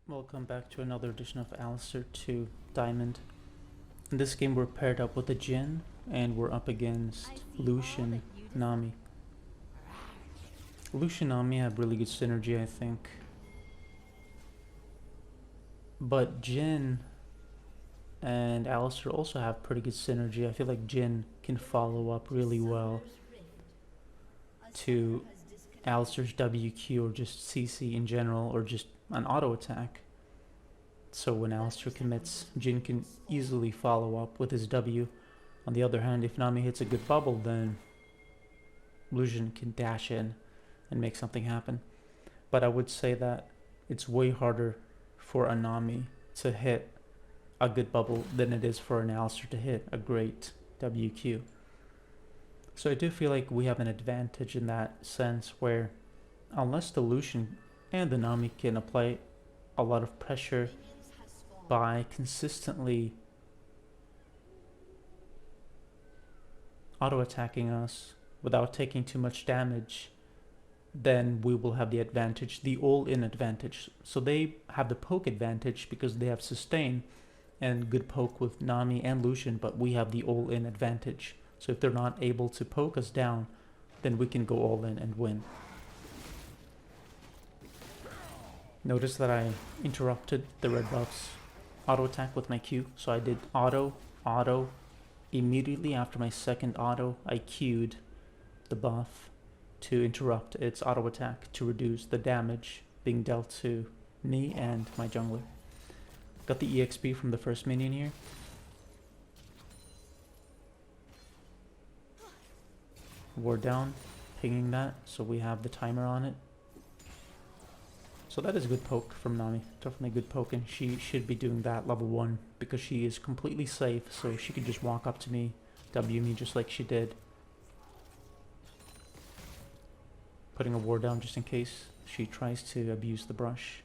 Welcome back to another edition of Alistar 2 Diamond. In this game we're paired up with a Jhin and we're up against Lucian Nami. Lucian Nami have really good synergy, I think. But Jhin and Alistar also have pretty good synergy. I feel like Jhin can follow up really well to Alistar's WQ or just CC in general, or just an auto attack. So when Alistar commits, Jhin can easily follow up with his W. On the other hand, if Nami hits a good bubble, then Lucian can dash in and make something happen. But I would say that it's way harder for a Nami to hit a good bubble than it is for an Alistar to hit a great WQ. So I do feel like we have an advantage in that sense, where unless the Lucian and the Nami can apply a lot of pressure by consistently auto-attacking us without taking too much damage, then we will have the advantage, the all-in advantage. So they have the poke advantage because they have sustain and good poke with Nami and Lucian, but we have the all-in advantage. So if they're not able to poke us down, then we can go all in and win. Notice that I interrupted the red buff's auto attack with my Q. So I did auto. Immediately after my second auto, I Q'd the buff to interrupt its auto attack to reduce the damage being dealt to me and my jungler. Got the EXP from the first minion here. Ward down, pinging that, so we have the timer on it. So that is a good poke from Nami, definitely good poke, and she should be doing that level 1 because she is completely safe, so she can just walk up to me, W me just like she did. Putting a ward down just in case she tries to abuse the brush.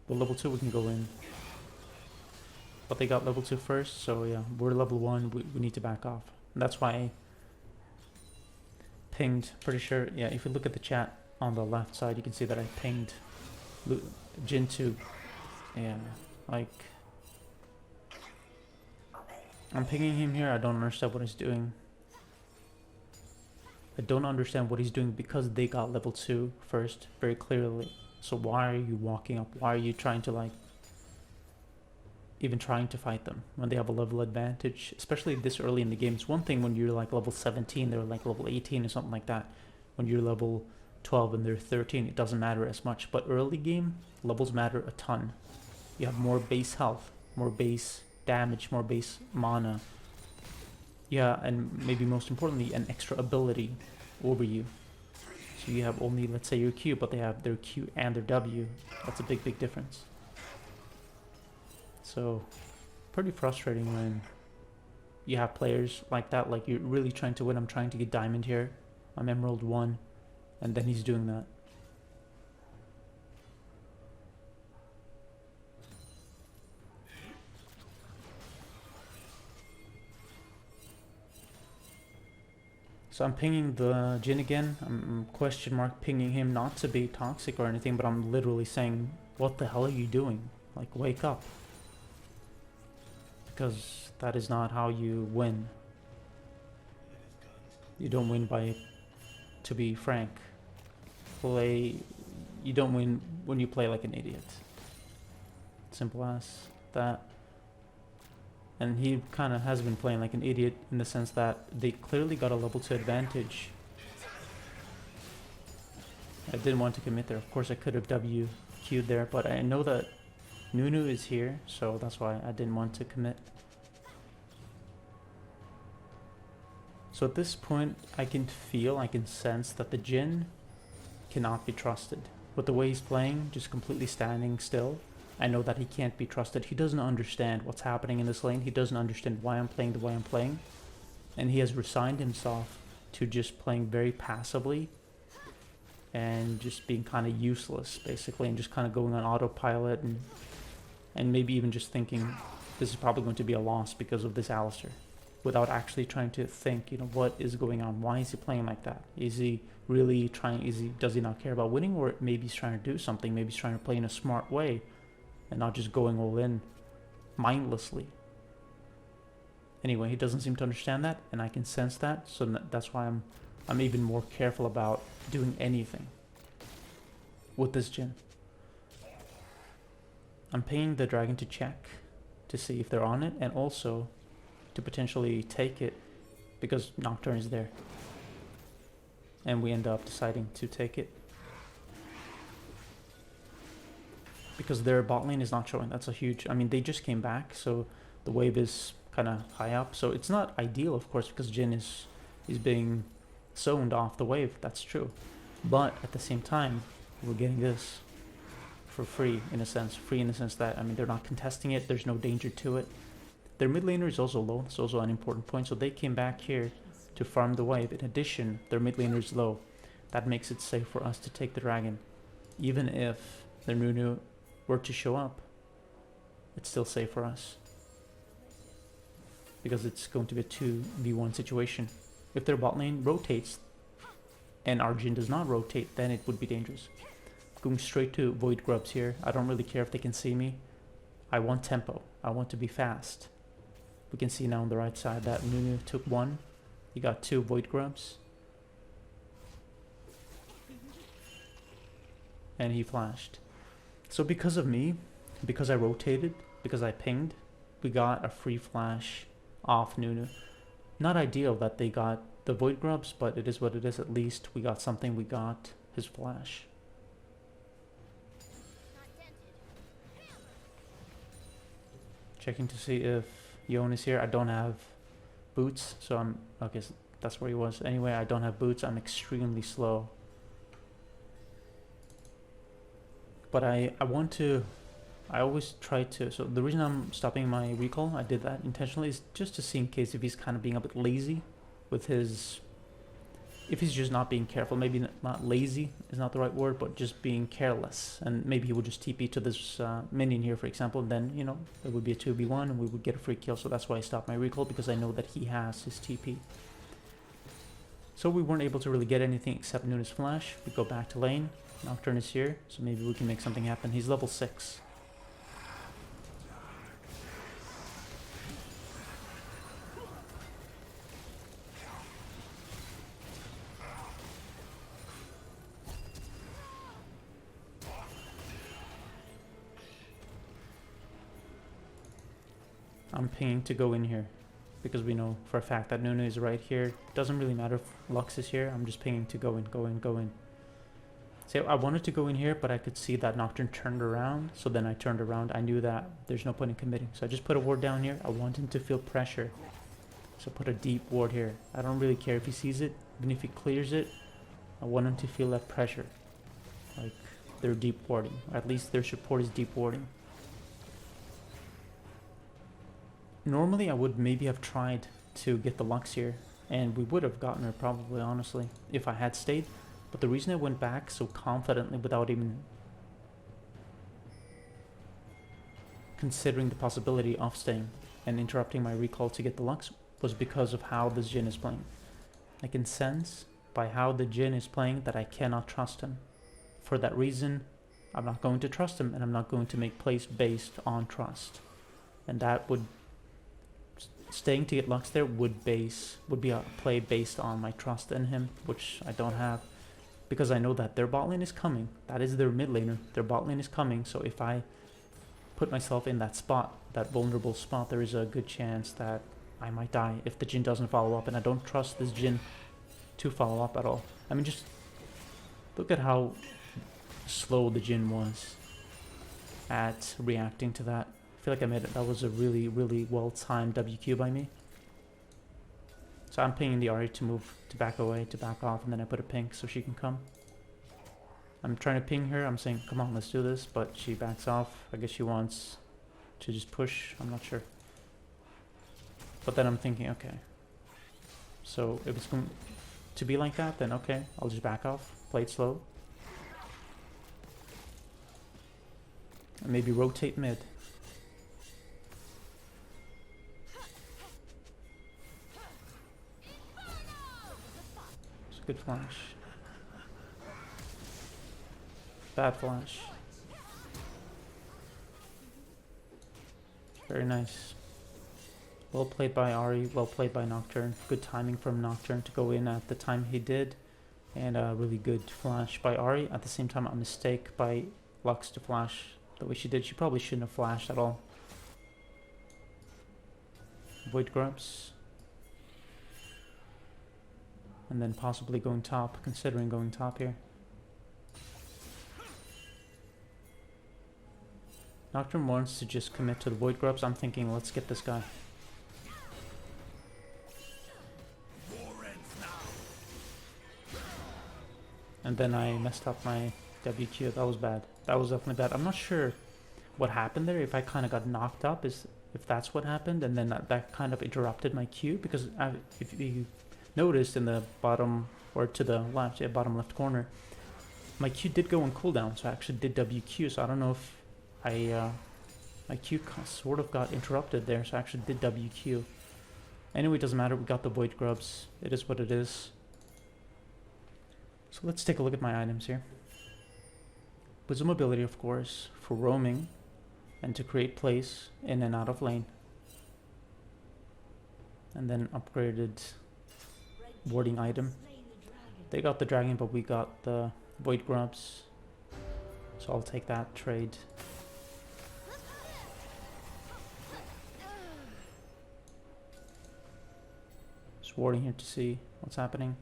But level 2 we can go in. But they got level 2 first, so yeah, we're level 1, we need to back off. And that's why I pinged, pretty sure, yeah, if you look at the chat on the left side, you can see that I pinged Jhin to, yeah, like, I'm pinging him here. I don't understand what he's doing. I don't understand what he's doing because they got level 2 first, very clearly. So why are you walking up? Why are you trying to, like, even trying to fight them when they have a level advantage, especially this early in the game? It's one thing when you're like level 17, they're like level 18 or something like that. When you're level 12 and they're 13, it doesn't matter as much. But early game, levels matter a ton. You have more base health, more base damage, more base mana. Yeah, and maybe most importantly, an extra ability over you. So you have only, let's say, your Q, but they have their Q and their W. That's a big, big difference. So, pretty frustrating when you have players like that, like you're really trying to win. I'm trying to get diamond here. I'm emerald 1, and then he's doing that. So I'm pinging the Jhin again. I'm question mark pinging him, not to be toxic or anything, but I'm literally saying, what the hell are you doing? Like, wake up. Because that is not how you win. You don't win by, to be frank, you don't win when you play like an idiot. Simple as that. And he kind of has been playing like an idiot in the sense that they clearly got a level 2 advantage. I didn't want to commit there. Of course I could have WQ'd there, but I know that Nunu is here, so that's why I didn't want to commit. So at this point, I can sense that the Jhin cannot be trusted. With the way he's playing, just completely standing still, I know that he can't be trusted. He doesn't understand what's happening in this lane. He doesn't understand why I'm playing the way I'm playing. And he has resigned himself to just playing very passively and just being kind of useless, basically, and just kind of going on autopilot and maybe even just thinking this is probably going to be a loss because of this Alistar. without actually trying to think, what is going on? Why is he playing like that? Is he really trying? Does he not care about winning, or maybe he's trying to do something? Maybe he's trying to play in a smart way, and not just going all in mindlessly. Anyway, he doesn't seem to understand that, and I can sense that, so that's why I'm even more careful about doing anything with this Jhin. I'm paying the dragon to check to see if they're on it, and also to potentially take it because Nocturne is there. And we end up deciding to take it because their bot lane is not showing. That's a huge... I mean, they just came back, so the wave is kind of high up. So it's not ideal, of course, because Jhin is being zoned off the wave. That's true. But at the same time, we're getting this for free, in a sense. Free in the sense that, I mean, they're not contesting it. There's no danger to it. Their mid laner is also low. It's also an important point. So they came back here to farm the wave. In addition, their mid laner is low. That makes it safe for us to take the dragon. Even if their Nunu were to show up, it's still safe for us. Because it's going to be a 2v1 situation. If their bot lane rotates and our Jhin does not rotate, then it would be dangerous. Going straight to Void Grubs here. I don't really care if they can see me. I want tempo. I want to be fast. We can see now on the right side that Nunu took one. He got 2 Void Grubs. And he flashed. So because of me, because I rotated, because I pinged, we got a free flash off Nunu. Not ideal that they got the Void Grubs, but it is what it is. At least we got something. We got his flash. Checking to see if Yon is here. I don't have boots, so I'm... Okay, so that's where he was. Anyway, I don't have boots. I'm extremely slow. But I want to... I always try to... So the reason I'm stopping my recall, I did that intentionally, is just to see in case if he's kind of being a bit lazy with his... If he's just not being careful. Maybe not lazy is not the right word, but just being careless. And maybe he would just TP to this minion here, for example. And then, it would be a 2v1 and we would get a free kill. So that's why I stopped my recall, because I know that he has his TP. So we weren't able to really get anything except Nunu's flash. We go back to lane. Nocturne is here, so maybe we can make something happen. He's level 6. I'm pinging to go in here because we know for a fact that Nunu is right here. Doesn't really matter if Lux is here. I'm just pinging to go in, go in, go in. So I wanted to go in here, but I could see that Nocturne turned around. So then I turned around. I knew that there's no point in committing. So I just put a ward down here. I want him to feel pressure. So put a deep ward here. I don't really care if he sees it. Even if he clears it, I want him to feel that pressure. Like they're deep warding. Or at least their support is deep warding. Normally I would maybe have tried to get the Lux here. And we would have gotten her probably, honestly, if I had stayed. But the reason I went back so confidently without even considering the possibility of staying and interrupting my recall to get the Lux was because of how this Jhin is playing. I can sense by how the Jhin is playing that I cannot trust him. For that reason, I'm not going to trust him, and I'm not going to make plays based on trust. And that would... Staying to get Lux there would be a play based on my trust in him, which I don't have. Because I know that their bot lane is coming. That is their mid laner. Their bot lane is coming. So if I put myself in that spot, that vulnerable spot, there is a good chance that I might die if the Jhin doesn't follow up. And I don't trust this Jhin to follow up at all. I mean, just look at how slow the Jhin was at reacting to that. I feel like I made it. That was a really, really well-timed WQ by me. So I'm pinging the Ahri to move, to back away, to back off, and then I put a ping so she can come. I'm trying to ping her. I'm saying, come on, let's do this, but she backs off. I guess she wants to just push. I'm not sure. But then I'm thinking, okay. So if it's going to be like that, then okay, I'll just back off, play it slow. And maybe rotate mid. Good flash. Bad flash. Very nice. Well played by Ahri, well played by Nocturne. Good timing from Nocturne to go in at the time he did. And a really good flash by Ahri. At the same time, a mistake by Lux to flash the way she did. She probably shouldn't have flashed at all. Void grubs. And then possibly going top, considering going top here. Nocturne wants to just commit to the Void grubs. I'm thinking, let's get this guy. And then I messed up my WQ. That was bad. That was definitely bad. I'm not sure what happened there. If I kind of got knocked up, if that's what happened, and then that kind of interrupted my Q. Because if you noticed in the bottom or to the left, yeah, bottom left corner, my Q did go on cooldown. So I actually did WQ. So I don't know if my Q sort of got interrupted there. So I actually did WQ. Anyway, it doesn't matter. We got the Void grubs. It is what it is. So let's take a look at my items here. Wisdom ability, of course, for roaming and to create place in and out of lane. And then upgraded warding item. They got the dragon, but we got the Void grubs. So I'll take that trade. Just warding here to see what's happening.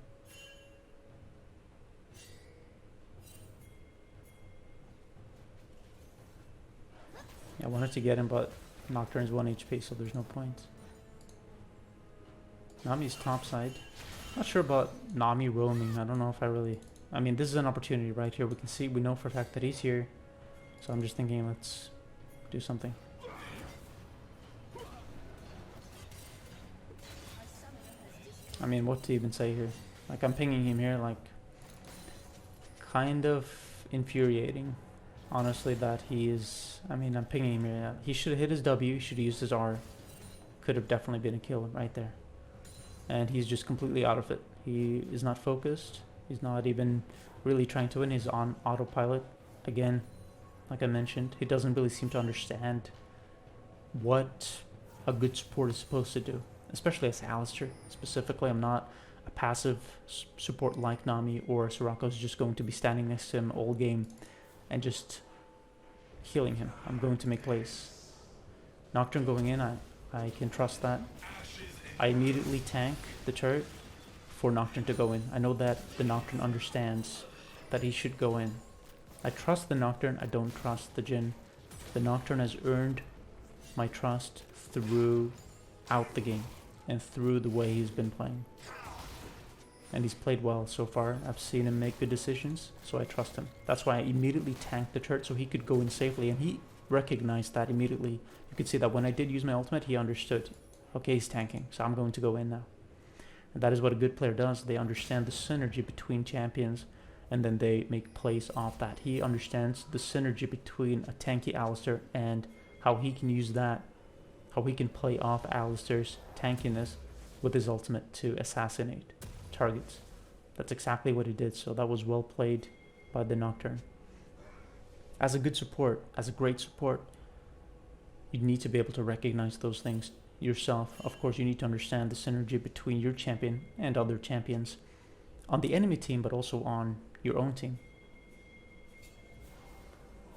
I wanted to get him, but Nocturne's 1 HP, so there's no point. Nami's topside. Not sure about Nami roaming. I don't know if I really... I mean, this is an opportunity right here. We can see, we know for a fact that he's here. So I'm just thinking, let's do something. I mean, what to even say here? Like, I'm pinging him here, like... kind of infuriating. Honestly, that he is... I mean, I'm pinging him here. He should have hit his W, he should have used his R. Could have definitely been a kill right there. And he's just completely out of it. He is not focused. He's not even really trying to win. He's on autopilot. Again, like I mentioned, he doesn't really seem to understand what a good support is supposed to do. Especially as Alistar. Specifically, I'm not a passive support like Nami or Soraka's just going to be standing next to him all game and just healing him. I'm going to make plays. Nocturne going in, I can trust that. I immediately tank the turret for Nocturne to go in. I know that the Nocturne understands that he should go in. I trust the Nocturne, I don't trust the Jhin. The Nocturne has earned my trust throughout the game and through the way he's been playing. And he's played well so far. I've seen him make good decisions, so I trust him. That's why I immediately tanked the turret so he could go in safely, and he recognized that immediately. You could see that when I did use my ultimate, he understood. Okay, he's tanking, so I'm going to go in now. And that is what a good player does. They understand the synergy between champions, and then they make plays off that. He understands the synergy between a tanky Alistar and how he can use that, how he can play off Alistar's tankiness with his ultimate to assassinate targets. That's exactly what he did, so that was well played by the Nocturne. As a good support, as a great support, you need to be able to recognize those things yourself. Of course, you need to understand the synergy between your champion and other champions on the enemy team, but also on your own team.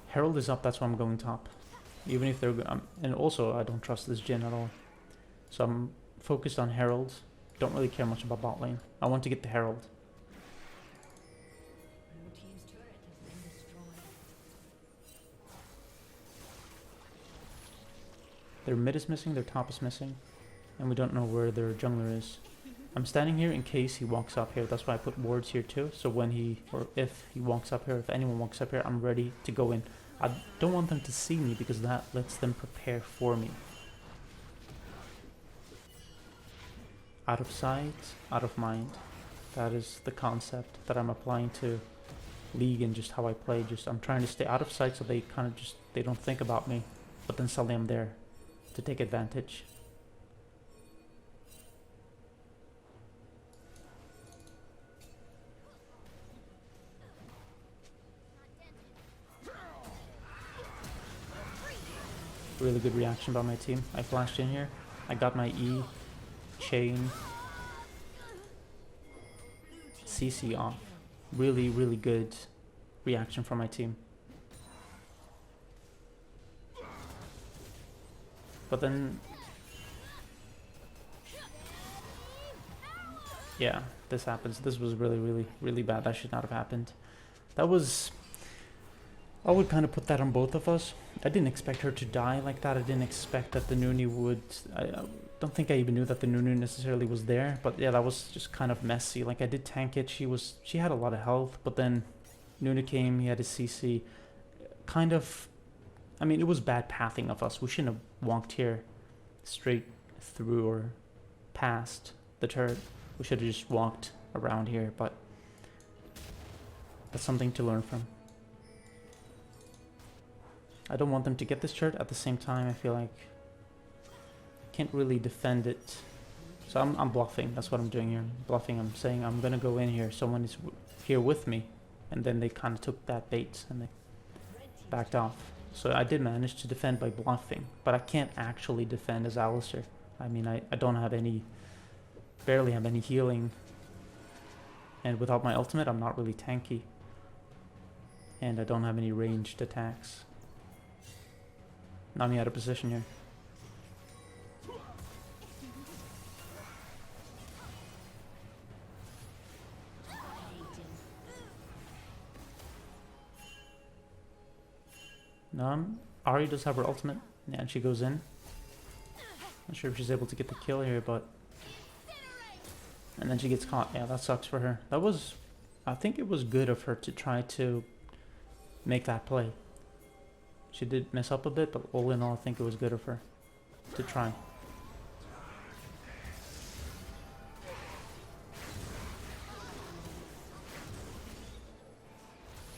Herald is up, that's why I'm going top. Even if they're... and also, I don't trust this Jhin at all. So I'm focused on Herald. Don't really care much about bot lane. I want to get the Herald. Their mid is missing, their top is missing. And we don't know where their jungler is. I'm standing here in case he walks up here. That's why I put wards here too. So when he, or if he walks up here, if anyone walks up here, I'm ready to go in. I don't want them to see me because that lets them prepare for me. Out of sight, out of mind. That is the concept that I'm applying to League and just how I play. Just I'm trying to stay out of sight so they kind of just, they don't think about me. But then suddenly I'm there to take advantage. Really good reaction by my team. I flashed in here. I got my E, chain, CC off. Really, really good reaction from my team. But then, yeah, this happens. This was really, really, really bad. That should not have happened. That was... I would kind of put that on both of us. I didn't expect her to die like that. I didn't expect that the Nuni would... I don't think I even knew that the Nunu necessarily was there. But yeah, that was just kind of messy. Like, I did tank it. She had a lot of health. But then Nunu came. He had his CC. Kind of... I mean, it was bad pathing of us. We shouldn't have walked here straight through or past the turret. We should have just walked around here. But that's something to learn from. I don't want them to get this turret. At the same time, I feel like I can't really defend it. So I'm bluffing. That's what I'm doing here. Bluffing. I'm saying I'm going to go in here. Someone is here with me. And then they kind of took that bait and they backed off. So I did manage to defend by bluffing. But I can't actually defend as Alistar. I mean, I don't have any... barely have any healing. And without my ultimate, I'm not really tanky. And I don't have any ranged attacks. Nami out of position here. Ari does have her ultimate. Yeah, and she goes in. Not sure if she's able to get the kill here, but... And then she gets caught. Yeah, that sucks for her. That was... I think it was good of her to try to make that play. She did mess up a bit, but all in all, I think it was good of her to try.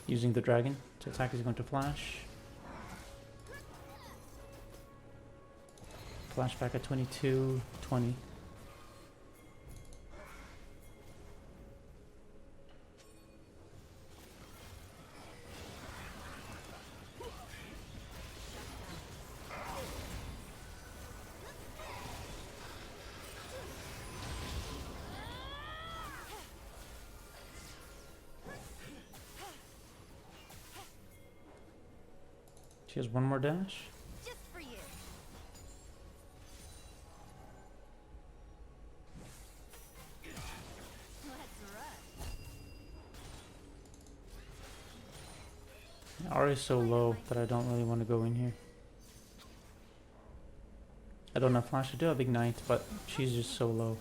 Using the dragon to attack is going to flash. Flashback at 22, 20. She has one more dash. Just for you. Let's rush. Ari is so low that I don't really want to go in here. I don't have flash. I do have ignite, but she's just so low.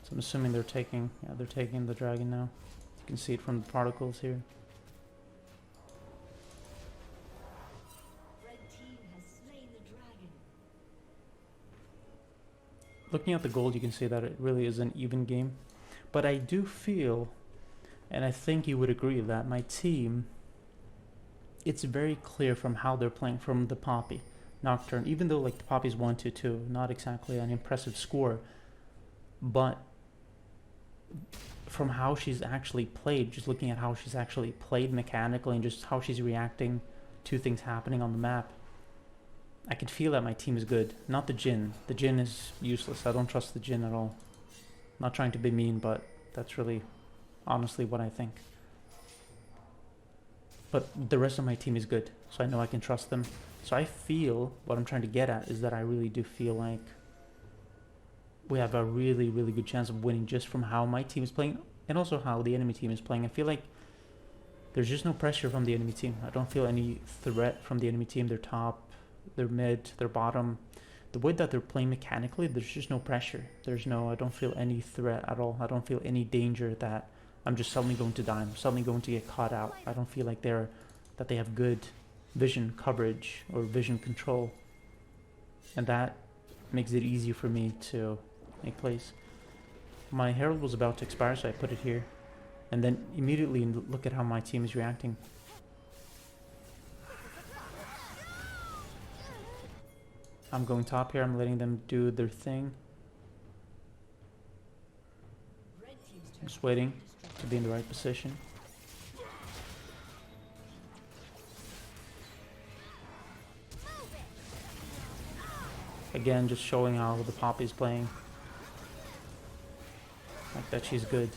So I'm assuming they're taking... Yeah, they're taking the dragon now. You can see it from the particles here. Looking at the gold, you can see that it really is an even game. But I do feel, and I think you would agree, that my team, it's very clear from how they're playing, from the Poppy, Nocturne, even though like the Poppy's 1-2-2, not exactly an impressive score, but from how she's actually played, just looking at how she's actually played mechanically and just how she's reacting to things happening on the map, I can feel that my team is good. Not the Jhin. The Jhin is useless. I don't trust the Jhin at all. Not trying to be mean, but that's really honestly what I think. But the rest of my team is good, so I know I can trust them. So I feel, what I'm trying to get at is that I really do feel like we have a really, really good chance of winning just from how my team is playing and also how the enemy team is playing. I feel like there's just no pressure from the enemy team. I don't feel any threat from the enemy team. They're top, they're mid, they're bottom. The way that they're playing mechanically, there's just no pressure. I don't feel any threat at all. I don't feel any danger that I'm just suddenly going to die. I'm suddenly going to get caught out. I don't feel like they have good vision coverage or vision control. And that makes it easy for me to make plays. My Herald was about to expire, so I put it here. And then immediately look at how my team is reacting. I'm going top here. I'm letting them do their thing. Just waiting to be in the right position. Again, just showing how the Poppy's playing. Like that she's good.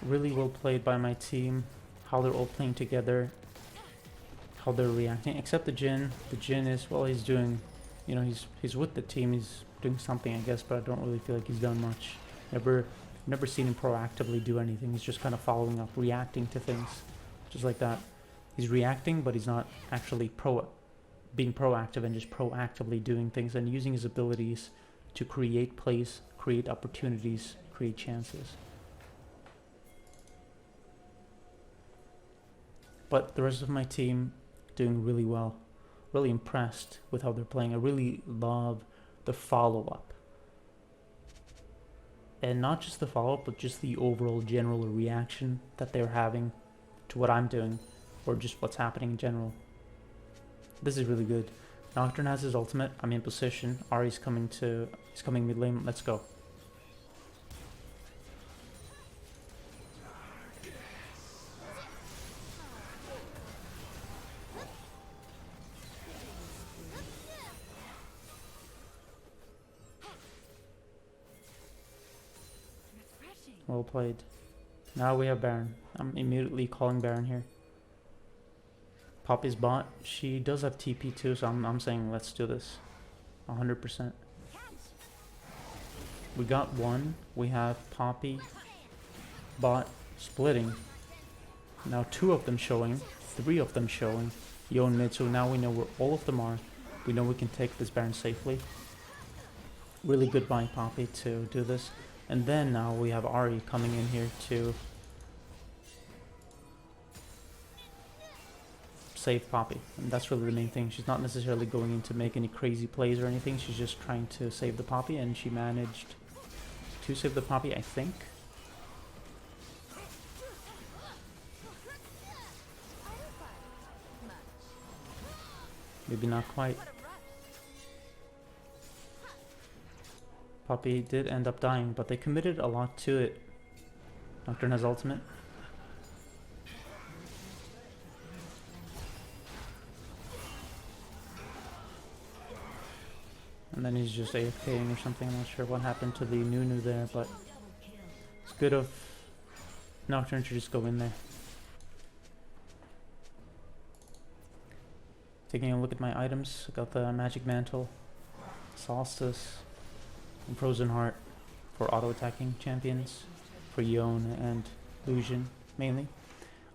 Really well played by my team. How they're all playing together. How they're reacting. Except the Jhin. The Jhin is, well, he's doing, you know, he's with the team. He's doing something, I guess, but I don't really feel like he's done much. Never seen him proactively do anything. He's just kind of following up, reacting to things, just like that. He's reacting, but he's not actually being proactive and just proactively doing things and using his abilities to create plays, create opportunities, create chances. But the rest of my team doing really well. Really impressed with how they're playing. I really love the follow-up. And not just the follow-up, but just the overall general reaction that they're having to what I'm doing, or just what's happening in general. This is really good. Nocturne has his ultimate. I'm in position. Ahri's coming mid lane. Let's go. Well played. Now we have Baron. I'm immediately calling Baron here. Poppy's bot. She does have TP too, so I'm saying let's do this. 100%. We got one. We have Poppy bot splitting. Now 2 of them showing. 3 of them showing. Yon mid, so now we know where all of them are. We know we can take this Baron safely. Really good by Poppy to do this. And then now we have Ahri coming in here to save Poppy. And that's really the main thing. She's not necessarily going in to make any crazy plays or anything. She's just trying to save the Poppy, and she managed to save the Poppy, I think. Maybe not quite. Poppy did end up dying, but they committed a lot to it. Nocturne has ultimate. And then he's just AFKing or something. I'm not sure what happened to the Nunu there, but it's good of Nocturne to just go in there. Taking a look at my items, I got the Magic Mantle, Solstice, and Frozen Heart for auto-attacking champions, for Yone and Lucian mainly.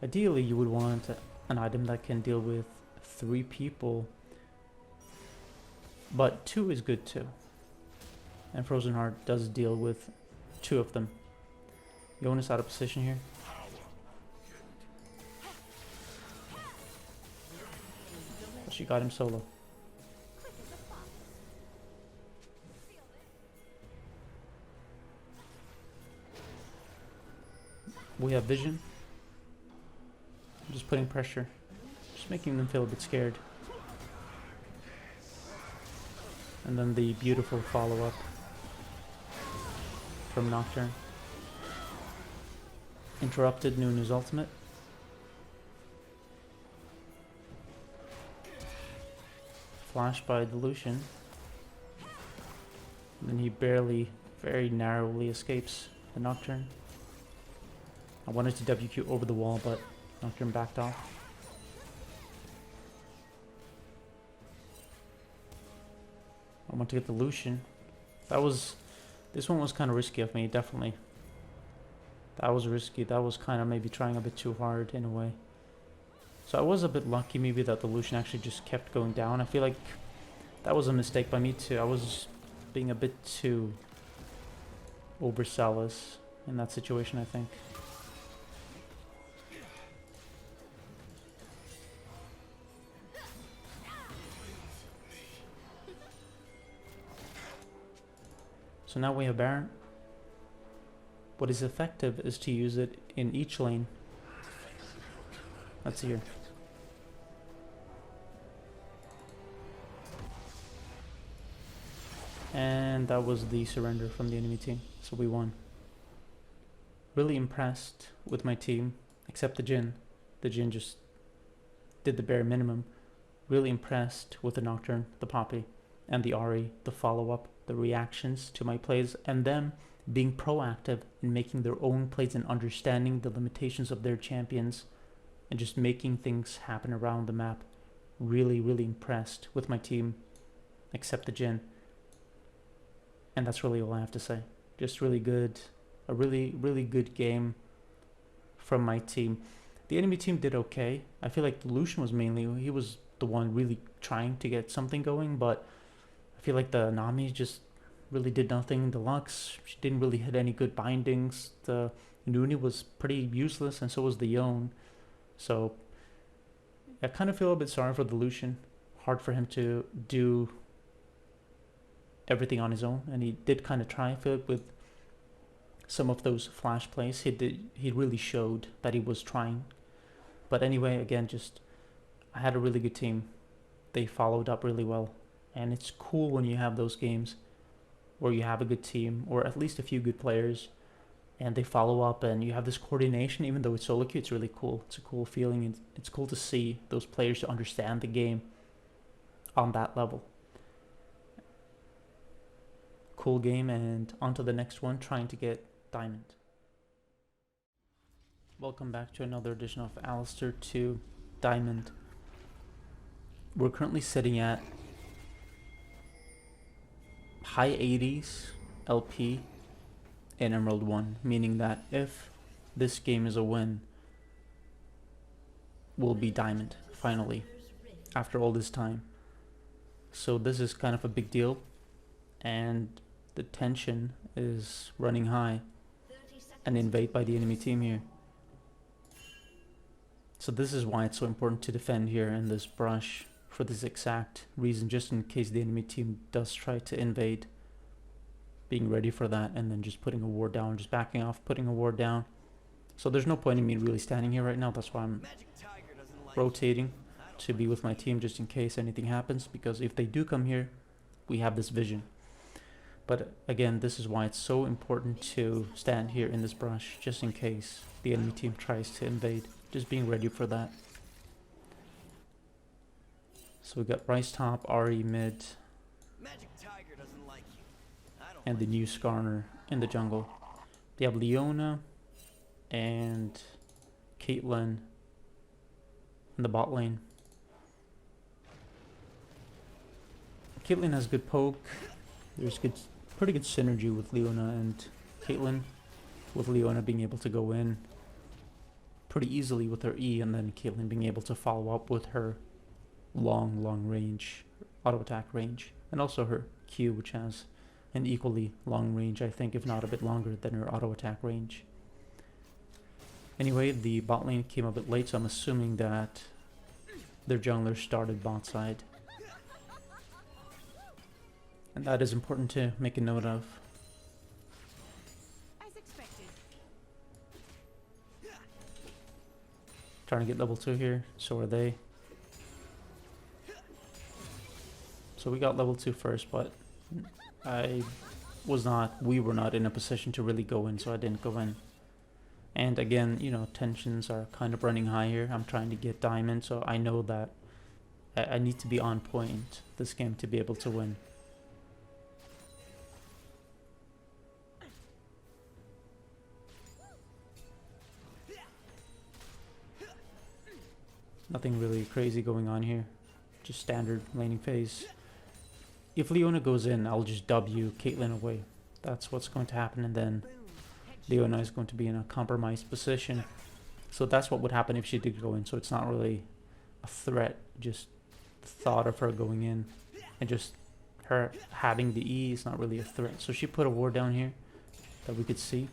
Ideally you would want an item that can deal with 3 people, but 2 is good too. And Frozen Heart does deal with 2 of them. Yone is out of position here. But she got him solo. We have vision. Just putting pressure. Just making them feel a bit scared. And then the beautiful follow-up from Nocturne. Interrupted Nunu's ultimate. Flash by the Lucian. And then he barely, very narrowly escapes the Nocturne. I wanted to WQ over the wall, but Nocturne backed off. I want to get the Lucian. This one was kind of risky of me, definitely. That was risky. That was kind of maybe trying a bit too hard in a way. So I was a bit lucky maybe that the Lucian actually just kept going down. I feel like that was a mistake by me too. I was being a bit too overzealous in that situation, I think. So now we have Baron. What is effective is to use it in each lane. Let's see here. And that was the surrender from the enemy team. So we won. Really impressed with my team, except the Jhin. The Jhin just did the bare minimum. Really impressed with the Nocturne, the Poppy, and the Ahri, the follow-up, the reactions to my plays, and them being proactive in making their own plays and understanding the limitations of their champions and just making things happen around the map. Really, really impressed with my team, except the Jhin. And that's really all I have to say. Just really good. A really, really good game from my team. The enemy team did okay. I feel like Lucian was mainly, he was the one really trying to get something going, but I feel like the Nami just really did nothing. The Lux, she didn't really hit any good bindings. The Nuni was pretty useless, and so was the Yone. So I kind of feel a bit sorry for the Lucian. Hard for him to do everything on his own, and he did kind of try. I feel like with some of those flash plays, he really showed that he was trying. But anyway, again, just I had a really good team. They followed up really well, and it's cool when you have those games where you have a good team or at least a few good players, and they follow up, and you have this coordination. Even though it's solo queue, it's really cool. It's a cool feeling, and it's cool to see those players to understand the game on that level. Cool game, and on to the next one, trying to get Diamond. Welcome back to another edition of Alistar 2 Diamond. We're currently sitting at high 80s LP in Emerald 1, meaning that if this game is a win, we'll be Diamond, finally, after all this time. So this is kind of a big deal, and the tension is running high. An invade by the enemy team here. So this is why it's so important to defend here in this brush, for this exact reason, just in case the enemy team does try to invade. Being ready for that, and then just putting a ward down, just backing off, putting a ward down. So there's no point in me really standing here right now. That's why I'm rotating to be with my team, just in case anything happens, because if they do come here, we have this vision. But again, this is why it's so important to stand here in this brush, just in case the enemy team tries to invade. Just being ready for that. So we got Rice top, Ahri mid, and the new Skarner in the jungle. They have Leona and Caitlyn in the bot lane. Caitlyn has good poke. There's pretty good synergy with Leona and Caitlyn, with Leona being able to go in pretty easily with her E, and then Caitlyn being able to follow up with her long range, auto attack range, and also her Q, which has an equally long range, I think, if not a bit longer than her auto attack range. Anyway, the bot lane came a bit late, so I'm assuming that their jungler started bot side. And that is important to make a note of. As expected. Trying to get level 2 here, so are they. So we got level 2 first, but we were not in a position to really go in, so I didn't go in. And again, you know, tensions are kind of running high here. I'm trying to get Diamond, so I know that I need to be on point this game to be able to win. Nothing really crazy going on here. Just standard laning phase. If Leona goes in, I'll just W Caitlyn away. That's what's going to happen, and then Leona is going to be in a compromised position. So that's what would happen if she did go in. So it's not really a threat, just the thought of her going in, and just her having the E is not really a threat. So she put a ward down here that we could see.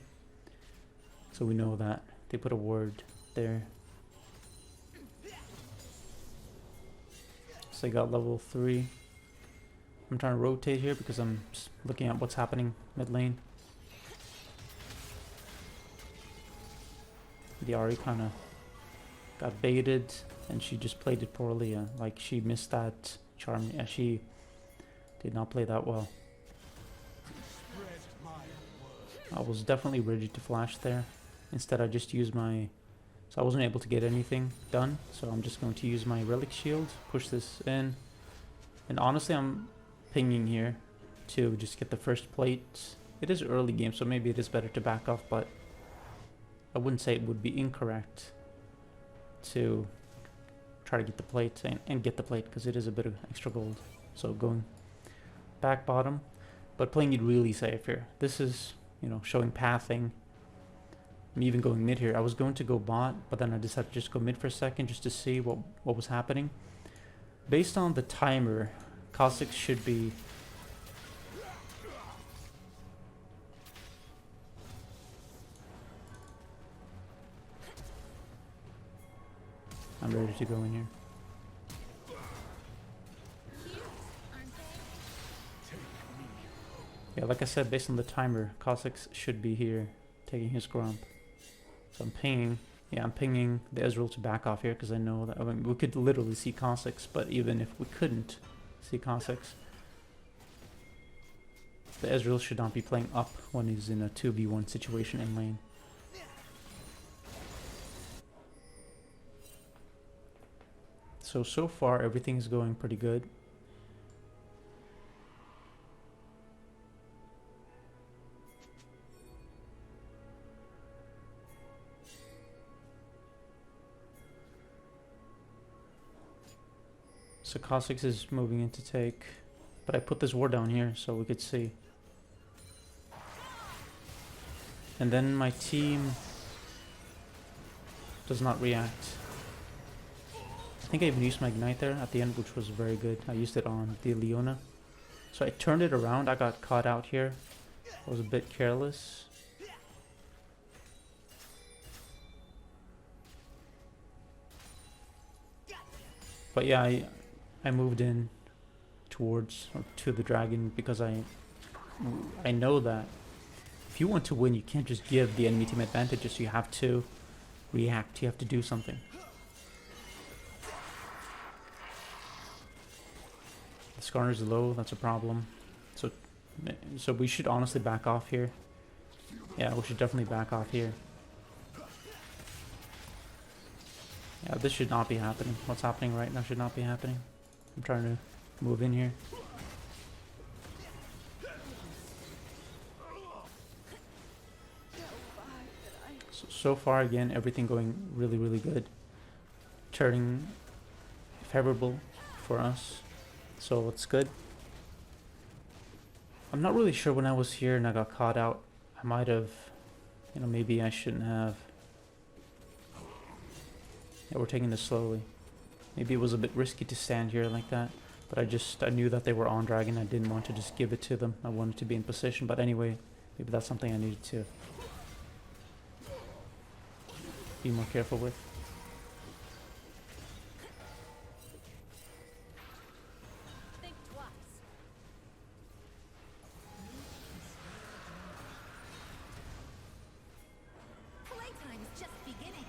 So we know that they put a ward there. So they got level 3. I'm trying to rotate here because I'm just looking at what's happening mid lane. The Ahri kind of got baited, and she just played it poorly. Like, she missed that charm. Yeah, she did not play that well. I was definitely ready to flash there. Instead I just used my... So I wasn't able to get anything done, so I'm just going to use my relic shield, push this in. And honestly I'm pinging here to just get the first plate. It is early game, so maybe it is better to back off, but I wouldn't say it would be incorrect to try to get the plate and get the plate, because it is a bit of extra gold. So going back bottom, but playing it really safe here. This is, you know, showing pathing. I'm even going mid here. I was going to go bot, but then I decided to just go mid for a second just to see what was happening. Based on the timer, Kha'Zix should be... I'm ready to go in here. Yeah, like I said, based on the timer, Kha'Zix should be here taking his grump. So I'm pinging. Yeah, I'm pinging the Ezreal to back off here because I know that, I mean, we could literally see Kha'Zix, but even if we couldn't see Kha'Zix, the Ezreal should not be playing up when he's in a 2v1 situation in lane. So far everything is going pretty good. So Kha'Zix is moving in to take, but I put this ward down here so we could see. And then my team does not react. I think I even used my ignite there at the end, which was very good. I used it on the Leona. So I turned it around. I got caught out here. I was a bit careless. But yeah, I moved in towards or to the dragon because I know that if you want to win, you can't just give the enemy team advantages. You have to react. You have to do something. The Skarner is low. That's a problem. So we should honestly back off here. Yeah, we should definitely back off here. Yeah, this should not be happening. What's happening right now should not be happening. I'm trying to move in here. So far, again, everything going really, really good. Turning favorable for us. So it's good. I'm not really sure when I was here and I got caught out. I might have, you know, maybe I shouldn't have. Yeah, we're taking this slowly. Maybe it was a bit risky to stand here like that. But I knew that they were on dragon. I didn't want to just give it to them. I wanted to be in position. But anyway, maybe that's something I needed to be more careful with. Think twice. Playtime's just beginning.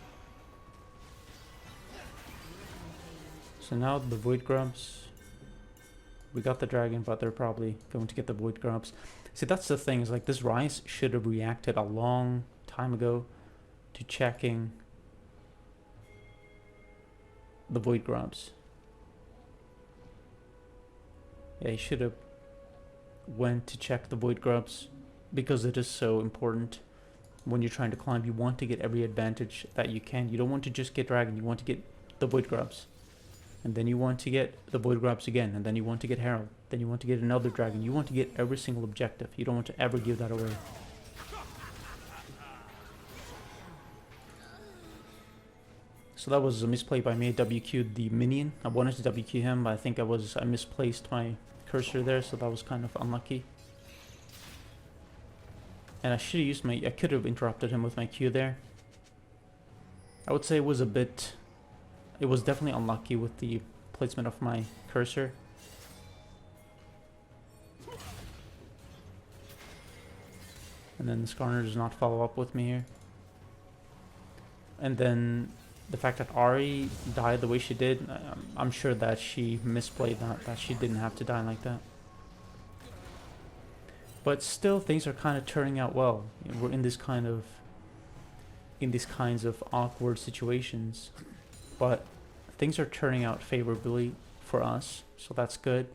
So now the Void Grubs. We got the dragon, but they're probably going to get the Void Grubs. See, that's the thing, is like this Ryze should have reacted a long time ago to checking the Void Grubs. Yeah, he should have went to check the Void Grubs because it is so important when you're trying to climb. You want to get every advantage that you can. You don't want to just get dragon, you want to get the Void Grubs. And then you want to get the Void Grubs again, and then you want to get Herald. Then you want to get another dragon. You want to get every single objective. You don't want to ever give that away. So that was a misplay by me. I WQ'd the minion. I wanted to WQ him, but I think I misplaced my cursor there, so that was kind of unlucky. And I should have used I could have interrupted him with my Q there. I would say it was definitely unlucky with the placement of my cursor. And then the Skarner does not follow up with me here. And then the fact that Ahri died the way she did, I'm sure that she misplayed that she didn't have to die like that. But still, things are kind of turning out well. We're in these kinds of awkward situations, but things are turning out favorably for us, so that's good.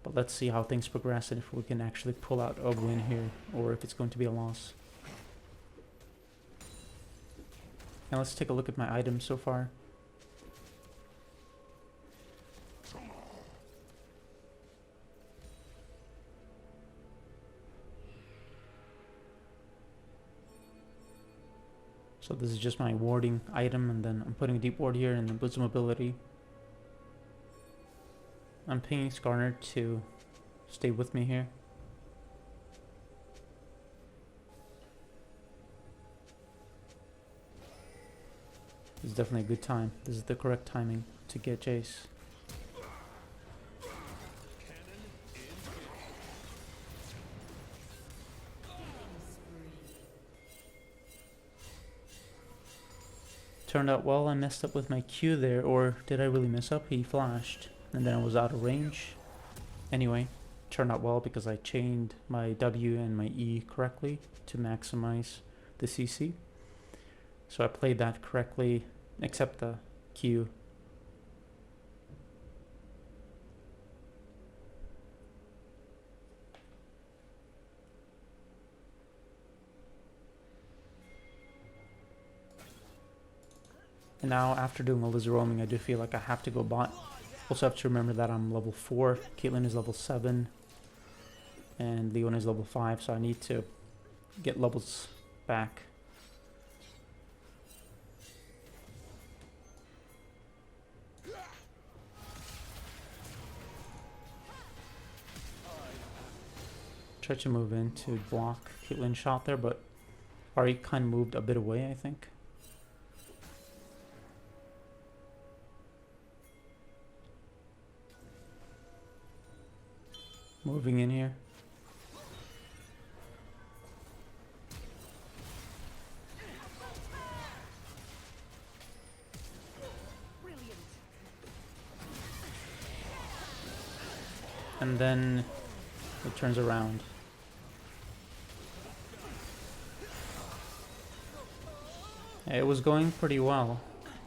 But let's see how things progress and if we can actually pull out a win here, or if it's going to be a loss. Now let's take a look at my items so far. So this is just my warding item, and then I'm putting a deep ward here and then boost mobility. I'm pinging Skarner to stay with me here. This is definitely a good time. This is the correct timing to get Jace. Turned out well. I messed up with my Q there, or did I really mess up? He flashed and then I was out of range. Anyway, turned out well because I chained my W and my E correctly to maximize the CC. So I played that correctly, except the Q. And now, after doing all this roaming, I do feel like I have to go bot. Also have to remember that I'm level 4, Caitlyn is level 7, and Leona is level 5, so I need to get levels back. Tried to move in to block Caitlyn's shot there, but Ari kind of moved a bit away, I think. Moving in here. And then it turns around. It was going pretty well.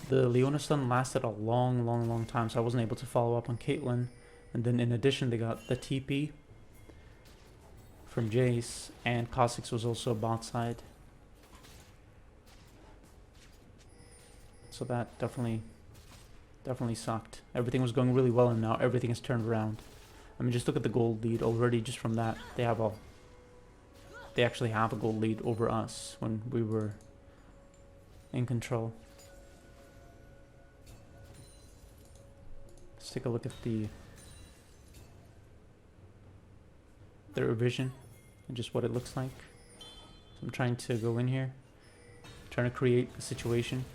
The Leona stun lasted a long time, so I wasn't able to follow up on Caitlyn. And then in addition, they got the TP from Jace, and Kha'Zix was also bot side. So that definitely sucked. Everything was going really well, and now everything has turned around. I mean, just look at the gold lead already. Just from that, they actually have a gold lead over us when we were in control. Let's take a look at the revision and just what it looks like. So I'm trying to go in here, trying to create a situation.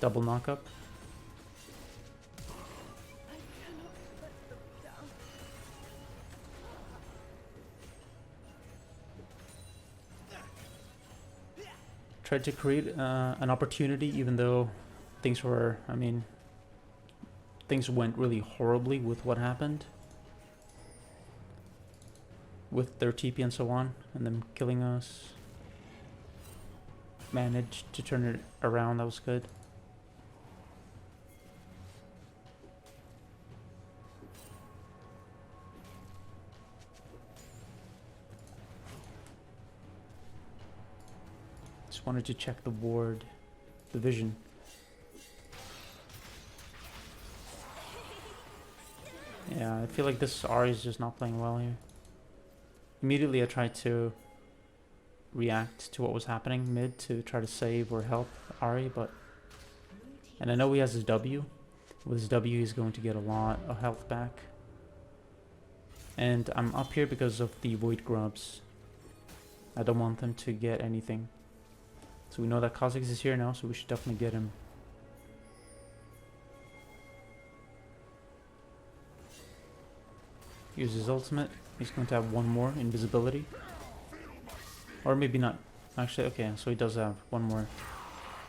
Double knockup. Tried to create an opportunity, even though things were, I mean, things went really horribly with what happened with their TP and so on, and them killing us. Managed to turn it around, that was good. Just wanted to check the ward, the vision. Yeah, I feel like this Ari is just not playing well here. Immediately I tried to react to what was happening mid to try to save or help Ari, and I know he has his W. With his W he's going to get a lot of health back. And I'm up here because of the Void Grubs. I don't want them to get anything. So we know that Kha'Zix is here now, so we should definitely get him. Use his ultimate. He's going to have one more invisibility. Or maybe not. Actually, okay, so he does have one more.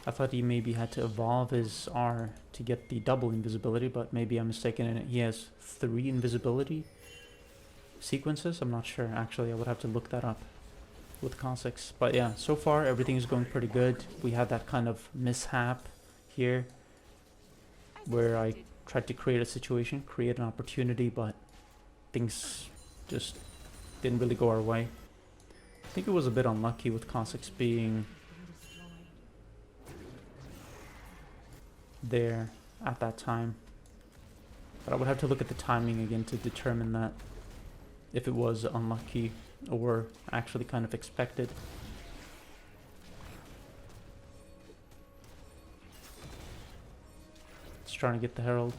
I thought he maybe had to evolve his R to get the double invisibility, but maybe I'm mistaken in it. He has 3 invisibility sequences. I'm not sure. Actually, I would have to look that up with Kha'Zix. But yeah, so far everything is going pretty good. We had that kind of mishap here where I tried to create a situation, create an opportunity, but things just didn't really go our way. I think it was a bit unlucky with Kha'Zix being there at that time. But I would have to look at the timing again to determine that if it was unlucky or actually kind of expected. Just trying to get the Herald.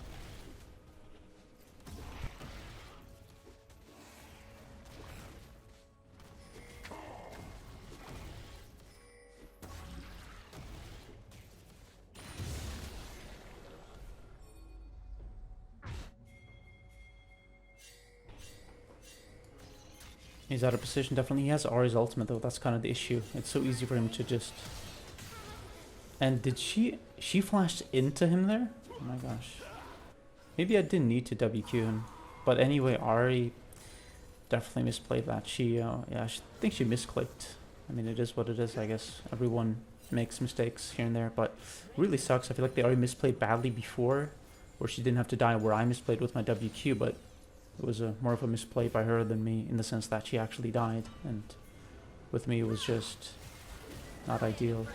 He's out of position, definitely. He has Ari's ultimate though, that's kind of the issue. It's so easy for him to just... And did she flashed into him there? Oh my gosh. Maybe I didn't need to WQ him. But anyway, Ari definitely misplayed that. Yeah, I think she misclicked. I mean, it is what it is, I guess. Everyone makes mistakes here and there, but it really sucks. I feel like they already misplayed badly before, where she didn't have to die, where I misplayed with my WQ, but it was more of a misplay by her than me, in the sense that she actually died, and with me it was just not ideal.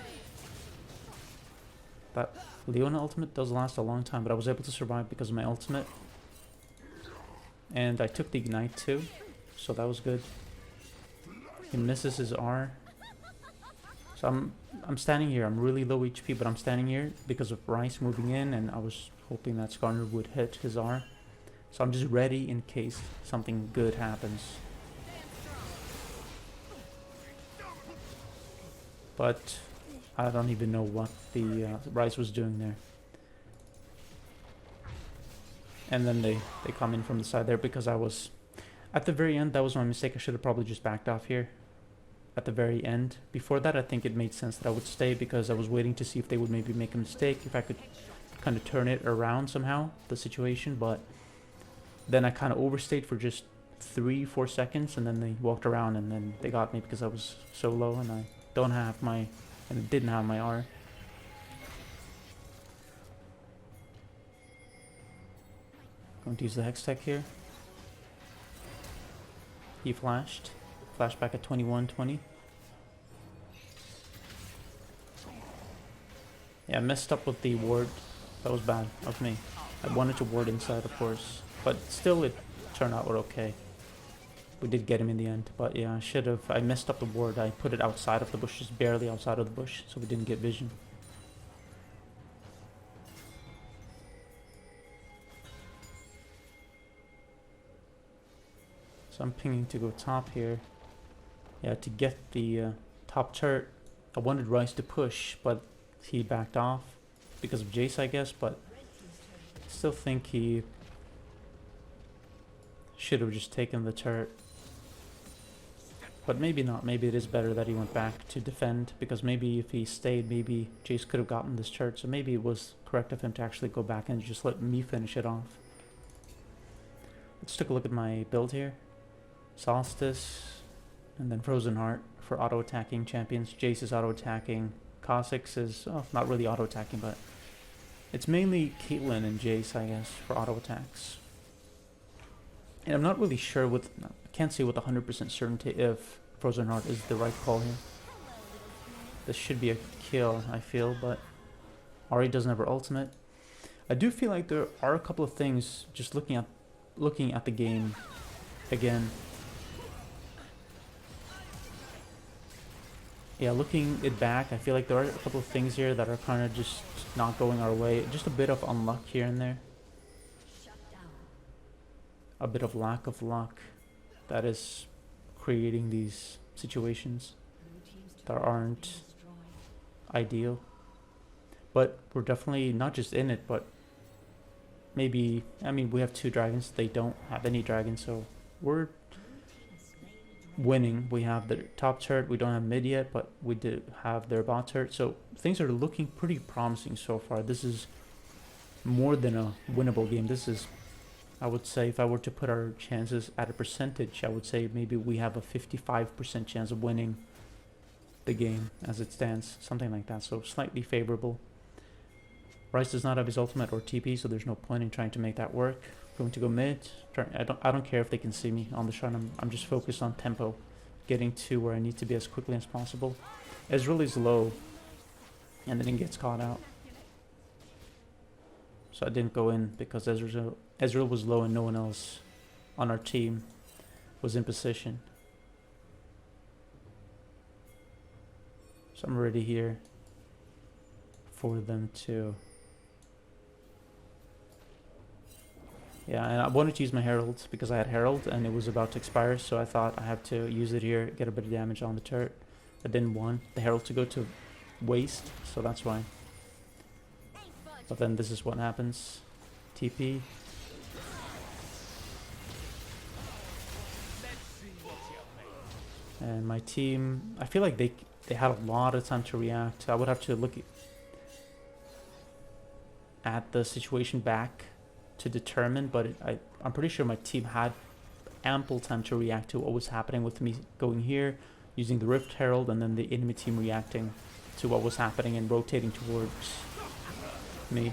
That Leona ultimate does last a long time, but I was able to survive because of my ultimate. And I took the ignite too, so that was good. He misses his R. So I'm standing here, I'm really low HP, but I'm standing here because of Rice moving in, and I was hoping that Skarner would hit his R. So I'm just ready in case something good happens. But I don't even know what the Rice was doing there. And then they come in from the side there because I was... At the very end, that was my mistake. I should have probably just backed off here. At the very end. Before that, I think it made sense that I would stay because I was waiting to see if they would maybe make a mistake. If I could kind of turn it around somehow, the situation, but... Then I kind of overstayed for just 3-4 seconds, and then they walked around, and then they got me because I was so low, and I didn't have my R. Going to use the Hex Tech here. He flashed. Flashed back at 21:20. Yeah, I messed up with the ward. That was bad of me. I wanted to ward inside, of course. But still, it turned out okay. We did get him in the end. But yeah, I messed up the ward. I put it outside of the bush, just barely outside of the bush, so we didn't get vision. So I'm pinging to go top here. Yeah, to get the top turret. I wanted Rice to push, but he backed off because of Jace, I guess. But I still think he should have just taken the turret. But maybe not. Maybe it is better that he went back to defend, because maybe if he stayed, maybe Jace could have gotten this turret. So maybe it was correct of him to actually go back and just let me finish it off. Let's take a look at my build here. Solstice, and then Frozen Heart for auto-attacking champions. Jace is auto-attacking. Kha'Zix is, not really auto-attacking, but it's mainly Caitlyn and Jace, I guess, for auto-attacks. And I'm not really sure I can't say with 100% certainty if Frozen Heart is the right call here. This should be a kill, I feel, but Ahri doesn't have her ultimate. I do feel like there are a couple of things, just looking at the game again. Yeah, looking it back, I feel like there are a couple of things here that are kind of just not going our way. Just a bit of unluck here and there. A bit of lack of luck that is creating these situations that aren't ideal. But we're definitely not just in it, but maybe, I mean, we have 2 dragons. They don't have any dragons, so we're winning. We have the top turret. We don't have mid yet, but we did have their bot turret. So things are looking pretty promising so far. This is more than a winnable game. This is, I would say, if I were to put our chances at a percentage, I would say maybe we have a 55% chance of winning the game as it stands, something like that. So slightly favorable. Rice does not have his ultimate or TP, so there's no point in trying to make that work. Going to go mid. I don't care if they can see me on the shot. I'm just focused on tempo, getting to where I need to be as quickly as possible. Ezreal is low, and then he gets caught out. So I didn't go in because Ezreal was low and no one else on our team was in position. So I'm ready here for them to... Yeah, and I wanted to use my Herald because I had Herald and it was about to expire, so I thought I have to use it here, get a bit of damage on the turret. I didn't want the Herald to go to waste, so that's why. But then this is what happens. TP. And my team, I feel like they had a lot of time to react. I would have to look at the situation back to determine, but I'm pretty sure my team had ample time to react to what was happening with me going here, using the Rift Herald, and then the enemy team reacting to what was happening and rotating towards me.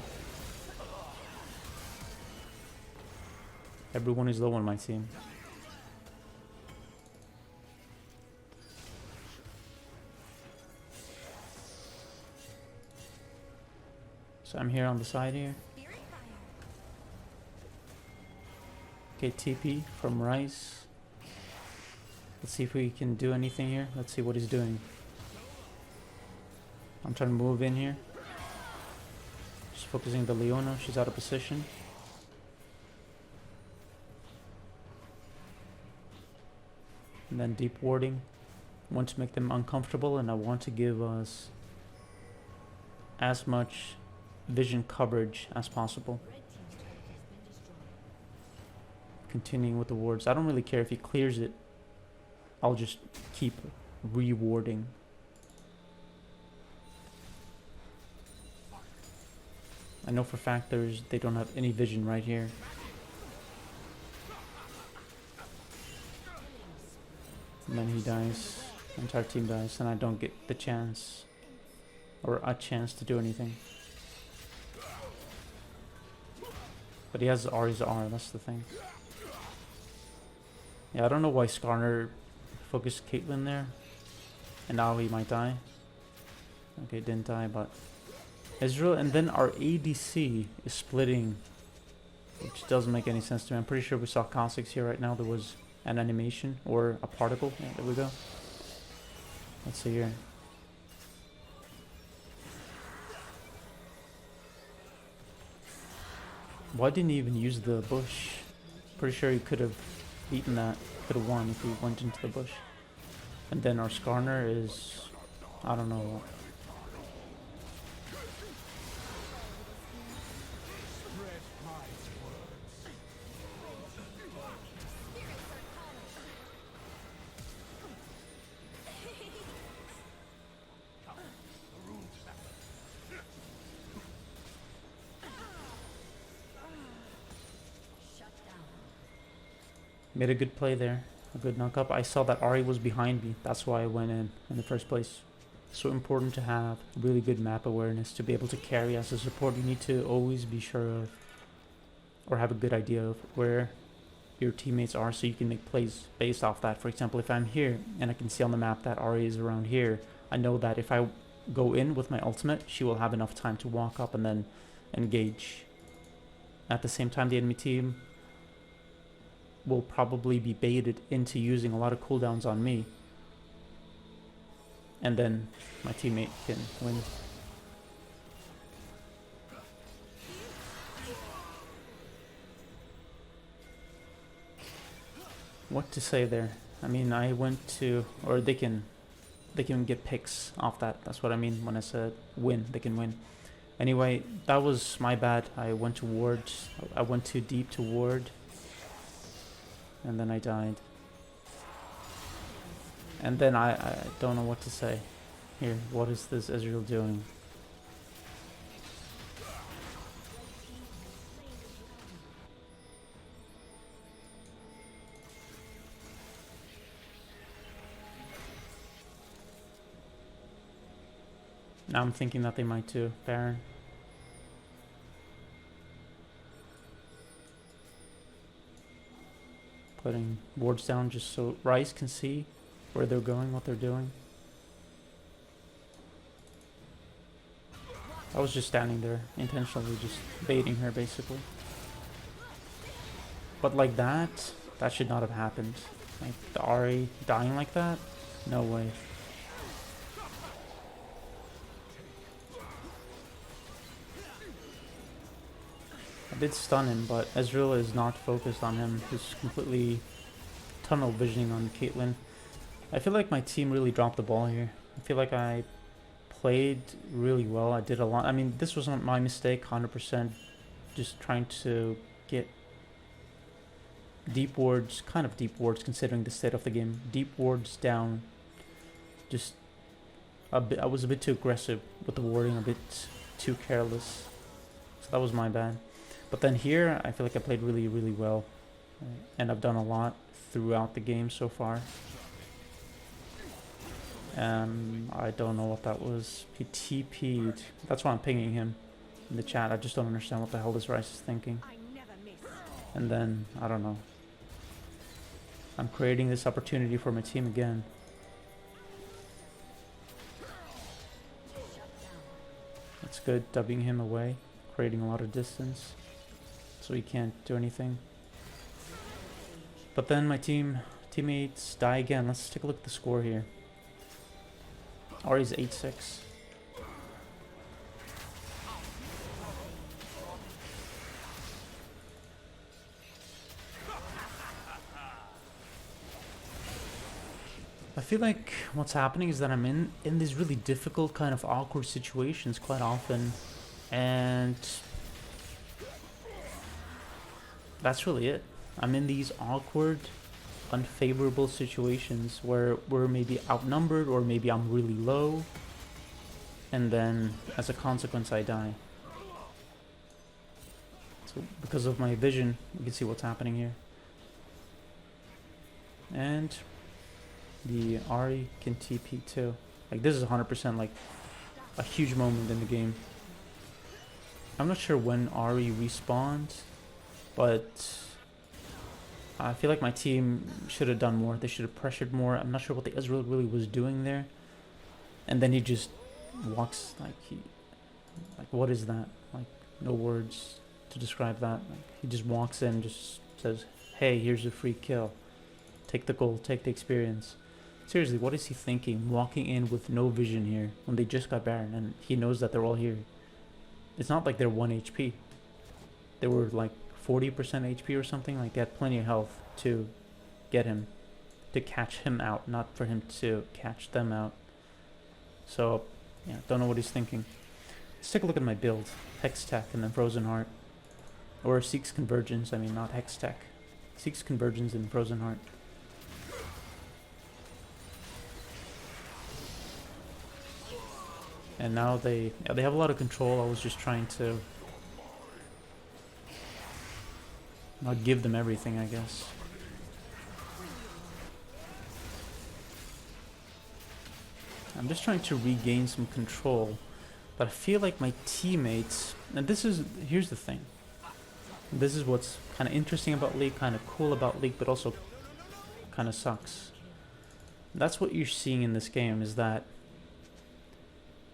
Everyone is low on my team. So I'm here on the side here. Okay, TP from Rice. Let's see if we can do anything here. Let's see what he's doing. I'm trying to move in here. Just focusing the Leona. She's out of position. And then deep warding. I want to make them uncomfortable, and I want to give us as much vision coverage as possible. Continuing with the wards. I don't really care if he clears it. I'll just keep rewarding. I know for a fact they don't have any vision right here. And then he dies. The entire team dies, and I don't get the chance or a chance to do anything. But he has Ari's R, that's the thing. Yeah, I don't know why Skarner focused Caitlyn there. And now he might die. Okay, didn't die, but... Ezreal, and then our ADC is splitting. Which doesn't make any sense to me. I'm pretty sure we saw Kha'Zix here right now. There was an animation or a particle. Yeah, there we go. Let's see here. Why didn't he even use the bush? Pretty sure he could have beaten that. Could have won if he went into the bush. And then our Skarner is... I don't know. Made a good play there, a good knock up. I saw that Ahri was behind me, that's why I went in the first place. So important to have really good map awareness to be able to carry as a support. You need to always be sure of, or have a good idea of where your teammates are so you can make plays based off that. For example, if I'm here and I can see on the map that Ahri is around here, I know that if I go in with my ultimate, she will have enough time to walk up and then engage. At the same time, the enemy team will probably be baited into using a lot of cooldowns on me. And then my teammate can win. What to say there? I mean, I went to... Or they can get picks off that. That's what I mean when I said win. They can win. Anyway, that was my bad. I went to ward. I went too deep to ward. And then I died. And then I don't know what to say. Here, what is this Ezreal doing? Now I'm thinking that they might too. Baron. Putting wards down just so Rice can see where they're going, what they're doing. I was just standing there, intentionally just baiting her basically. But like that should not have happened. Like the Ahri dying like that? No way. I did stun him, but Ezreal is not focused on him. He's completely tunnel visioning on Caitlyn. I feel like my team really dropped the ball here. I feel like I played really well. I did a lot. I mean, this wasn't my mistake, 100%. Just trying to get deep wards, kind of deep wards considering the state of the game. Deep wards down. Just a bit. I was a bit too aggressive with the warding, a bit too careless. So that was my bad. But then here, I feel like I played really, really well. And I've done a lot throughout the game so far. I don't know what that was. He TP'd. That's why I'm pinging him in the chat. I just don't understand what the hell this Rice is thinking. And then, I don't know. I'm creating this opportunity for my team again. That's good, dubbing him away. Creating a lot of distance. So he can't do anything. But then my teammates die again. Let's take a look at the score here. Ahri's 8-6. I feel like what's happening is that I'm in these really difficult kind of awkward situations quite often, and that's really it. I'm in these awkward, unfavorable situations where we're maybe outnumbered or maybe I'm really low, and then as a consequence I die. So because of my vision, you can see what's happening here. And the Ahri can TP too. Like this is 100% like a huge moment in the game. I'm not sure when Ahri respawns, but I feel like my team should have done more. They should have pressured more. I'm not sure what the Ezreal really was doing there. And then he just walks like what is that? Like no words to describe that. Like, he just walks in, just says, "Hey, here's a free kill. Take the gold, take the experience." Seriously, what is he thinking? Walking in with no vision here when they just got Baron and he knows that they're all here. It's not like they're 1 HP. They were like 40% HP or something. Like they had plenty of health to get him, to catch him out, not for him to catch them out. So, yeah, don't know what he's thinking. Let's take a look at my build. Hex Tech and then Frozen Heart. Or Seeks Convergence, I mean not Hex Tech. Seeks Convergence and Frozen Heart. And now they have a lot of control. I was just trying to not give them everything, I guess. I'm just trying to regain some control. But I feel like my teammates, and here's the thing. This is what's kind of interesting about League, kind of cool about League, but also kind of sucks. That's what you're seeing in this game, is that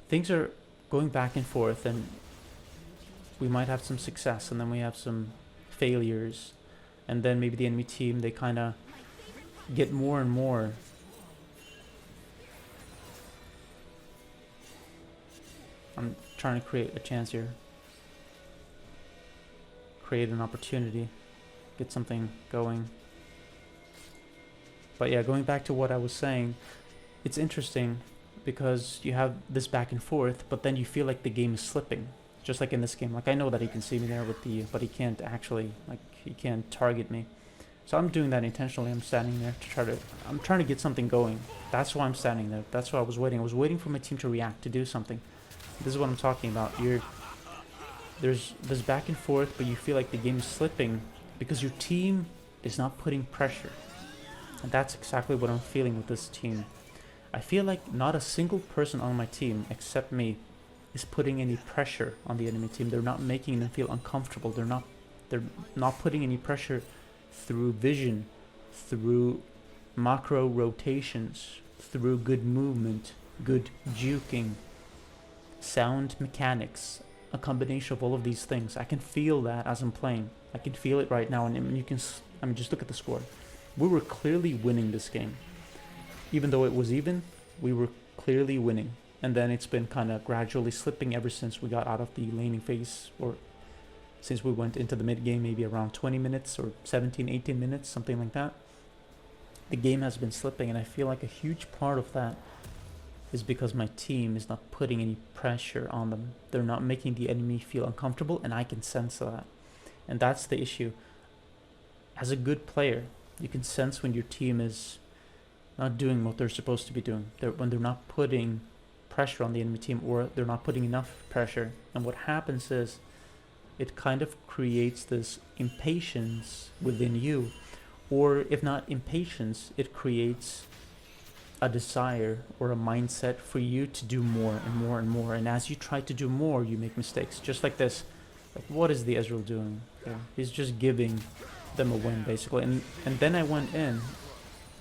things are going back and forth, and we might have some success, and then we have some failures, and then maybe the enemy team, they kind of get more and more. I'm trying to create a chance here. Create an opportunity. Get something going. But yeah, going back to what I was saying, it's interesting because you have this back and forth, but then you feel like the game is slipping. Just like in this game. Like I know that he can see me there with the, but he can't actually, like he can't target me. So I'm doing that intentionally. I'm standing there to I'm trying to get something going. That's why I'm standing there. That's why I was waiting. I was waiting for my team to react, to do something. This is what I'm talking about. There's this back and forth, but you feel like the game is slipping because your team is not putting pressure. And that's exactly what I'm feeling with this team. I feel like not a single person on my team, except me, is putting any pressure on the enemy team. They're not making them feel uncomfortable. They're not putting any pressure through vision, through macro rotations, through good movement, good juking, sound mechanics, a combination of all of these things. I can feel that as I'm playing. I can feel it right now, and you can. I mean, just look at the score. We were clearly winning this game, even though it was even. We were clearly winning, and then it's been kind of gradually slipping ever since we got out of the laning phase, or since we went into the mid game, maybe around 20 minutes or 17, 18 minutes, something like that. The game has been slipping, and I feel like a huge part of that is because my team is not putting any pressure on them. They're not making the enemy feel uncomfortable, and I can sense that. And that's the issue. As a good player, you can sense when your team is not doing what they're supposed to be doing. When they're not putting pressure on the enemy team, or they're not putting enough pressure. And what happens is it kind of creates this impatience within you. Or if not impatience, it creates a desire or a mindset for you to do more and more and more. And as you try to do more, you make mistakes. Just like this. Like, what is the Ezreal doing? Yeah, he's just giving them a win, basically. And then I went in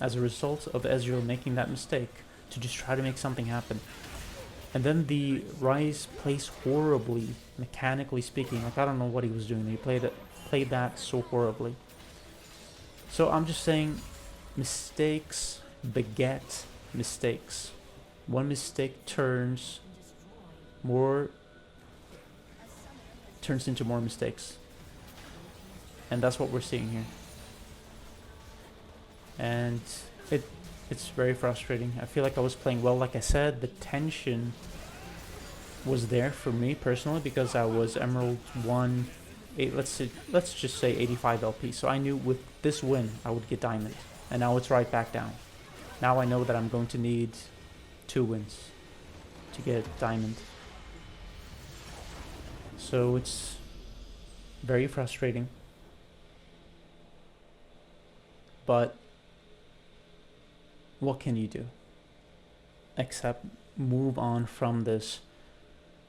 as a result of Ezreal making that mistake to just try to make something happen. And then the Ryze plays horribly, mechanically speaking. Like, I don't know what he was doing. He played that so horribly. So I'm just saying, mistakes beget mistakes. One mistake turns into more mistakes. And that's what we're seeing here. And it's very frustrating. I feel like I was playing well. Like I said, the tension was there for me personally because I was Emerald 1, let's just say 85 LP. So I knew with this win I would get Diamond. And now it's right back down. Now I know that I'm going to need 2 wins to get Diamond. So it's very frustrating. But what can you do except move on from this?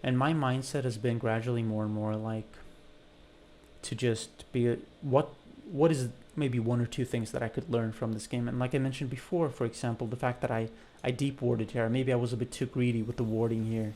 And my mindset has been gradually more and more like to just be what is maybe 1 or 2 things that I could learn from this game. And like I mentioned before, for example, the fact that I deep warded here. Maybe I was a bit too greedy with the warding here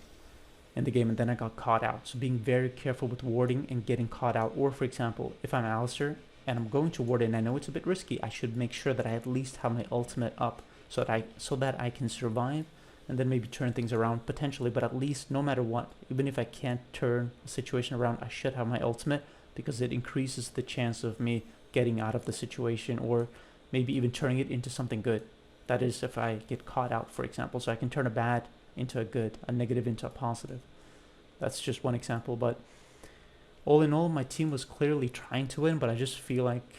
in the game, and then I got caught out. So being very careful with warding and getting caught out. Or for example, if I'm Alistar and I'm going to ward it and I know it's a bit risky, I should make sure that I at least have my ultimate up so that I can survive and then maybe turn things around potentially. But at least no matter what, even if I can't turn a situation around, I should have my ultimate, because it increases the chance of me getting out of the situation, or maybe even turning it into something good. That is, if I get caught out, for example. So I can turn a bad into a good, a negative into a positive. That's just one example. But all in all, my team was clearly trying to win, but I just feel like,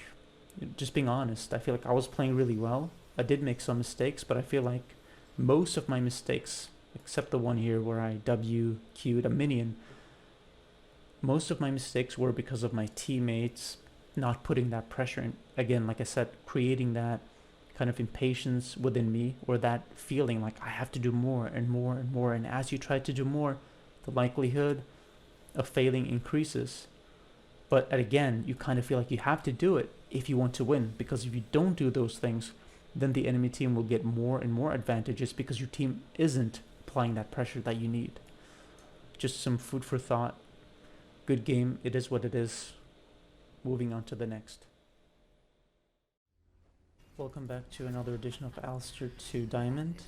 just being honest, I feel like I was playing really well. I did make some mistakes, but I feel like most of my mistakes, except the one here where I WQ'd a minion, most of my mistakes were because of my teammates not putting that pressure in. Again, like I said, creating that kind of impatience within me, or that feeling like I have to do more and more and more. And as you try to do more, the likelihood of failing increases. But again, you kind of feel like you have to do it if you want to win, because if you don't do those things, then the enemy team will get more and more advantages because your team isn't applying that pressure that you need. Just some food for thought. Good game. It is what it is. Moving on to the next. Welcome back to another edition of Alistar 2 Diamond.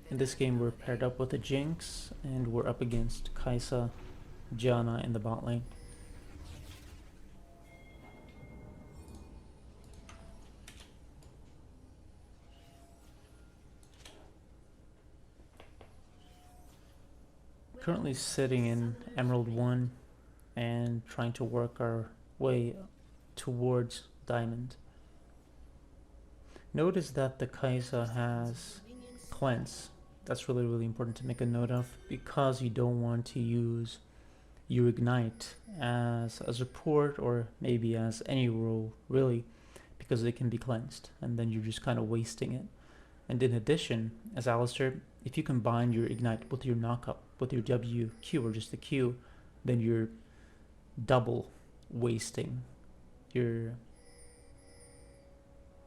In this game we're paired up with a Jinx, and we're up against Kai'Sa, Janna in the bot lane. Currently sitting in Emerald 1 and trying to work our way towards Diamond. Notice that the Kai'Sa has cleanse. That's really, really important to make a note of because you don't want to use your ignite as a support or maybe as any role really, because they can be cleansed and then you're just kind of wasting it. And in addition, as Alistar, if you combine your ignite with your knockup, with your WQ or just the Q, then you're double wasting your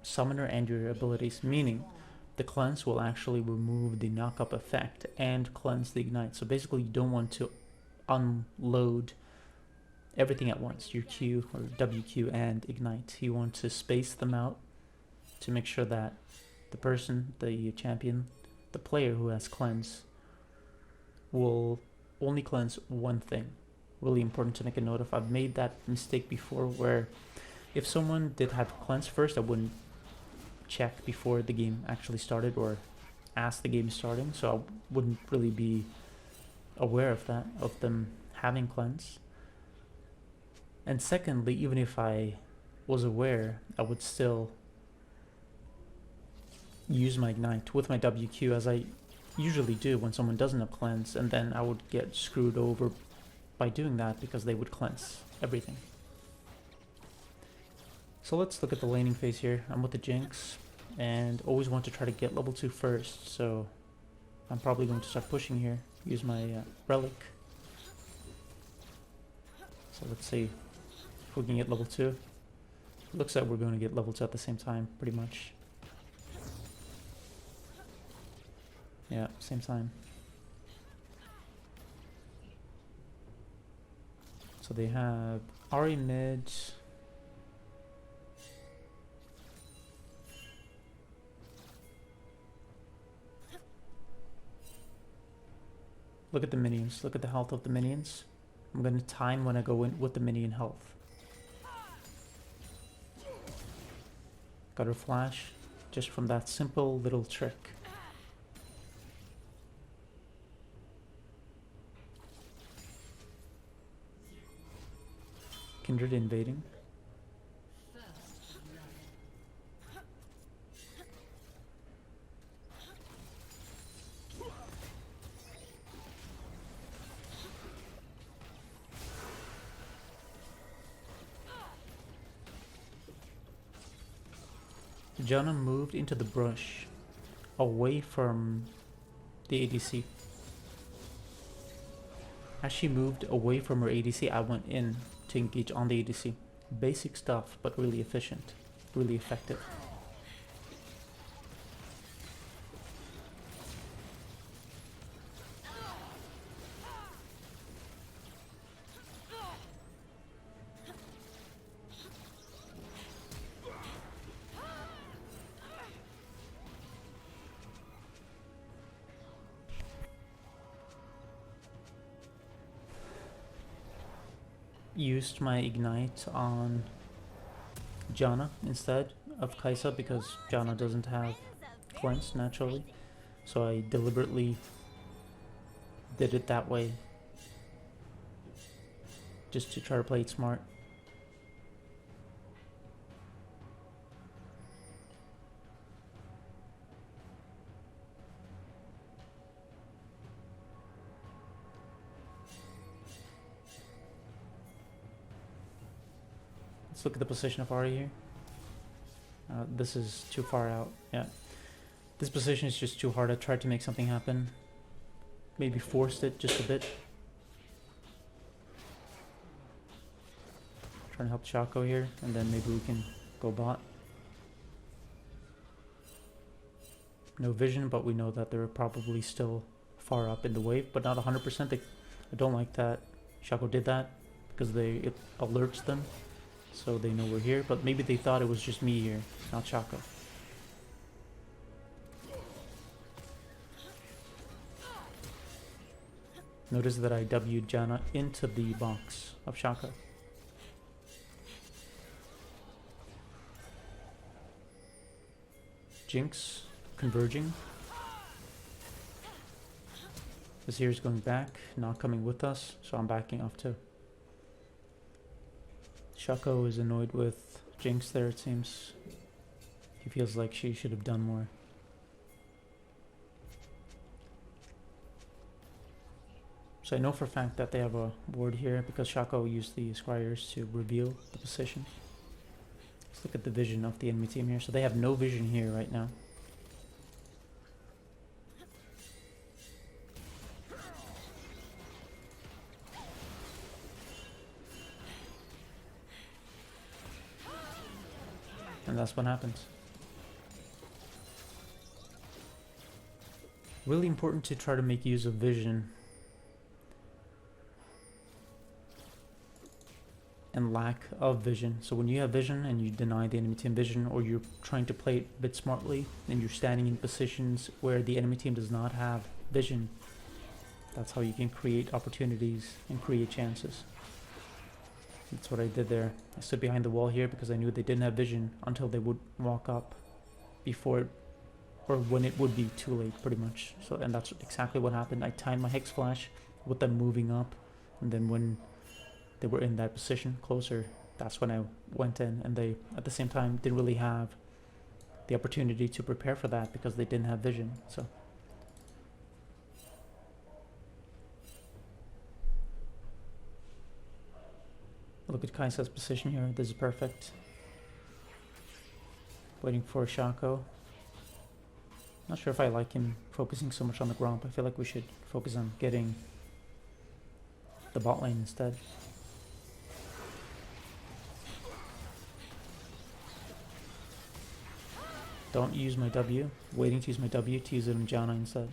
summoner and your abilities, meaning the cleanse will actually remove the knockup effect and cleanse the ignite. So basically you don't want to unload everything at once, your Q or WQ and ignite. You want to space them out to make sure that the person, the champion, the player who has cleanse will only cleanse one thing. Really important to make a note of. I've made that mistake before where if someone did have cleanse first, I wouldn't check before the game actually started or as the game is starting, so I wouldn't really be aware of that, of them having cleanse. And secondly, even if I was aware, I would still use my ignite with my WQ as I usually do when someone doesn't have cleanse, and then I would get screwed over by doing that because they would cleanse everything. So let's look at the laning phase here. I'm with the Jinx and always want to try to get level 2 first, so I'm probably going to start pushing here. Use my relic. So let's see if we can get level 2. Looks like we're going to get level 2 at the same time, pretty much. Yeah, same time. So they have Ahri mid. Look at the minions. Look at the health of the minions. I'm going to time when I go in with the minion health. Got her flash just from that simple little trick. Kindred invading. Janna moved into the brush, away from the ADC. As she moved away from her ADC, I went in to engage on the ADC. Basic stuff, but really efficient, really effective. Used my ignite on Janna instead of Kai'Sa because Janna doesn't have cleanse naturally, so I deliberately did it that way just to try to play it smart. Let's look at the position of Ahri here. This is too far out. Yeah, this position is just too hard. I tried to make something happen. Maybe forced it just a bit. Trying to help Shaco here, and then maybe we can go bot. No vision, but we know that they're probably still far up in the wave, but not 100%. I don't like that Shaco did that because it alerts them. So they know we're here, but maybe they thought it was just me here, not Shaco. Notice that I W'd Janna into the box of Shaco. Jinx converging. This here is going back, not coming with us, so I'm backing off too. Shaco is annoyed with Jinx there, it seems. She feels like she should have done more. So I know for a fact that they have a ward here because Shaco used the scryers to reveal the position. Let's look at the vision of the enemy team here. So they have no vision here right now. And that's what happens. Really important to try to make use of vision and lack of vision. So when you have vision and you deny the enemy team vision, or you're trying to play it a bit smartly and you're standing in positions where the enemy team does not have vision, that's how you can create opportunities and create chances. That's what I did there. I stood behind the wall here because I knew they didn't have vision until they would walk up before it, or when it would be too late, pretty much. So, and that's exactly what happened. I timed my Hex Flash with them moving up, and then when they were in that position closer, that's when I went in, and they at the same time didn't really have the opportunity to prepare for that because they didn't have vision. So look at Kai'Sa's position here. This is perfect. Waiting for Shaco. Not sure if I like him focusing so much on the Gromp. I feel like we should focus on getting the bot lane instead. Don't use my W. Waiting to use my W to use it on Janna instead.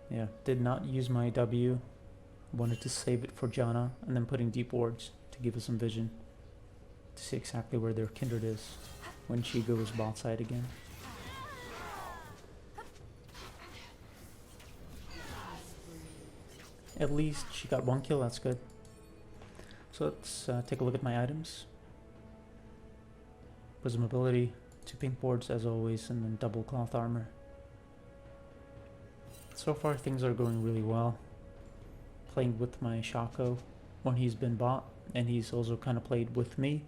Yeah, did not use my W. Wanted to save it for Janna and then putting deep wards to give us some vision to see exactly where their kindred is when she goes bot side again. At least she got 1 kill, that's good. So let's take a look at my items. Prism ability, 2 pink boards as always, and then double cloth armor. So far things are going really well. Playing with my Shaco when he's been bought, and he's also kind of played with me.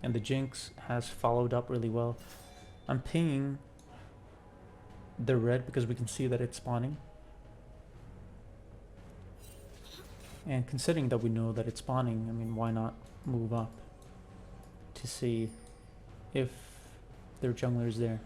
And the Jinx has followed up really well. I'm pinging the red because we can see that it's spawning. And considering that we know that it's spawning, I mean, why not move up to see if their jungler is there.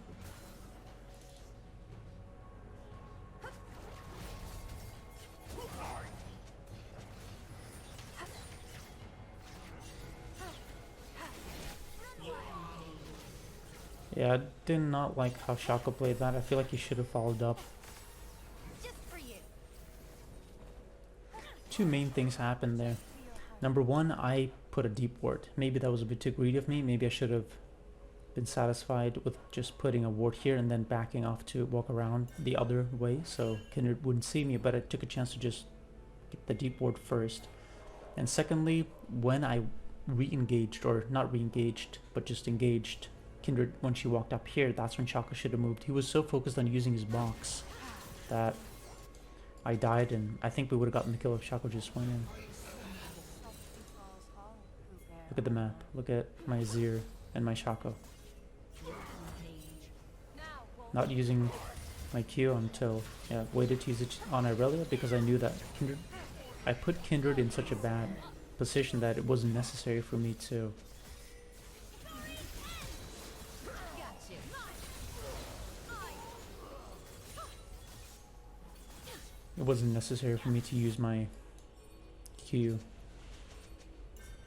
Yeah, I did not like how Shaco played that. I feel like he should have followed up. Just for you. Two main things happened there. Number one, I put a deep ward. Maybe that was a bit too greedy of me. Maybe I should have been satisfied with just putting a ward here and then backing off to walk around the other way so Kindred wouldn't see me, but I took a chance to just get the deep ward first. And secondly, when I re-engaged, or not re-engaged, but just engaged Kindred when she walked up here, that's when Shaco should have moved. He was so focused on using his box that I died, and I think we would have gotten the kill if Shaco just went in. Look at the map. Look at my Azir and my Shaco. Not using my Q until, yeah, waited to use it on Irelia because I knew that Kindred, I put Kindred in such a bad position that it wasn't necessary for me to use my Q.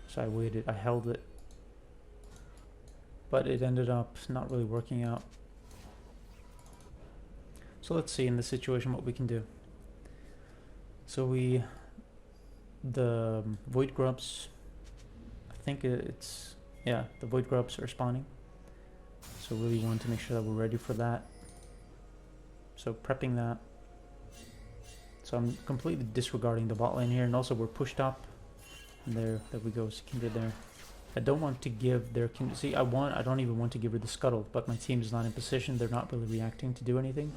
So I waited, I held it. But it ended up not really working out. So let's see in this situation what we can do. So the Void Grubs, I think it's, yeah, the Void Grubs are spawning. So really want to make sure that we're ready for that. So prepping that. So I'm completely disregarding the bot lane here, and also we're pushed up. And there we go, Kindred there. I don't want to give their Kindred, see, I don't even want to give her the scuttle, but my team is not in position, they're not really reacting to do anything.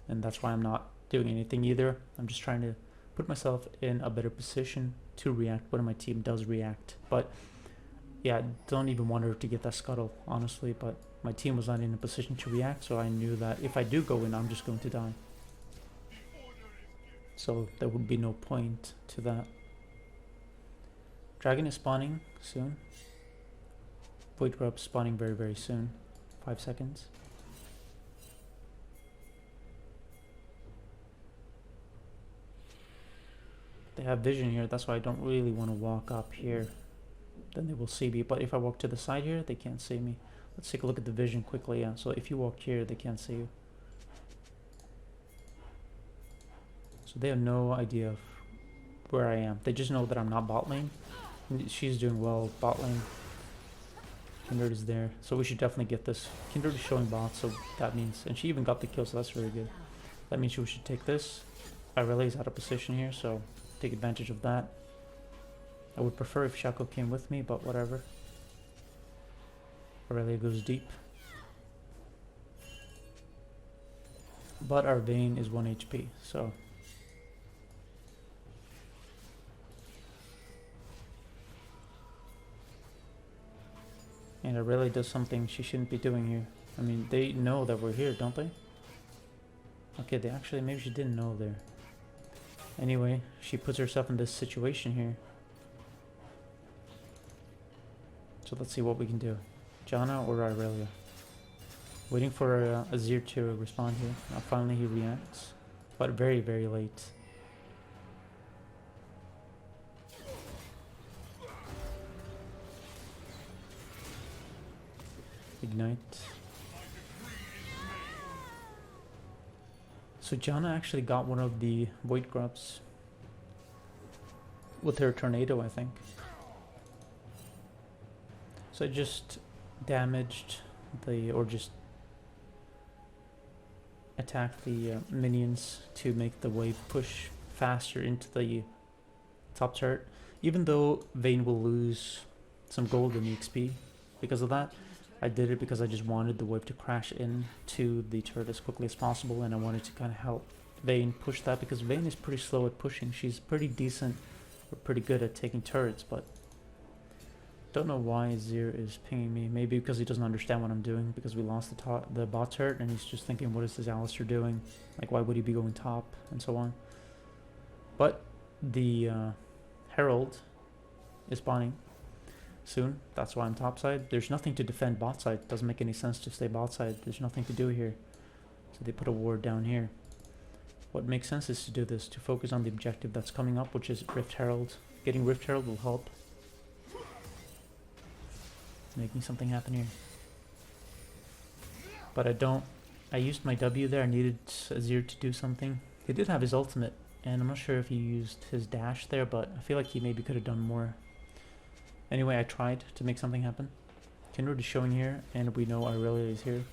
And that's why I'm not doing anything either. I'm just trying to put myself in a better position to react when my team does react. But yeah, don't even want her to get that scuttle, honestly, but my team was not in a position to react, so I knew that if I do go in, I'm just going to die. So there would be no point to that. Dragon is spawning soon. Void Grub spawning very, very soon. 5 seconds. They have vision here, that's why I don't really want to walk up here. Then they will see me, but if I walk to the side here, they can't see me. Let's take a look at the vision quickly. Yeah, so if you walk here, they can't see you. So they have no idea of where I am. They just know that I'm not bot lane. She's doing well bot lane. Kindred is there, so we should definitely get this. Kindred is showing bot, so that means, and she even got the kill, so that's very good. That means we should take this. Irelia out of position here, so take advantage of that. I would prefer if Shaco came with me, but whatever. Irelia goes deep. But our Vayne is 1 HP, so... And Irelia does something she shouldn't be doing here. I mean, they know that we're here, don't they? Okay, they actually... maybe she didn't know there. Anyway, she puts herself in this situation here. So let's see what we can do. Janna or Irelia? Waiting for Azir to respond here. Now finally he reacts. But very, very late. Ignite. So Janna actually got one of the Void Grubs. With her tornado, I think. So it just damaged the, or just attacked the minions to make the wave push faster into the top turret. Even though Vayne will lose some gold in XP because of that, I did it because I just wanted the wave to crash into the turret as quickly as possible, and I wanted to kind of help Vayne push that because Vayne is pretty slow at pushing. She's pretty decent, or pretty good at taking turrets, but don't know why Azir is pinging me. Maybe because he doesn't understand what I'm doing, because we lost the bot turret and he's just thinking, what is this Alistar doing? Like, why would he be going top? And so on. But the Herald is spawning soon. That's why I'm top side. There's nothing to defend bot side. Doesn't make any sense to stay bot side. There's nothing to do here. So they put a ward down here. What makes sense is to do this, to focus on the objective that's coming up, which is Rift Herald. Getting Rift Herald will help. Making something happen here. But I used my W there. I needed Azir to do something. He did have his ultimate, and I'm not sure if he used his dash there, but I feel like he maybe could have done more. Anyway, I tried to make something happen. Kindred is showing here, and we know Irelia is here.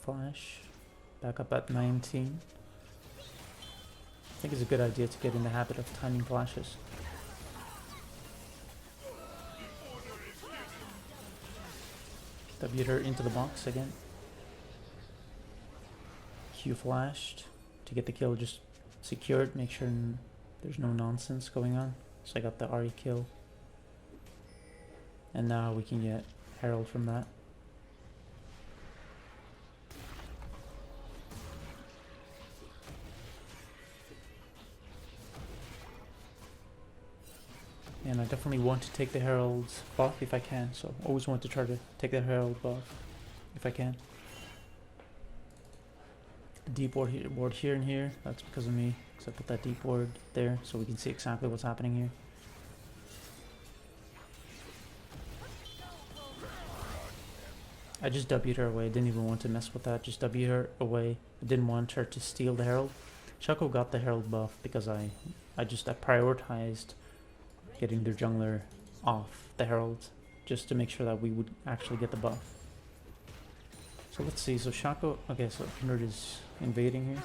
Flash. Back up at 19. I think it's a good idea to get in the habit of timing flashes. W her into the box again. Q flashed to get the kill just secured. Make sure there's no nonsense going on. So I got the RE kill. And now we can get Herald from that. And I definitely want to take the Herald's buff if I can, so always want to try to take the Herald buff if I can. Deep ward here and here, that's because of me, because I put that deep ward there so we can see exactly what's happening here. I just W'd her away, I didn't even want to mess with that, just W her away. I didn't want her to steal the Herald. Shaco got the Herald buff because I prioritized getting their jungler off the Herald, just to make sure that we would actually get the buff. So let's see, so Shaco, okay, so Kindred is invading here.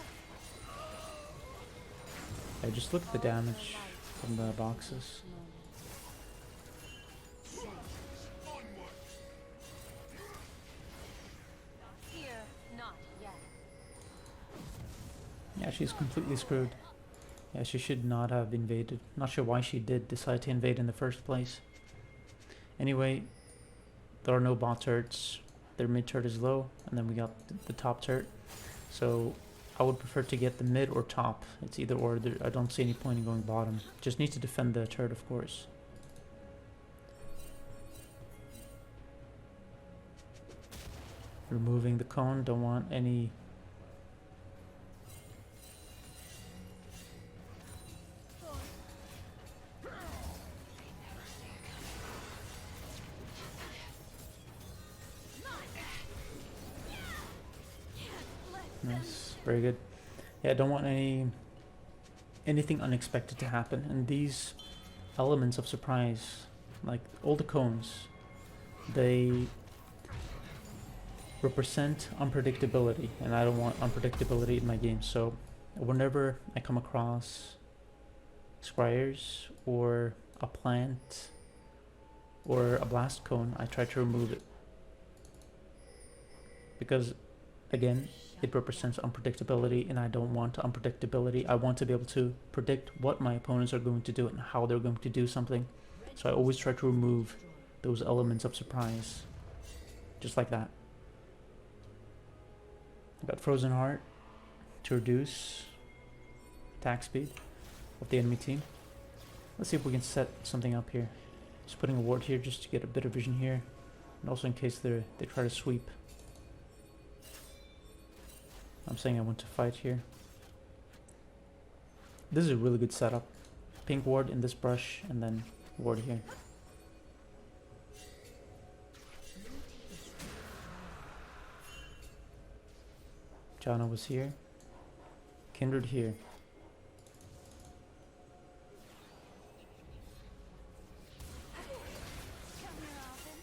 Yeah, just look at the damage from the boxes. Here, not yet. Yeah, she's completely screwed. Yeah, she should not have invaded. Not sure why she did decide to invade in the first place. Anyway, there are no bot turrets. Their mid turret is low, and then we got the top turret. So I would prefer to get the mid or top. It's either or. I don't see any point in going bottom. Just need to defend the turret, of course. Removing the cone. Don't want any. Nice, very good. Yeah, I don't want anything unexpected to happen. And these elements of surprise, like all the cones, they represent unpredictability, and I don't want unpredictability in my game. So whenever I come across scryers or a plant or a blast cone, I try to remove it, because again, it represents unpredictability, and I don't want unpredictability. I want to be able to predict what my opponents are going to do and how they're going to do something. So I always try to remove those elements of surprise, just like that. I got Frozen Heart to reduce attack speed of the enemy team. Let's see if we can set something up here. Just putting a ward here just to get a bit of vision here, and also in case they try to sweep. I'm saying I want to fight here. This is a really good setup. Pink ward in this brush, and then ward here. Jana was here. Kindred here. Come here often.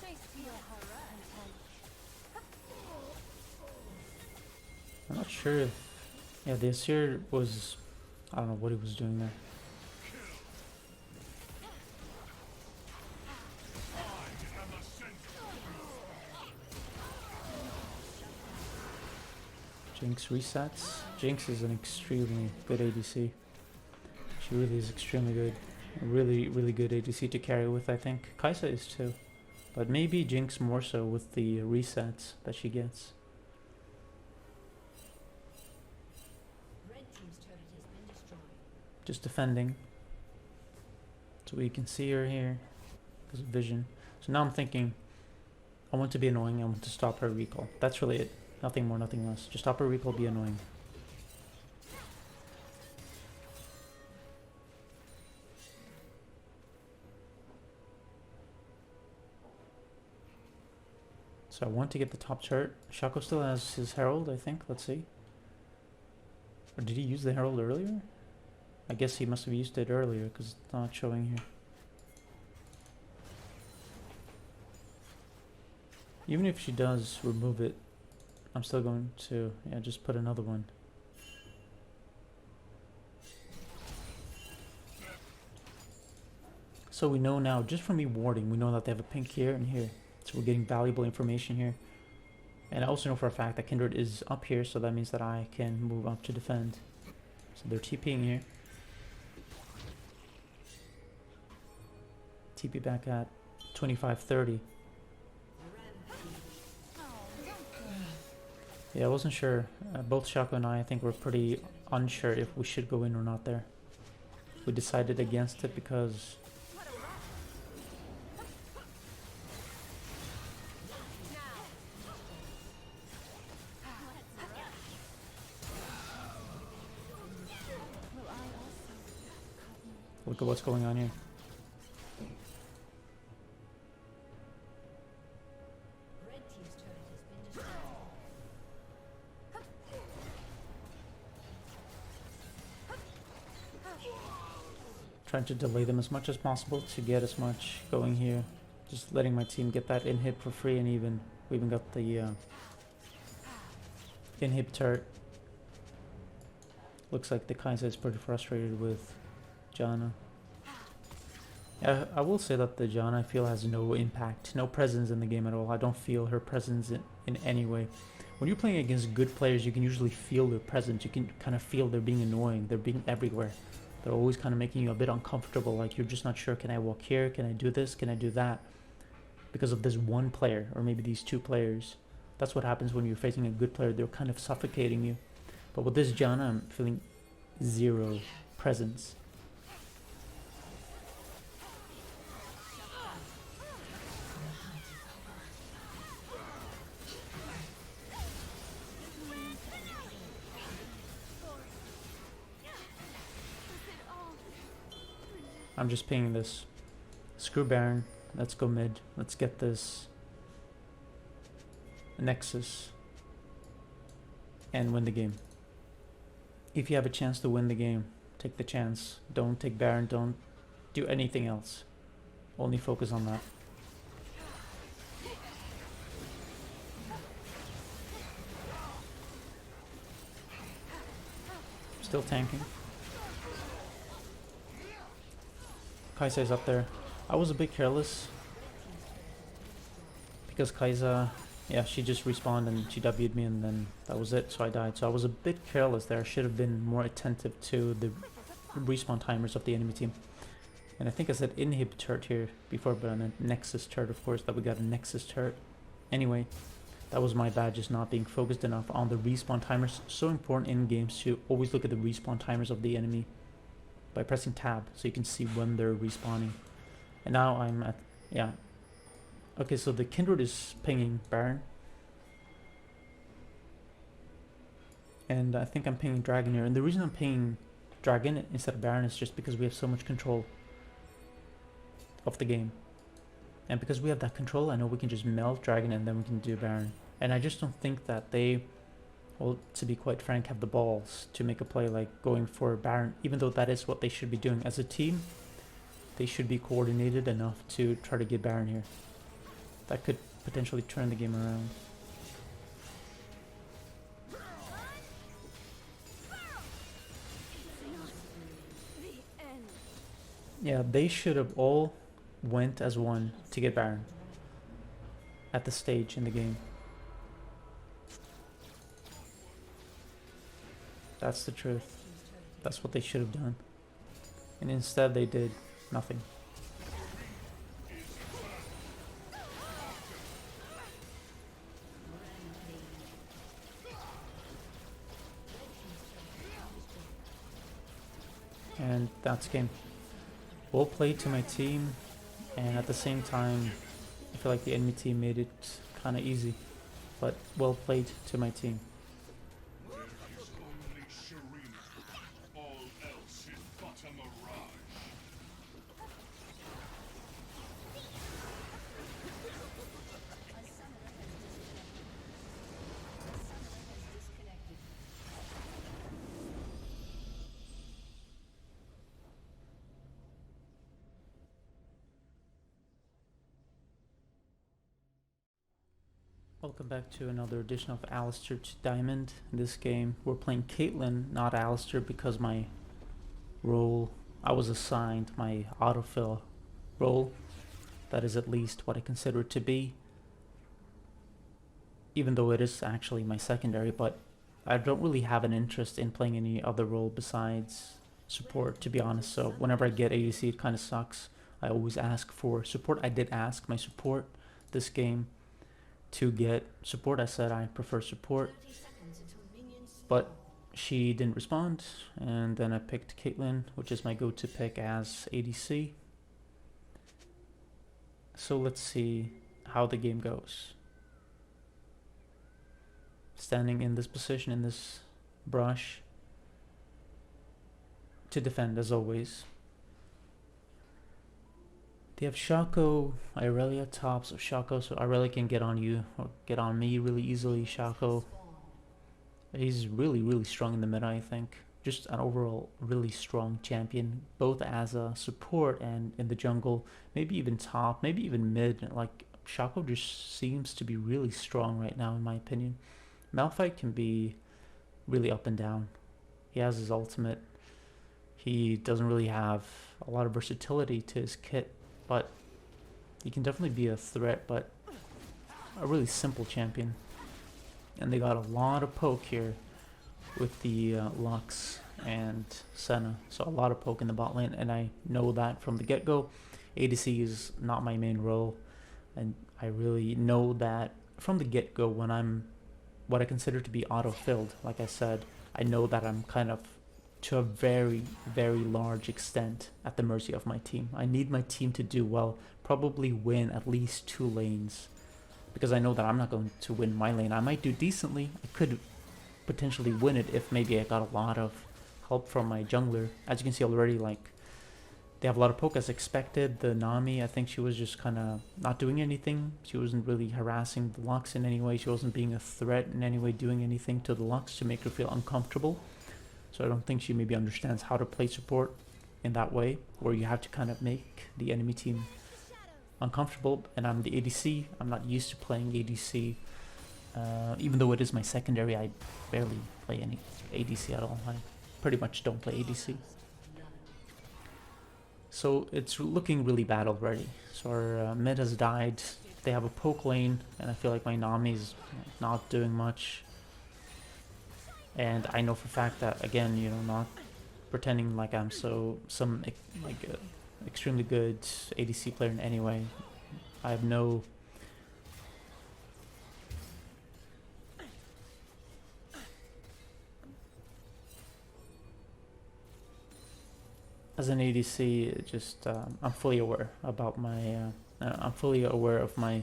Chase feel content. I'm not sure if... Yeah, the Asir was... I don't know what he was doing there. Jinx resets. Jinx is an extremely good ADC. She really is extremely good. A really, really good ADC to carry with, I think. Kai'Sa is too. But maybe Jinx more so with the resets that she gets. Just defending. So we can see her here because of vision. So now I'm thinking, I want to be annoying. I want to stop her recall. That's really it. Nothing more, nothing less. Just stop her recall, be annoying. So I want to get the top turret. Shaco still has his Herald, I think. Let's see. Or did he use the Herald earlier? I guess he must have used it earlier because it's not showing here. Even if she does remove it, I'm still going to, yeah, just put another one. So we know now, just from me warding, we know that they have a pink here and here. So we're getting valuable information here. And I also know for a fact that Kindred is up here, so that means that I can move up to defend. So they're TPing here. TP back at 25-30. Yeah, I wasn't sure. Both Shaco and I think, were pretty unsure if we should go in or not there. We decided against it because... Look at what's going on here. Trying to delay them as much as possible to get as much going here. Just letting my team get that inhib for free, and we even got the inhib turret. Looks like the Kai'Sa is pretty frustrated with Janna. Yeah, I will say that the Janna I feel has no impact, no presence in the game at all. I don't feel her presence in any way. When you're playing against good players, you can usually feel their presence. You can kind of feel they're being annoying. They're being everywhere. They're always kind of making you a bit uncomfortable. Like you're just not sure, can I walk here? Can I do this? Can I do that? Because of this one player, or maybe these two players. That's what happens when you're facing a good player. They're kind of suffocating you. But with this Janna, I'm feeling zero presence. I'm just pinging this. Screw Baron. Let's go mid. Let's get this Nexus and win the game. If you have a chance to win the game, take the chance. Don't take Baron. Don't do anything else. Only focus on that. Still tanking. Kai'Sa is up there. I was a bit careless because Kai'Sa, yeah, she just respawned and she W'd me and then that was it, so I died. So I was a bit careless there. I should have been more attentive to the respawn timers of the enemy team. And I think I said inhib turret here before, but on a Nexus turret, of course, that we got a Nexus turret. Anyway, that was my bad, just not being focused enough on the respawn timers. So important in games to always look at the respawn timers of the enemy by pressing tab, so you can see when they're respawning. And now I'm at, yeah. Okay, so the Kindred is pinging Baron. And I think I'm pinging Dragon here. And the reason I'm pinging Dragon instead of Baron is just because we have so much control of the game. And because we have that control, I know we can just melt Dragon and then we can do Baron. And I just don't think that they, well, to be quite frank, have the balls to make a play like going for Baron, even though that is what they should be doing. As a team, they should be coordinated enough to try to get Baron here. That could potentially turn the game around. Yeah, they should have all went as one to get Baron at the stage in the game. That's the truth. That's what they should have done. And instead they did nothing. And that's game. Well played to my team, and at the same time I feel like the enemy team made it kind of easy, but well played to my team. Welcome back to another edition of Alistar to Diamond. In this game, we're playing Caitlyn, not Alistar, because my role, I was assigned my autofill role. That is at least what I consider it to be. Even though it is actually my secondary, but I don't really have an interest in playing any other role besides support, to be honest. So whenever I get ADC, it kind of sucks. I always ask for support. I did ask my support this game to get support. I said I prefer support, but she didn't respond, and then I picked Caitlyn, which is my go-to pick as ADC. So let's see how the game goes. Standing in this position, in this brush, to defend as always. They have Shaco, Irelia top, so Shaco, so Irelia can get on you, or get on me really easily. Shaco, he's really strong in the meta, I think. Just an overall really strong champion, both as a support and in the jungle, maybe even top, maybe even mid. Like, Shaco just seems to be really strong right now, in my opinion. Malphite can be really up and down. He has his ultimate. He doesn't really have a lot of versatility to his kit, but he can definitely be a threat, but a really simple champion. And they got a lot of poke here with the Lux and Senna. So a lot of poke in the bot lane, and I know that from the get-go. ADC is not my main role, and I really know that from the get-go when I'm what I consider to be auto-filled. Like I said, I know that I'm kind of to a very, very large extent at the mercy of my team. I need my team to do well, probably win at least 2 lanes, because I know that I'm not going to win my lane. I might do decently. I could potentially win it if maybe I got a lot of help from my jungler. As you can see already, like, they have a lot of poke as expected. The Nami, I think she was just kind of not doing anything. She wasn't really harassing the Lux in any way. She wasn't being a threat in any way, doing anything to the Lux to make her feel uncomfortable. So I don't think she maybe understands how to play support in that way, where you have to kind of make the enemy team uncomfortable. And I'm the ADC. I'm not used to playing ADC. Even though it is my secondary, I barely play any ADC at all. I pretty much don't play ADC. So it's looking really bad already. So our mid has died. They have a poke lane, and I feel like my Nami's not doing much. And I know for a fact that, again, you know, not pretending like I'm extremely good ADC player in any way. I have no as an ADC, it just I'm fully aware about my I'm fully aware of my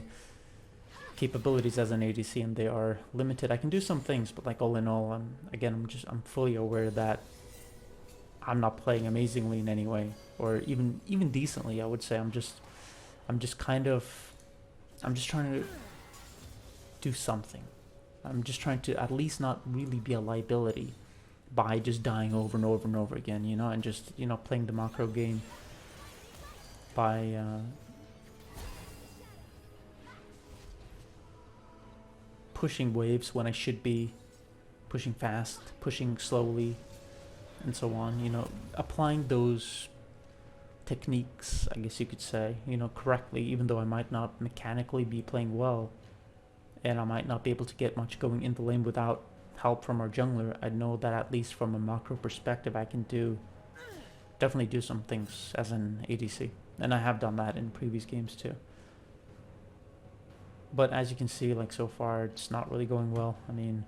capabilities as an ADC, and they are limited. I can do some things, but like all in all, I'm fully aware that I'm not playing amazingly in any way, or even decently. I would say I'm just trying to do something. I'm just trying to at least not really be a liability by just dying over and over and over again, you know, and just, you know, playing the macro game by pushing waves when I should be pushing fast, pushing slowly, and so on, you know, applying those techniques, I guess you could say, you know, correctly, even though I might not mechanically be playing well, and I might not be able to get much going in the lane without help from our jungler. I know that at least from a macro perspective, I can definitely do some things as an ADC, and I have done that in previous games too. But as you can see, like, so far it's not really going well. I mean,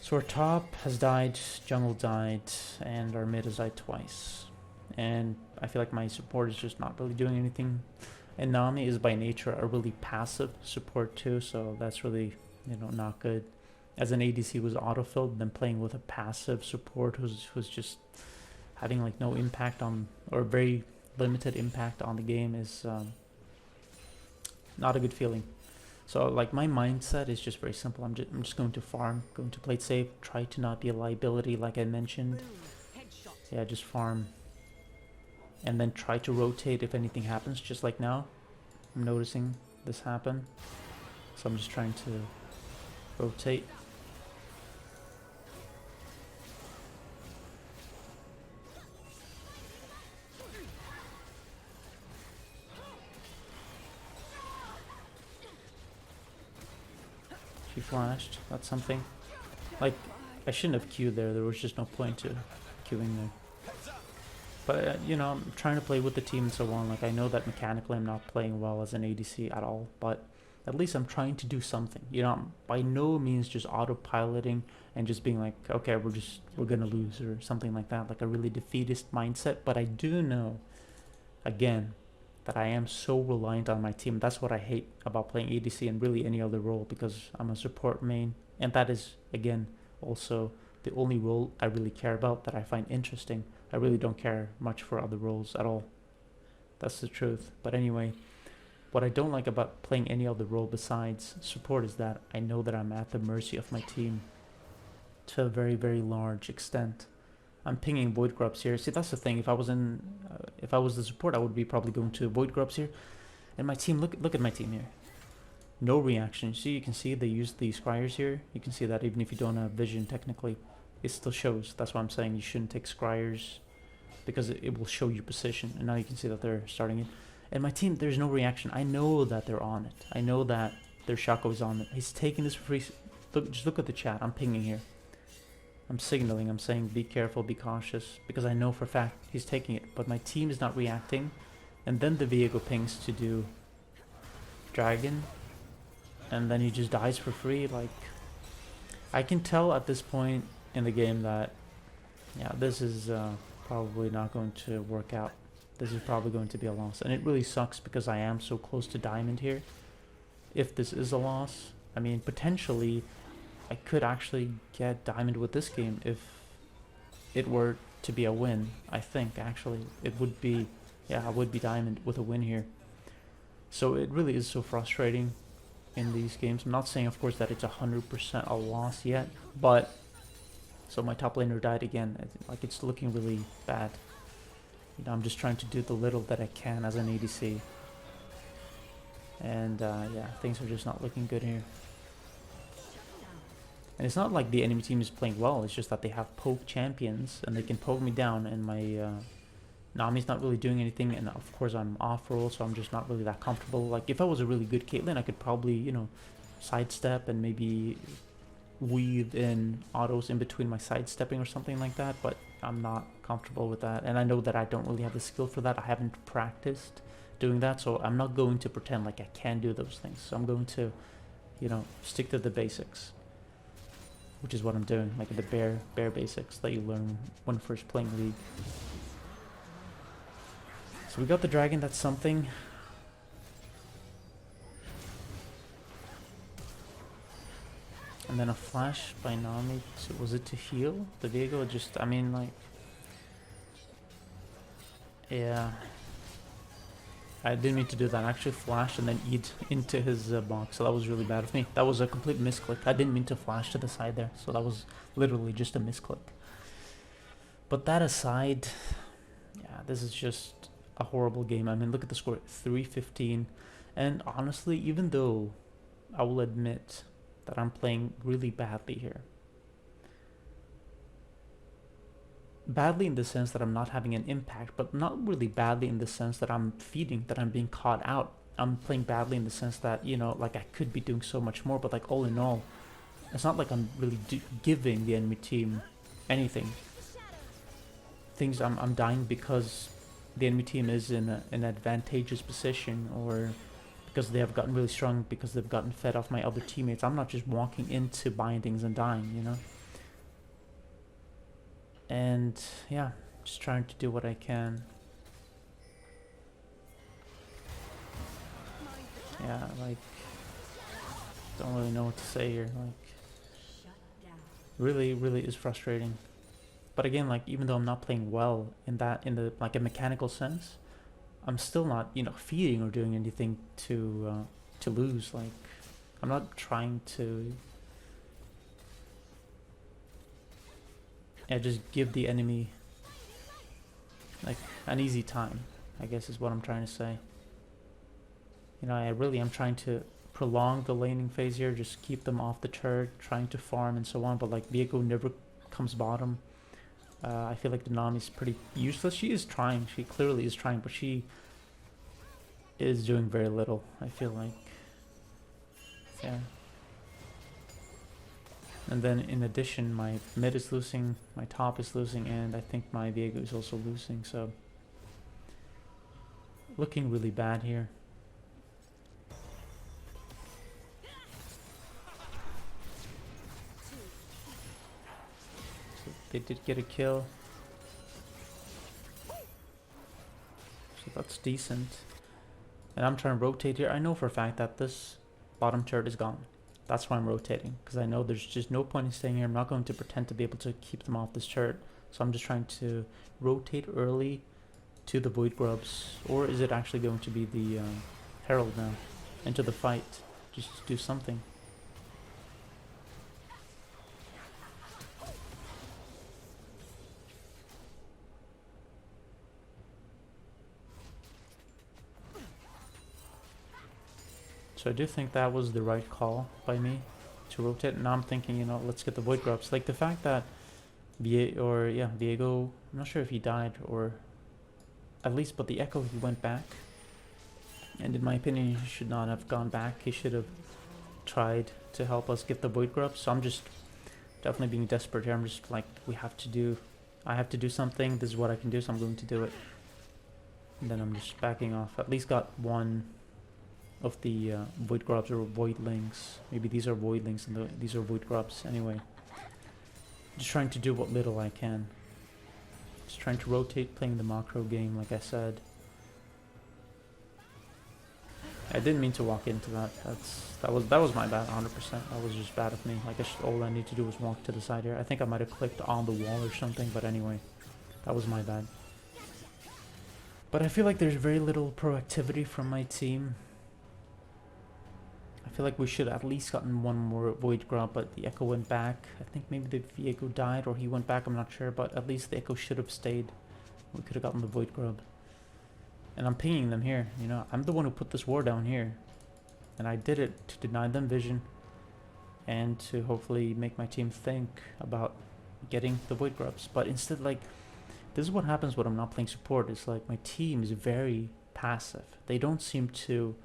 so our top has died, jungle died, and our mid has died twice, and I feel like my support is just not really doing anything. And Nami is by nature a really passive support too, so that's really, you know, not good. As an ADC was auto-filled, then playing with a passive support who's just having like no impact on, or very limited impact on the game is not a good feeling. So like my mindset is just very simple. I'm just going to farm, going to play it safe, try to not be a liability like I mentioned. Yeah, just farm. And then try to rotate if anything happens, just like now. I'm noticing this happen. So I'm just trying to rotate. She flashed. That's something. Like, I shouldn't have queued there. There was just no point to queuing there. But, you know, I'm trying to play with the team and so on. Like, I know that mechanically I'm not playing well as an ADC at all, but at least I'm trying to do something. You know, I'm by no means just autopiloting and just being like, okay, we're gonna lose or something like that, like a really defeatist mindset. But I do know, again, that I am so reliant on my team. That's what I hate about playing ADC and really any other role, because I'm a support main, and that is, again, also the only role I really care about, that I find interesting. I really don't care much for other roles at all. That's the truth. But anyway, what I don't like about playing any other role besides support is that I know that I'm at the mercy of my team to a very, very large extent. I'm pinging Void Grubs here. See, that's the thing. If I was the support, I would be probably going to Void Grubs here. And my team, look at my team here. No reaction. See, you can see they use the Scryers here. You can see that even if you don't have vision technically. it still shows. That's why I'm saying you shouldn't take scryers, because it will show your position. And now you can see that they're starting it. And my team, there's no reaction. I know that they're on it. I know that their Shaco is on it. He's taking this for free. Look, just look at the chat. I'm pinging here. I'm signaling. I'm saying be careful, be cautious, because I know for a fact he's taking it. But my team is not reacting. And then the Viego pings to do Dragon. And then he just dies for free. Like, I can tell at this point in the game that, yeah, this is probably not going to work out. This is probably going to be a loss. And it really sucks because I am so close to Diamond here. If this is a loss, I mean, potentially I could actually get Diamond with this game if it were to be a win. I think, actually, it would be, yeah, I would be Diamond with a win here. So it really is so frustrating in these games. I'm not saying, of course, that it's 100% a loss yet, but so my top laner died again. Like, it's looking really bad. You know, I'm just trying to do the little that I can as an ADC. And yeah, things are just not looking good here. And it's not like the enemy team is playing well, it's just that they have poke champions and they can poke me down, and my Nami's not really doing anything, and of course I'm off roll, so I'm just not really that comfortable. Like, if I was a really good Caitlyn, I could probably, you know, sidestep and maybe weave in autos in between my sidestepping or something like that, but I'm not comfortable with that. And I know that I don't really have the skill for that. I haven't practiced doing that, so I'm not going to pretend like I can do those things. So I'm going to, you know, stick to the basics, which is what I'm doing, like the bare basics that you learn when first playing League. So we got the dragon, that's something. And then a flash by Nami, was it to heal the Viego? Just, I mean, like, yeah. I didn't mean to do that. I actually flashed and then eat into his box, so that was really bad of me. That was a complete misclick. I didn't mean to flash to the side there, so that was literally just a misclick. But that aside, yeah, this is just a horrible game. I mean, look at the score, 3-15. And honestly, even though I will admit that I'm playing really badly here, badly in the sense that I'm not having an impact, but not really badly in the sense that I'm feeding, that I'm being caught out. I'm playing badly in the sense that, you know, like I could be doing so much more, but like all in all, it's not like I'm really giving the enemy team anything. Things I'm dying because the enemy team is in an advantageous position, or because they have gotten really strong, because they've gotten fed off my other teammates. I'm not just walking into bindings and dying, you know? And yeah, just trying to do what I can. Yeah, like, don't really know what to say here. Like, really is frustrating. But again, like, even though I'm not playing well in the like a mechanical sense, I'm still not, you know, feeding or doing anything to lose. Like, I'm not trying to, yeah, just give the enemy like an easy time, I guess is what I'm trying to say. You know, I really am trying to prolong the laning phase here, just keep them off the turret, trying to farm and so on, but like Viego never comes bottom. I feel like the Nami's pretty useless. She is trying, she clearly is trying, but she is doing very little, I feel like. Yeah. And then in addition, my mid is losing, my top is losing, and I think my Viego is also losing, so looking really bad here. So they did get a kill, so that's decent. And I'm trying to rotate here. I know for a fact that this bottom turret is gone. That's why I'm rotating, because I know there's just no point in staying here. I'm not going to pretend to be able to keep them off this turret. So I'm just trying to rotate early to the Void Grubs. Or is it actually going to be the Herald now? Into the fight. Just do something. So I do think that was the right call by me to rotate. And now I'm thinking, you know, let's get the Void Grubs. Like, the fact that Viego. I'm not sure if he died or at least, but the Echo, he went back. And in my opinion, he should not have gone back. He should have tried to help us get the Void Grub. So I'm just definitely being desperate here. I'm just like, I have to do something. This is what I can do, so I'm going to do it. And then I'm just backing off. At least got one of the Void Grubs or Voidlings. Maybe these are Voidlings and these are Void Grubs. Anyway, just trying to do what little I can. Just trying to rotate, playing the macro game, like I said. I didn't mean to walk into that. That was my bad, 100%. That was just bad of me. Like all I need to do was walk to the side here. I think I might have clicked on the wall or something, but anyway, that was my bad. But I feel like there's very little proactivity from my team. I feel like we should at least gotten one more Void Grub, but the Echo went back. I think maybe the Viego died or he went back, I'm not sure, but at least the Echo should have stayed. We could have gotten the Void Grub. And I'm pinging them here, you know, I'm the one who put this war down here. And I did it to deny them vision and to hopefully make my team think about getting the Void Grubs. But instead, like, this is what happens when I'm not playing support. It's like my team is very passive. They don't seem to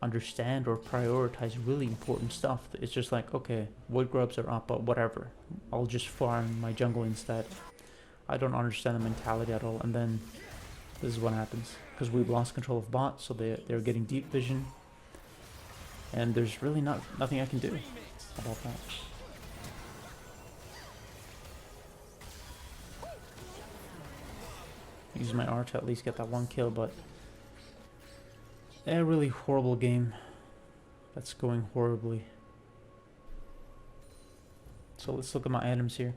understand or prioritize really important stuff. It's just like, okay, Void Grubs are up, but whatever. I'll just farm my jungle instead. I don't understand the mentality at all. And then this is what happens. Because we've lost control of bot, so they're getting deep vision. And there's really nothing I can do about that. Use my R to at least get that one kill, but a really horrible game. That's going horribly. So let's look at my items here.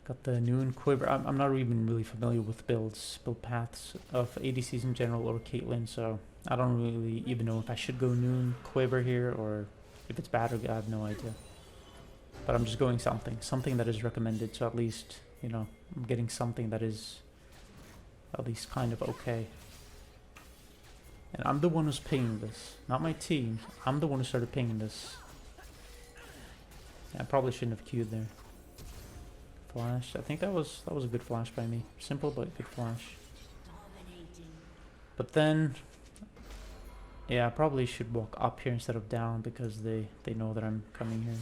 Got the Noon Quiver. I'm not even really familiar with build paths of ADCs in general or Caitlyn, so I don't really even know if I should go Noon Quiver here or if it's bad or good. I have no idea. But I'm just going something that is recommended, so at least, you know, I'm getting something that is at least kind of okay. And I'm the one who's pinging this, not my team. I'm the one who started pinging this. Yeah, I probably shouldn't have queued there. Flash. I think that was a good flash by me. Simple but good flash. But then, yeah, I probably should walk up here instead of down because they know that I'm coming here.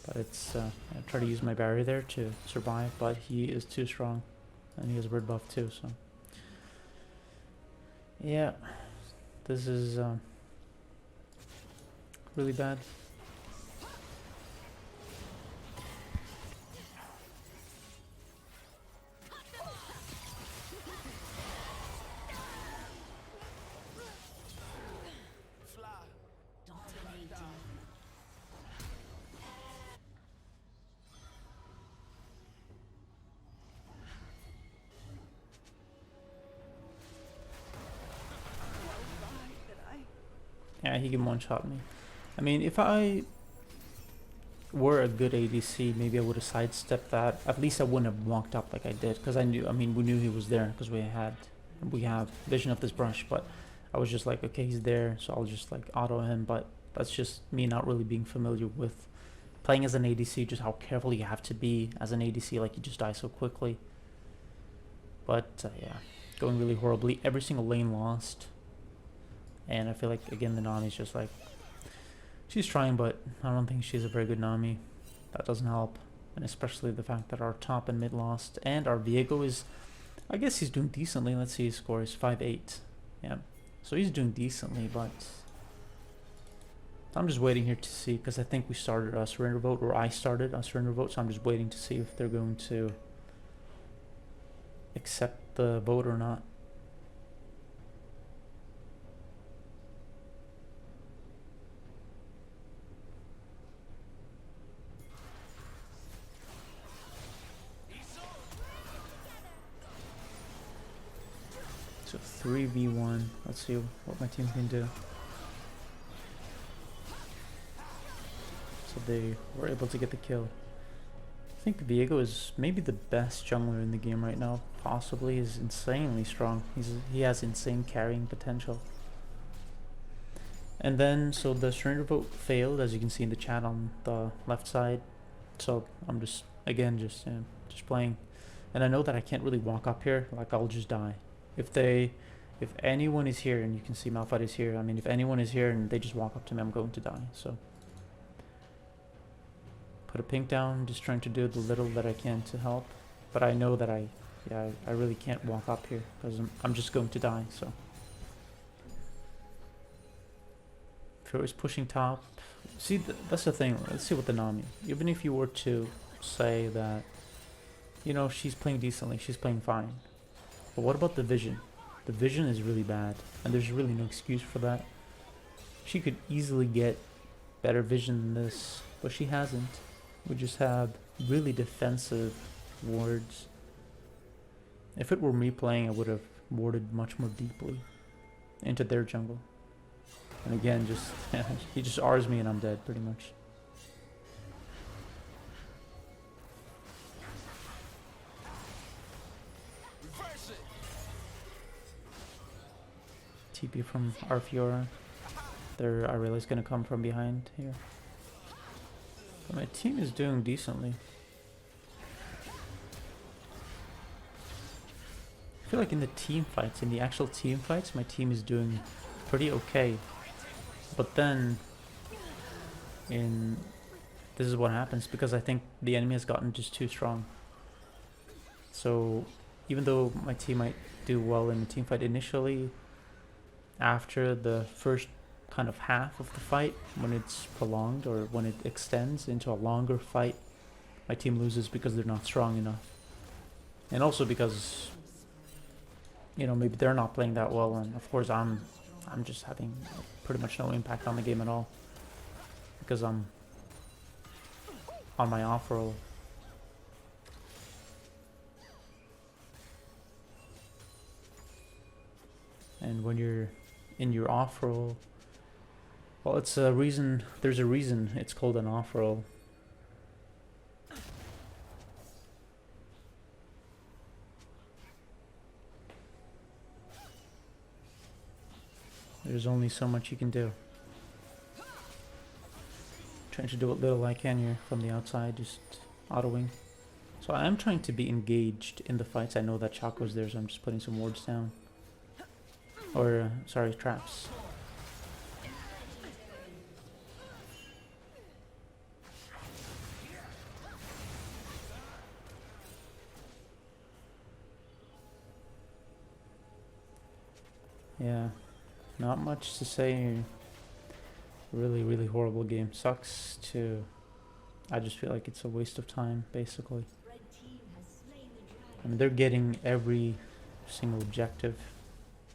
But it's I try to use my barrier there to survive, but he is too strong, and he has a bird buff too. So yeah, this is really bad. Yeah, he can one-shot me. I mean, if I were a good ADC, maybe I would have sidestepped that. At least I wouldn't have walked up like I did, because I mean, we knew he was there because we have vision of this brush. But I was just like, okay, he's there, so I'll just like auto him. But that's just me not really being familiar with playing as an ADC, just how careful you have to be as an ADC. Like, you just die so quickly. But yeah, going really horribly. Every single lane lost. And I feel like, again, the Nami's just like, she's trying, but I don't think she's a very good Nami. That doesn't help. And especially the fact that our top and mid lost. And our Viego is, I guess he's doing decently. Let's see, his score is 5-8. Yeah. So he's doing decently, but I'm just waiting here to see, because I think we started a surrender vote, or I started a surrender vote. So I'm just waiting to see if they're going to accept the vote or not. So 3v1. Let's see what my team can do. So they were able to get the kill. I think Viego is maybe the best jungler in the game right now. Possibly. He's insanely strong. He has insane carrying potential. And then, so the surrender vote failed, as you can see in the chat on the left side. So I'm just Again, just playing. And I know that I can't really walk up here. Like, I'll just die. If anyone is here, and you can see Malphite is here. I mean, if anyone is here and they just walk up to me, I'm going to die. So put a pink down, just trying to do the little that I can to help. But I know that I really can't walk up here because I'm just going to die. So Furo is pushing top. See, that's the thing. Let's see what the Nami. Even if you were to say that, you know, she's playing decently, she's playing fine. But what about the vision? The vision is really bad, and there's really no excuse for that. She could easily get better vision than this, but she hasn't. We just have really defensive wards. If it were me playing, I would have warded much more deeply into their jungle. And again, just he just R's me and I'm dead, pretty much. TP from our Fiora. Their Irelia is gonna come from behind here. But my team is doing decently. I feel like in the team fights, in the actual team fights, my team is doing pretty okay. But then, this is what happens because I think the enemy has gotten just too strong. So even though my team might do well in the team fight initially, after the first kind of half of the fight, when it's prolonged or when it extends into a longer fight, my team loses because they're not strong enough. And also because, you know, maybe they're not playing that well, and of course I'm just having pretty much no impact on the game at all because I'm on my off roll. And when you're in your off roll, well, it's a reason. There's a reason it's called an off roll. There's only so much you can do. Trying to do what little I can here from the outside, just autoing. So I am trying to be engaged in the fights. I know that Chaco's there, so I'm just putting some wards down. Or, sorry, traps. Yeah, not much to say here. Really, really horrible game. Sucks to... I just feel like it's a waste of time, basically. I mean, they're getting every single objective.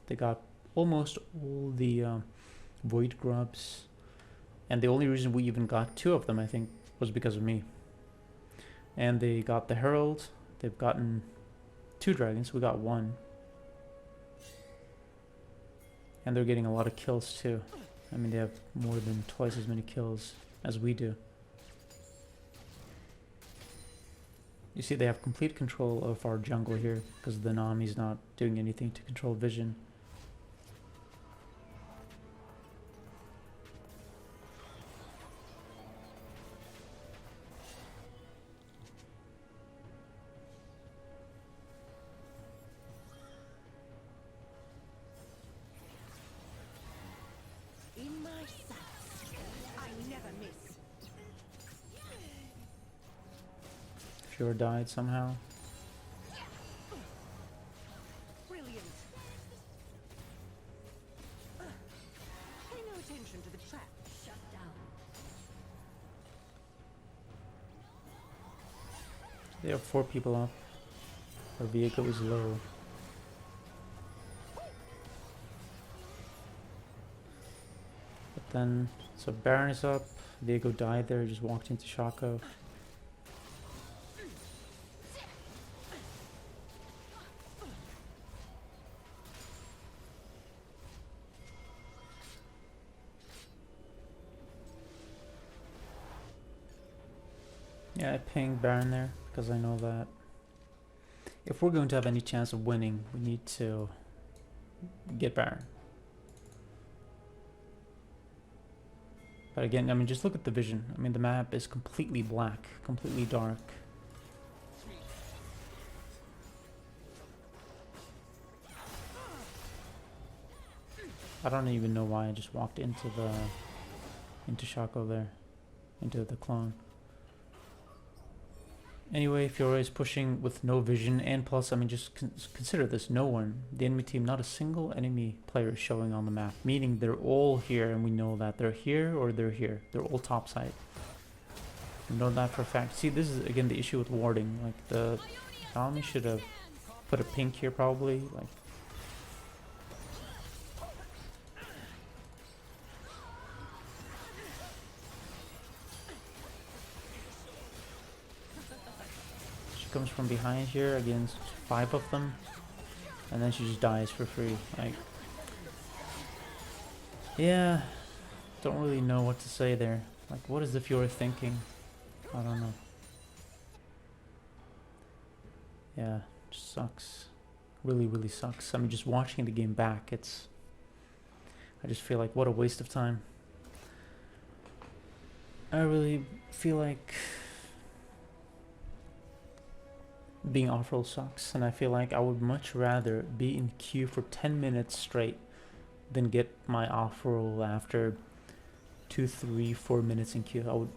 They got almost all the void grubs. And the only reason we even got 2 of them, I think, was because of me. And they got the Herald. They've gotten 2 dragons. We got 1. And they're getting a lot of kills too. I mean, they have more than twice as many kills as we do. You see, they have complete control of our jungle here because the Nami's not doing anything to control vision. Fiora died somehow. Brilliant. Pay no attention to the trap. Shut down. They have 4 people up. Our vehicle is low. But then, so Baron is up. Viego died there, just walked into Shaco. Yeah, I pinged Baron there because I know that if we're going to have any chance of winning, we need to get Baron. But again, I mean, just look at the vision. I mean, the map is completely black, completely dark. I don't even know why I just walked into Shaco there, into the clone. Anyway, Fiora is pushing with no vision, and plus, I mean, just consider this: no one, the enemy team, not a single enemy player is showing on the map. Meaning they're all here, and we know that they're here or they're here. They're all topside. We know that for a fact. See, this is again the issue with warding. Like the Naomi should have put a pink here probably. Like. Comes from behind here against 5 of them, and then she just dies for free. Like, yeah, don't really know what to say there. Like, what is the Fiora thinking? I don't know. Yeah, just sucks. Really, really sucks. I mean, just watching the game back, I just feel like what a waste of time. I really feel like being off-roll sucks, and I feel like I would much rather be in queue for 10 minutes straight than get my off-roll after 2, 3, 4 minutes in queue. I would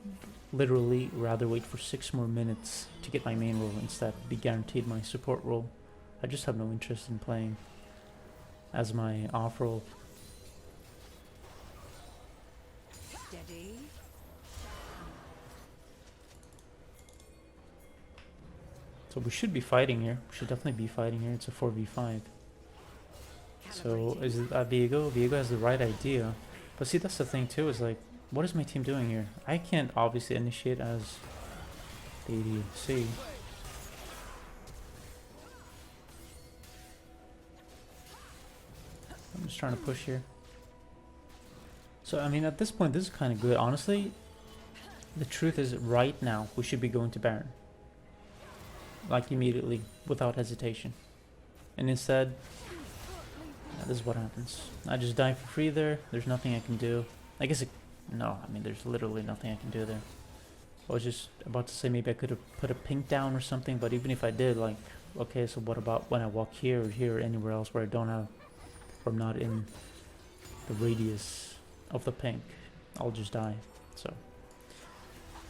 literally rather wait for 6 more minutes to get my main role instead, be guaranteed my support role. I just have no interest in playing as my off-roll. Steady. So we should be fighting here. We should definitely be fighting here. It's a 4v5. So is it Viego? Viego has the right idea. But see, that's the thing too, is like, what is my team doing here? I can't obviously initiate as the ADC. I'm just trying to push here. So, I mean, at this point, this is kind of good. Honestly, the truth is right now, we should be going to Baron. Like immediately, without hesitation. And instead, yeah, this is what happens. I just die for free there. There's nothing I can do. I guess no, I mean, there's literally nothing I can do there. I was just about to say maybe I could have put a pink down or something, but even if I did, like, okay, so what about when I walk here or anywhere else where I don't have, or I'm not in the radius of the pink? I'll just die. So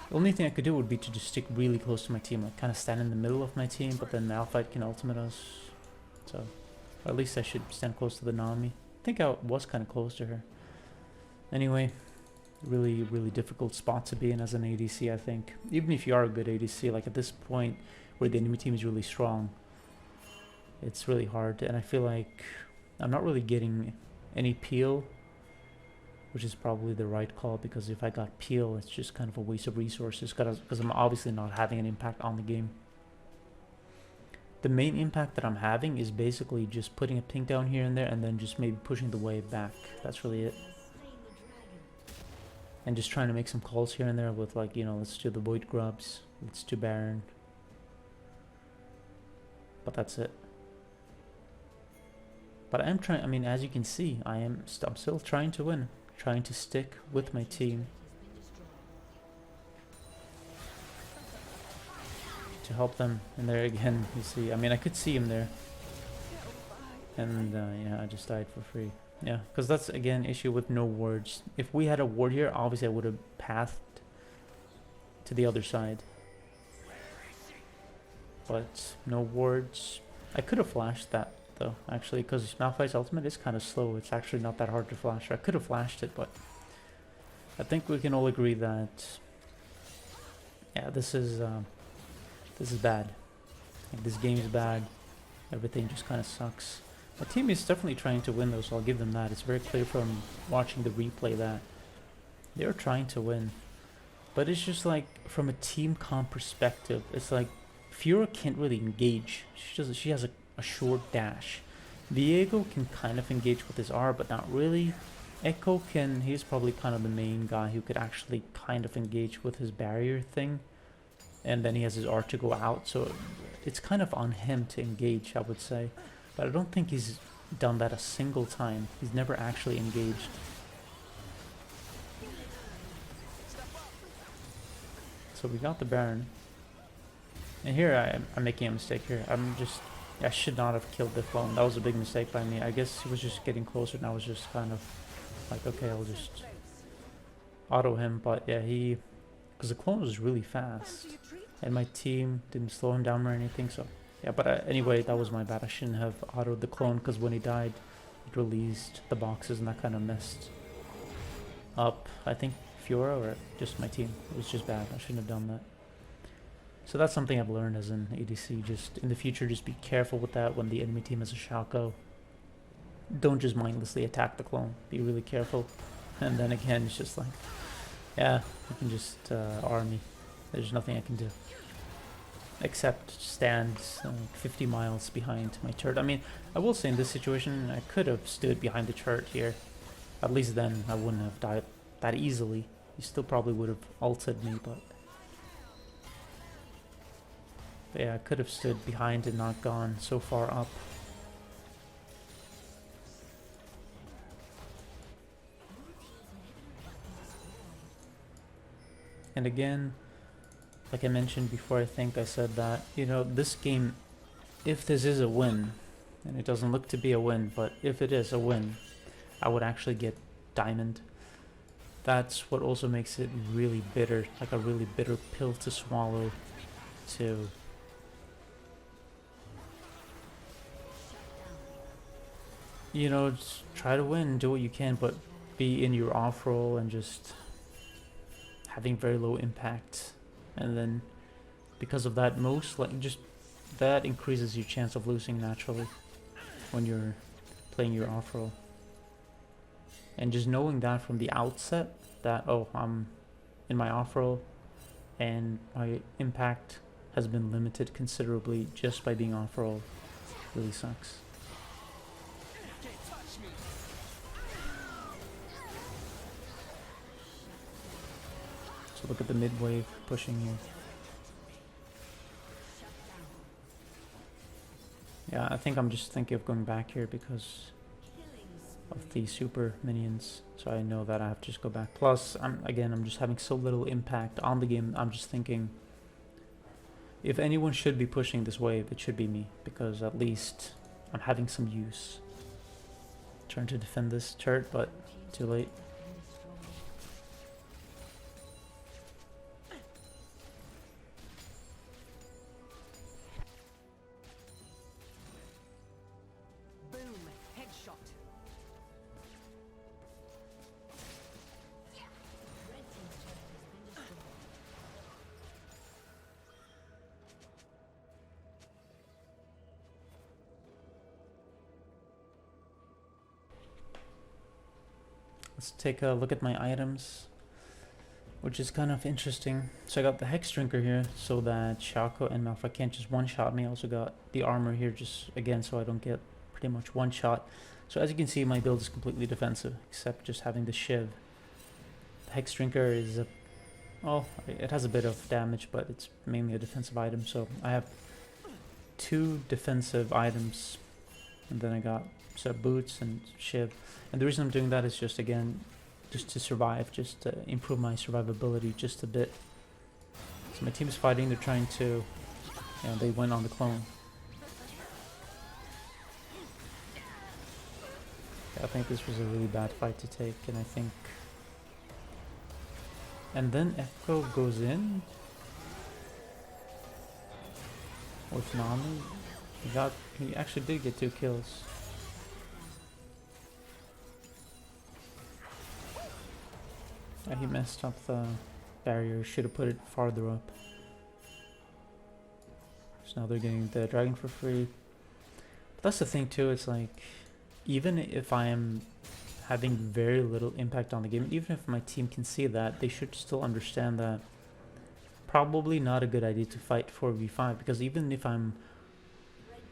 the only thing I could do would be to just stick really close to my team, like kind of stand in the middle of my team, but then Malphite can ultimate us. So, or at least I should stand close to the Nami. I think I was kind of close to her. Anyway, really, really difficult spot to be in as an ADC, I think. Even if you are a good ADC, like at this point where the enemy team is really strong, it's really hard. And I feel like I'm not really getting any peel, which is probably the right call, because if I got peel, it's just kind of a waste of resources, because I'm obviously not having an impact on the game. The main impact that I'm having is basically just putting a pink down here and there, and then just maybe pushing the wave back. That's really it. And just trying to make some calls here and there with, like, you know, let's do the Void Grubs, let's do Baron. But that's it. But I am trying, I mean, as you can see, I'm still trying to win. Trying to stick with my team to help them. And there again, you see, I mean, I could see him there, and yeah, I just died for free. Yeah, because that's again issue with no wards. If we had a ward here, obviously I would have pathed to the other side, but no wards. I could have flashed that though, actually, because Malphite's ultimate is kind of slow. It's actually not that hard to flash. I could have flashed it, but I think we can all agree that, yeah, this is bad. Like, this game is bad. Everything just kind of sucks. My team is definitely trying to win though, so I'll give them that. It's very clear from watching the replay that they're trying to win. But it's just like, from a team comp perspective, it's like Fiora can't really engage. She has a short dash. Viego can kind of engage with his R, but not really. Echo can, he's probably kind of the main guy who could actually kind of engage with his barrier thing. And then he has his R to go out, so it's kind of on him to engage, I would say. But I don't think he's done that a single time. He's never actually engaged. So we got the Baron. And here I'm making a mistake here. I'm just I should not have killed the clone. That was a big mistake by me. I guess he was just getting closer and I was just kind of like, okay, I'll just auto him. But yeah, because the clone was really fast and my team didn't slow him down or anything. So yeah, but anyway, that was my bad. I shouldn't have autoed the clone because when he died, it released the boxes and that kind of messed up, I think, Fiora or just my team. It was just bad. I shouldn't have done that. So that's something I've learned as an ADC. Just in the future, just be careful with that when the enemy team has a Shaco. Don't just mindlessly attack the clone. Be really careful. And then again, it's just like, yeah, you can just army. There's nothing I can do. Except stand 50 miles behind my turret. I mean, I will say in this situation, I could have stood behind the turret here. At least then I wouldn't have died that easily. You still probably would have ulted me, but yeah, I could have stood behind and not gone so far up. And again, like I mentioned before, I think I said that, you know, this game, if this is a win, and it doesn't look to be a win, but if it is a win, I would actually get diamond. That's what also makes it really bitter, like a really bitter pill to swallow to you know, just try to win, do what you can, but be in your off roll and just having very low impact. And then because of that, just that increases your chance of losing naturally when you're playing your off roll. And just knowing that from the outset, that, oh, I'm in my off roll and my impact has been limited considerably just by being off roll, really sucks. So look at the mid wave pushing here. Yeah, I think I'm just thinking of going back here because of the super minions, so I know that I have to just go back. Plus, I'm just having so little impact on the game. I'm just thinking, if anyone should be pushing this wave, it should be me, because at least I'm having some use. Trying to defend this turret, but too late. Let's take a look at my items, which is kind of interesting. So I got the Hex Drinker here so that Shaco and Malphite can't just one-shot me. I also got the armor here just, again, so I don't get pretty much one-shot. So as you can see, my build is completely defensive, except just having the Shiv. The Hex Drinker is it has a bit of damage, but it's mainly a defensive item. So I have 2 defensive items, and then I got Supp boots and Shiv. And the reason I'm doing that is just, again, just to survive, just to improve my survivability just a bit. So my team is fighting, they're trying to, they went on the clone. I think this was a really bad fight to take, and I think... And then Echo goes in with Nami. He actually did get 2 kills. Yeah, he messed up the barrier, should have put it farther up. So now they're getting the dragon for free. But that's the thing too, it's like, even if I am having very little impact on the game, even if my team can see that, they should still understand that probably not a good idea to fight 4v5, because even if I'm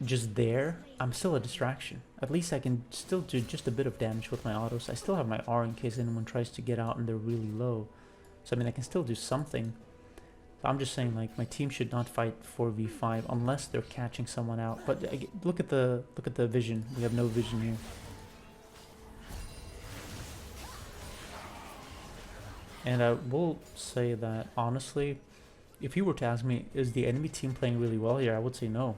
just there, I'm still a distraction. At least I can still do just a bit of damage with my autos. I still have my R in case anyone tries to get out and they're really low. So I mean, I can still do something. So I'm just saying, like, my team should not fight 4v5 unless they're catching someone out. But look at the vision. We have no vision here. And I will say that honestly, if you were to ask me, is the enemy team playing really well here, I would say no.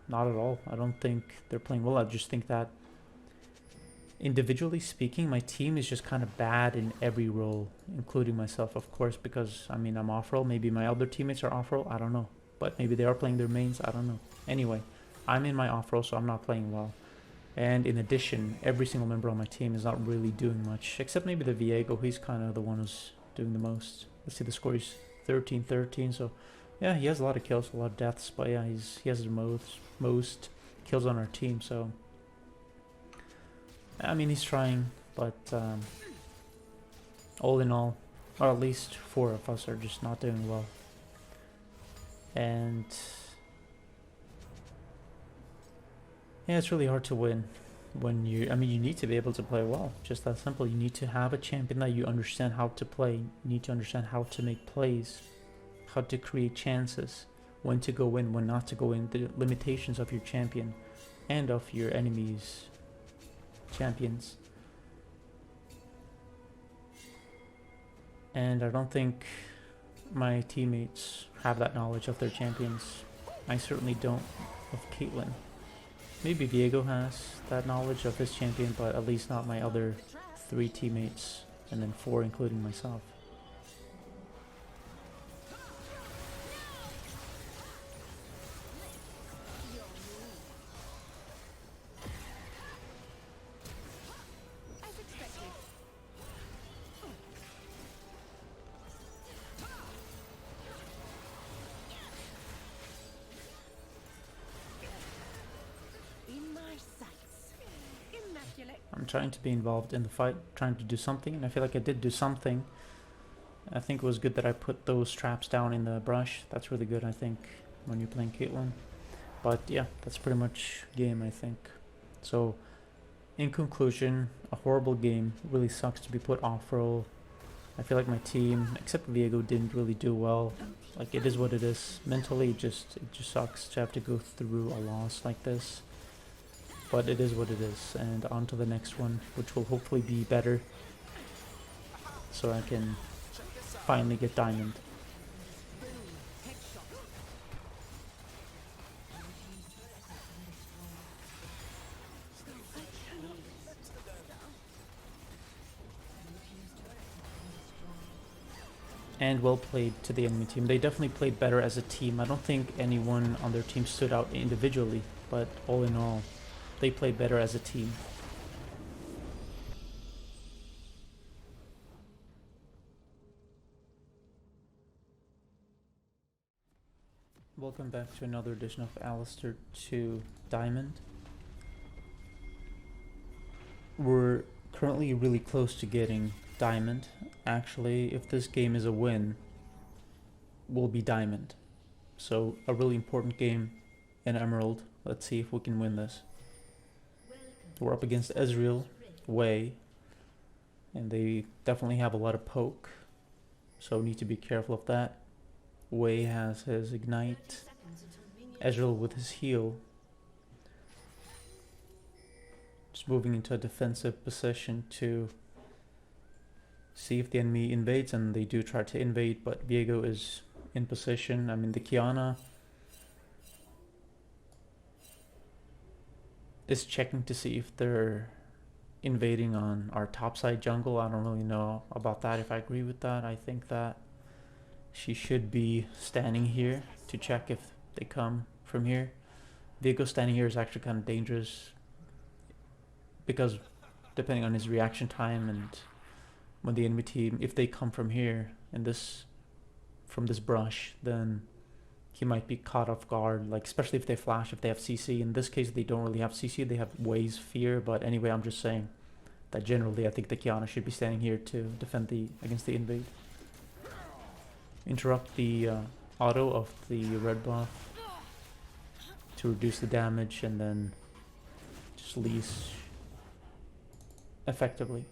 not at all. I don't think they're playing well. I just think that individually speaking, my team is just kind of bad in every role, including myself, of course, because I mean, I'm off role. Maybe my other teammates are off role. I don't know. But maybe they are playing their mains. I don't know. Anyway, I'm in my off role, so I'm not playing well. And in addition, every single member on my team is not really doing much, except maybe the Viego. He's kind of the one who's doing the most. Let's see, the score is 13-13. So, yeah, he has a lot of kills, a lot of deaths. But yeah, he has the most kills on our team. So, I mean, he's trying, but all in all, or at least 4 of us are just not doing well. And yeah, it's really hard to win when you, I mean, you need to be able to play well. Just that simple. You need to have a champion that you understand how to play. You need to understand how to make plays, how to create chances, when to go in, when not to go in, the limitations of your champion and of your enemies' champions. And I don't think my teammates have that knowledge of their champions. I certainly don't of Caitlyn. Maybe Viego has that knowledge of his champion, but at least not my other 3 teammates, and then 4 including myself. As expected. In my sights. Immaculate. I'm trying to be involved in the fight, trying to do something, and I feel like I did do something. I think it was good that I put those traps down in the brush. That's really good, I think, when you're playing Caitlyn. But yeah, that's pretty much game, I think. So, in conclusion, a horrible game. Really sucks to be put off role. I feel like my team, except Viego, didn't really do well. Like, it is what it is. Mentally, it just sucks to have to go through a loss like this. But it is what it is, and on to the next one, which will hopefully be better, so I can finally get diamond. And well played to the enemy team. They definitely played better as a team. I don't think anyone on their team stood out individually, but all in all, they played better as a team. Welcome back to another edition of Alistar 2 Diamond. We're currently really close to getting Diamond. Actually, if this game is a win, we'll be Diamond. So, a really important game in Emerald. Let's see if we can win this. We're up against Ezreal, Wei, and they definitely have a lot of poke, so need to be careful of that. Wei has his ignite, Ezreal with his heal. Just moving into a defensive position to see if the enemy invades, and they do try to invade, but Viego is in position. I mean, the Kiana is checking to see if they're invading on our topside jungle. I don't really know about that, if I agree with that. I think that she should be standing here to check if they come from here. Viego standing here is actually kind of dangerous, because depending on his reaction time and when the enemy team, if they come from here and from this brush, then he might be caught off guard, like especially if they flash, if they have CC. In this case, they don't really have CC, they have Wei's fear. But anyway, I'm just saying that generally I think the Kiana should be standing here to defend against the invade. Interrupt the auto of the red buff to reduce the damage, and then just leash effectively.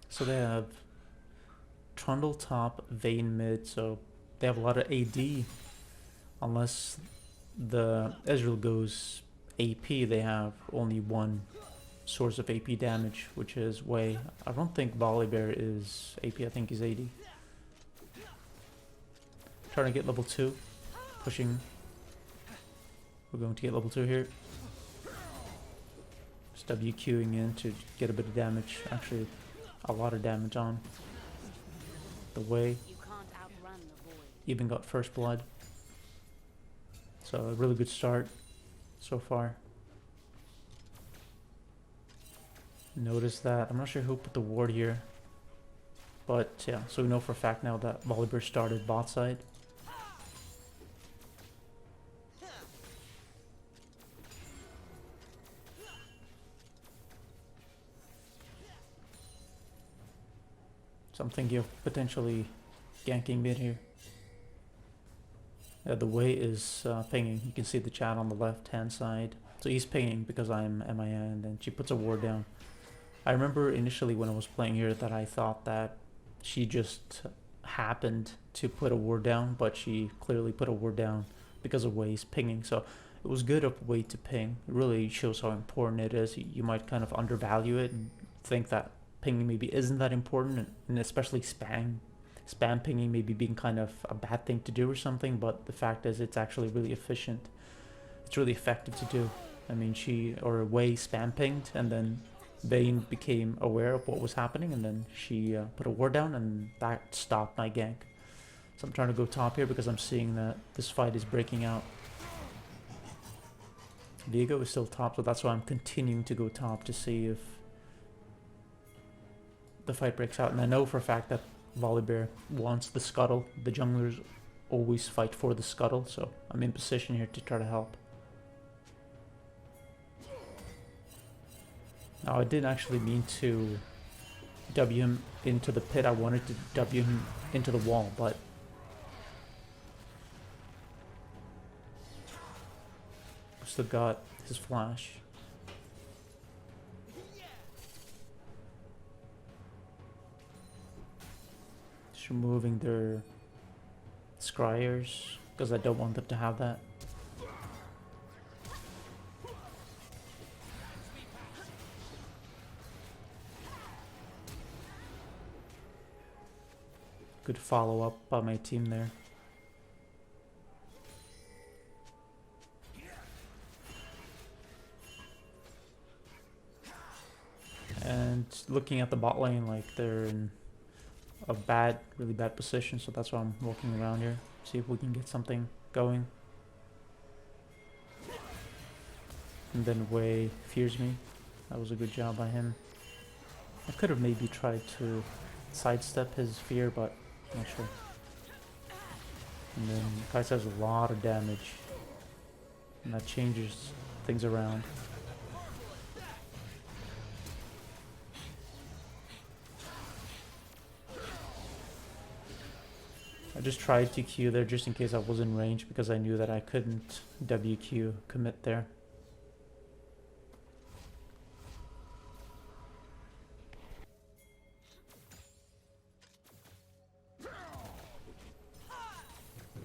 So they have Trundle top, Vayne mid, so they have a lot of AD. Unless the Ezreal goes AP, they have only one source of AP damage, which is Wei. I don't think Volibear is AP, I think he's AD. Trying to get level 2. pushing. We're going to get level 2 here. Just WQing in to get a bit of damage. Actually, a lot of damage on the way. You can't outrun the void. Even got first blood. So a really good start so far. Notice that. I'm not sure who put the ward here. But yeah, so we know for a fact now that Volibear started bot side. So I'm thinking of potentially ganking mid here. The way is pinging. You can see the chat on the left hand side. So he's pinging because I'm MIA, and then she puts a ward down. I remember initially when I was playing here that I thought that she just happened to put a ward down, but she clearly put a ward down because of Way's pinging. So it was good of Way to ping. It really shows how important it is. You might kind of undervalue it and think that pinging maybe isn't that important, and especially spam pinging maybe being kind of a bad thing to do or something, but the fact is it's actually really efficient. It's really effective to do. I mean, Way spam pinged, and then Vayne became aware of what was happening, and then she put a ward down, and that stopped my gank. So I'm trying to go top here because I'm seeing that this fight is breaking out. Viego is still top, so that's why I'm continuing to go top to see if the fight breaks out. And I know for a fact that Volibear wants the scuttle. The junglers always fight for the scuttle, so I'm in position here to try to help. Now I didn't actually mean to W him into the pit. I wanted to W him into the wall, but still got his flash. Just removing their scryers because I don't want them to have that. Good follow up by my team there. And looking at the bot lane, like they're in a really bad position, so that's why I'm walking around here. See if we can get something going. And then Wei fears me. That was a good job by him. I could have maybe tried to sidestep his fear, but not sure. And then Kai'Sa has a lot of damage, and that changes things around. I just tried to Q there just in case I was in range, because I knew that I couldn't WQ commit there.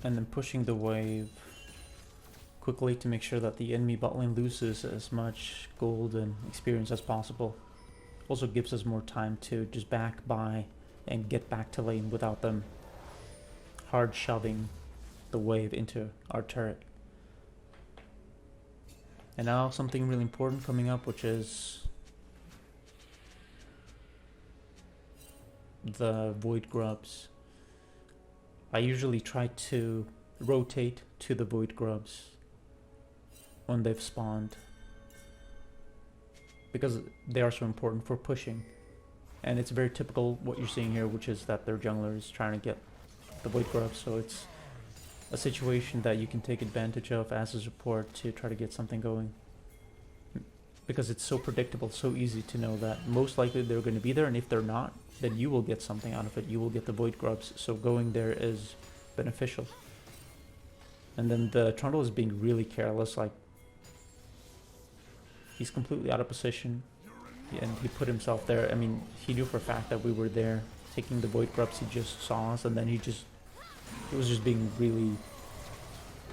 And then pushing the wave quickly to make sure that the enemy bot lane loses as much gold and experience as possible. Also gives us more time to just back by and get back to lane without them hard shoving the wave into our turret. And now something really important coming up, which is the void grubs. I usually try to rotate to the void grubs when they've spawned, because they are so important for pushing. And it's very typical what you're seeing here, which is that their jungler is trying to get the void grubs, so it's a situation that you can take advantage of as a support to try to get something going. Because it's so predictable, so easy to know that most likely they're going to be there, and if they're not, then you will get something out of it. You will get the void grubs, so going there is beneficial. And then the Trundle is being really careless, like he's completely out of position, and he put himself there. I mean, he knew for a fact that we were there taking the void grubs. He just saw us, and then he was just being really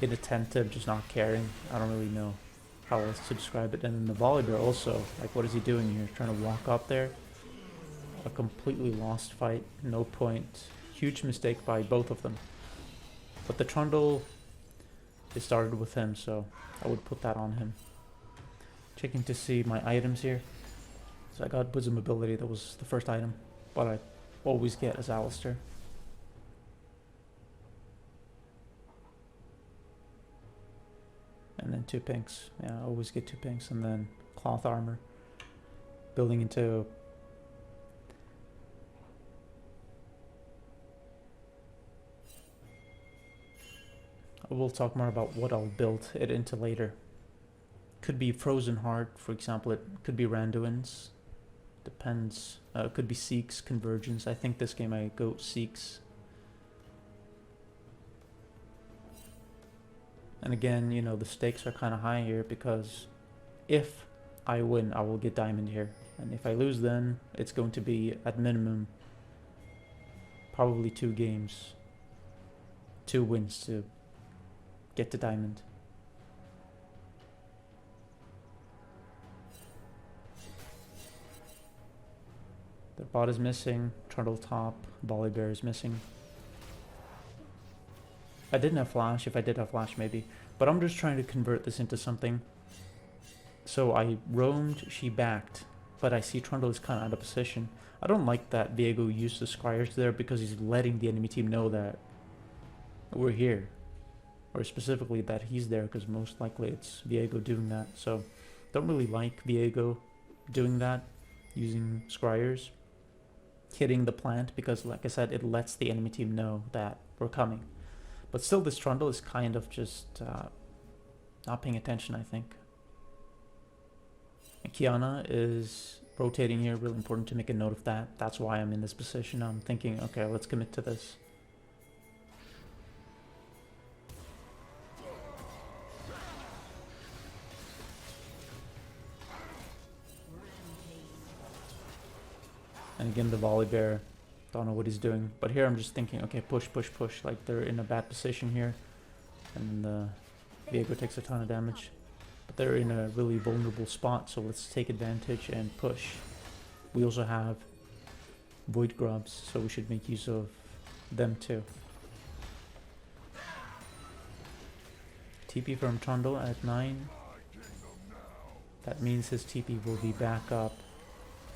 inattentive, just not caring. I don't really know how else to describe it. And then the Volibear also, like, what is he doing here? Trying to walk up there. A completely lost fight, no point. Huge mistake by both of them. But the Trundle it started with him, so I would put that on him. Checking to see my items here. So I got Bosom Ability, that was the first item, but I always get as Alistar. And then 2 pinks. Yeah, I always get 2 pinks, and then cloth armor. Building into we'll talk more about what I'll build it into later. Could be Frozen Heart, for example. It could be Randuin's. Depends. It could be Seek's Convergence. I think this game I go Seek's. And again, you know, the stakes are kind of high here because if I win, I will get Diamond here. And if I lose, then it's going to be at minimum probably 2 games. 2 wins to get to Diamond. The bot is missing, Trundle top, Volibear is missing. I didn't have flash, if I did have flash maybe. But I'm just trying to convert this into something. So I roamed, she backed, but I see Trundle is kind of out of position. I don't like that Viego used the Scryers there because he's letting the enemy team know that we're here. Or specifically that he's there, because most likely it's Viego doing that. So don't really like Viego doing that, using Scryers. Hitting the plant, because like I said, it lets the enemy team know that we're coming. But still, this Trundle is kind of just not paying attention, I think. And Kiana is rotating here, really important to make a note of that. That's why I'm in this position. I'm thinking, okay, let's commit to this. And again, the Volibear, don't know what he's doing. But here I'm just thinking, okay, push, push, push. Like, they're in a bad position here. And Viego takes a ton of damage. But they're in a really vulnerable spot, so let's take advantage and push. We also have Void Grubs, so we should make use of them too. TP from Trundle at 9. That means his TP will be back up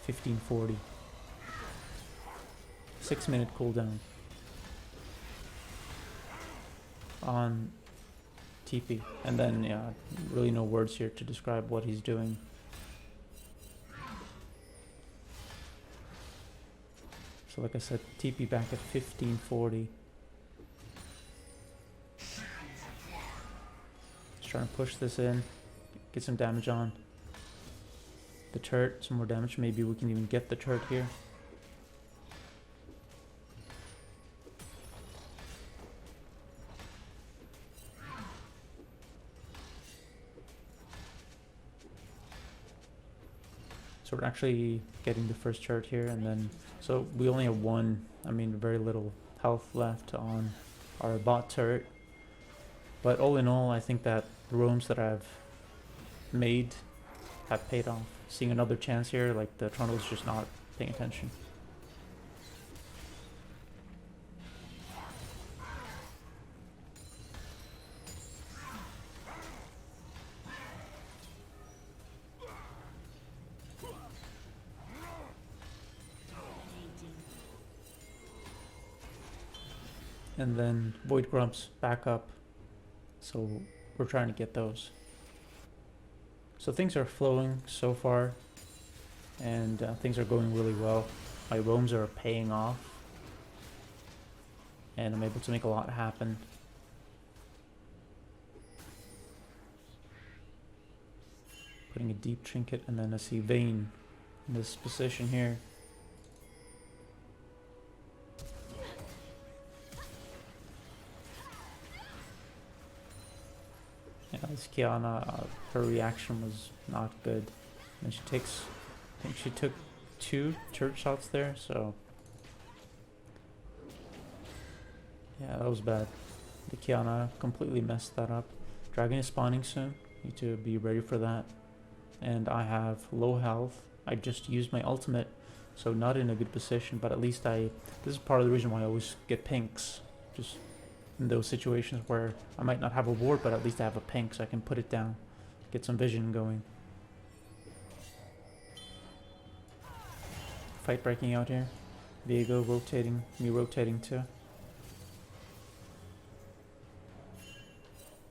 1540. 6-minute cooldown on TP, and then yeah, really no words here to describe what he's doing. So like I said, TP back at 1540. Just trying to push this in, get some damage on the turret, some more damage. Maybe we can even get the turret here. So we're actually getting the first turret here, and then so we only have very little health left on our bot turret. But all in all, I think that the roams that I've made have paid off. Seeing another chance here, like the Trundle's just not paying attention. And then Void Grubs back up, so we're trying to get those. So things are flowing so far, and things are going really well. My roams are paying off, and I'm able to make a lot happen. Putting a deep trinket, and then I see Vayne in this position here. This Kiana, her reaction was not good. And she takes, I think she took 2 turret shots there, so yeah, that was bad. The Kiana completely messed that up. Dragon is spawning soon, need to be ready for that. And I have low health. I just used my ultimate, so not in a good position, but at least this is part of the reason why I always get pinks. Just in those situations where I might not have a ward, but at least I have a pink, so I can put it down, get some vision going. Fight breaking out here. Viego rotating, me rotating too.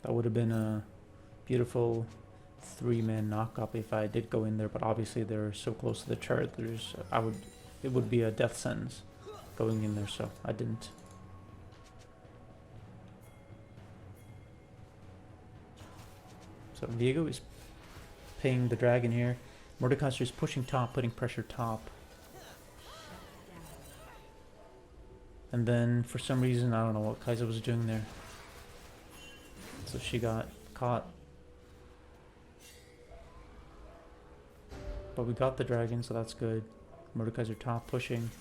That would have been a beautiful 3-man knock-up if I did go in there, but obviously they're so close to the turret. It would be a death sentence going in there, so I didn't. So Viego is paying the dragon here. Mordekaiser is pushing top, putting pressure top. And then for some reason, I don't know what Kaiser was doing there. So she got caught. But we got the dragon, so that's good. Mordekaiser top pushing.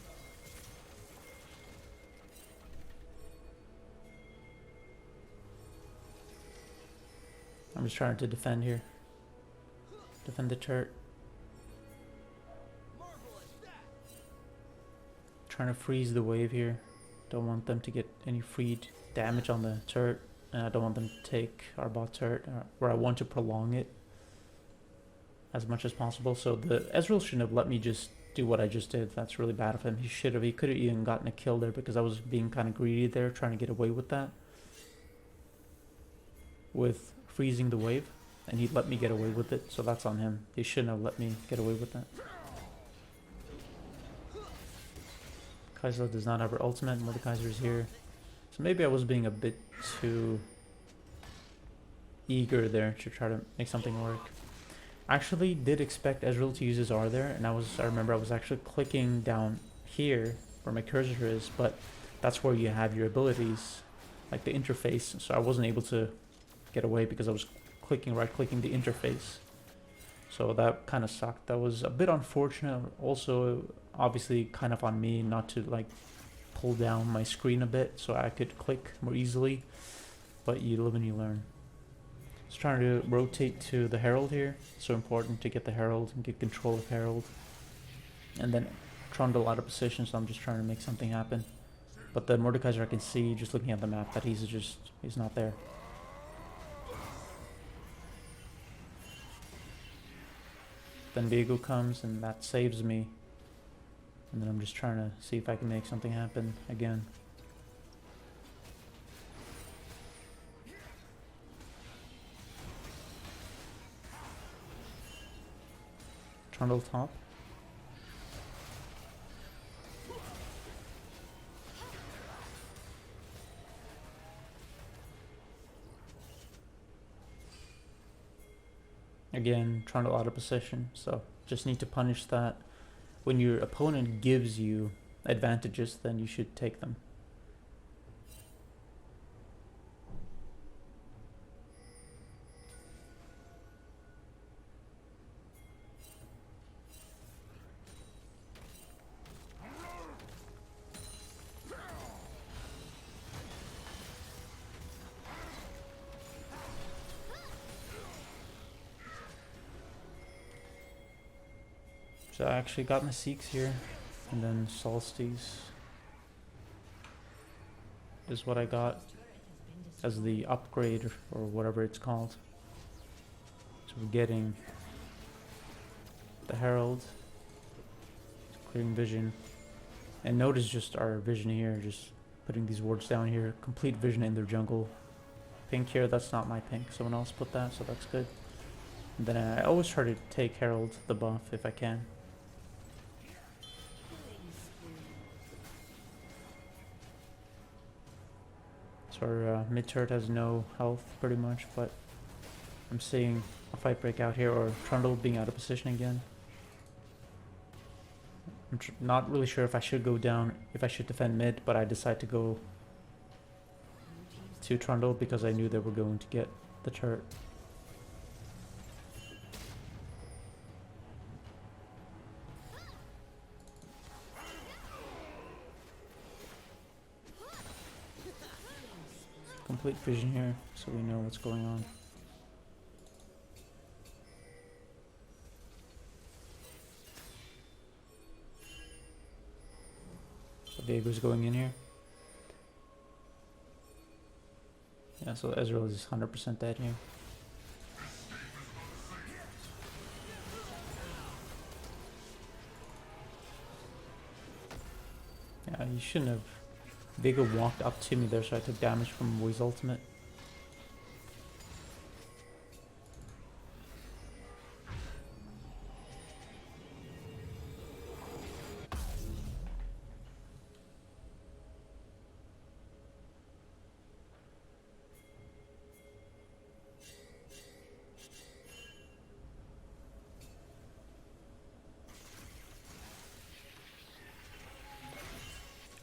I'm just trying to defend here. Defend the turret. Trying to freeze the wave here. Don't want them to get any free damage on the turret. And I don't want them to take our bot turret, where I want to prolong it as much as possible. So the Ezreal shouldn't have let me just do what I just did. That's really bad of him. He should have. He could have even gotten a kill there because I was being kind of greedy there, trying to get away with that. With freezing the wave. And he let me get away with it. So that's on him. He shouldn't have let me get away with that. Kaiser does not have her ultimate. Mordekaiser is here. So maybe I was being a bit too eager there to try to make something work. I actually did expect Ezreal to use his R there, and I remember I was actually clicking down here where my cursor is, but that's where you have your abilities, like the interface. So I wasn't able to get away because I was right-clicking the interface. So that kind of sucked. That was a bit unfortunate. Also, obviously, kind of on me not to like pull down my screen a bit so I could click more easily. But you live and you learn. Just trying to rotate to the Herald here. So important to get the Herald and get control of Herald. And then Trundle out of position, so I'm just trying to make something happen. But the Mordekaiser, I can see just looking at the map that he's not there. Then Viego comes and that saves me. And then I'm just trying to see if I can make something happen again. Trundle top. Again, Trundle out of position, so just need to punish that. When your opponent gives you advantages, then you should take them. So I actually got my Seeks here, and then Solstice is what I got as the upgrade or whatever it's called. So we're getting the Herald, clearing vision, and notice just our vision here, just putting these wards down here, complete vision in their jungle. Pink here, that's not my pink, someone else put that, so that's good. And then I always try to take Herald the buff if I can. So our mid turret has no health pretty much, but I'm seeing a fight break out here, or Trundle being out of position again. I'm not really sure if I should go down, if I should defend mid, but I decided to go to Trundle because I knew they were going to get the turret. Complete vision here, so we know what's going on. So Viego's going in here. Yeah, so Ezreal is 100% dead here. Yeah, you shouldn't have. Veigar walked up to me there, so I took damage from Way's ultimate.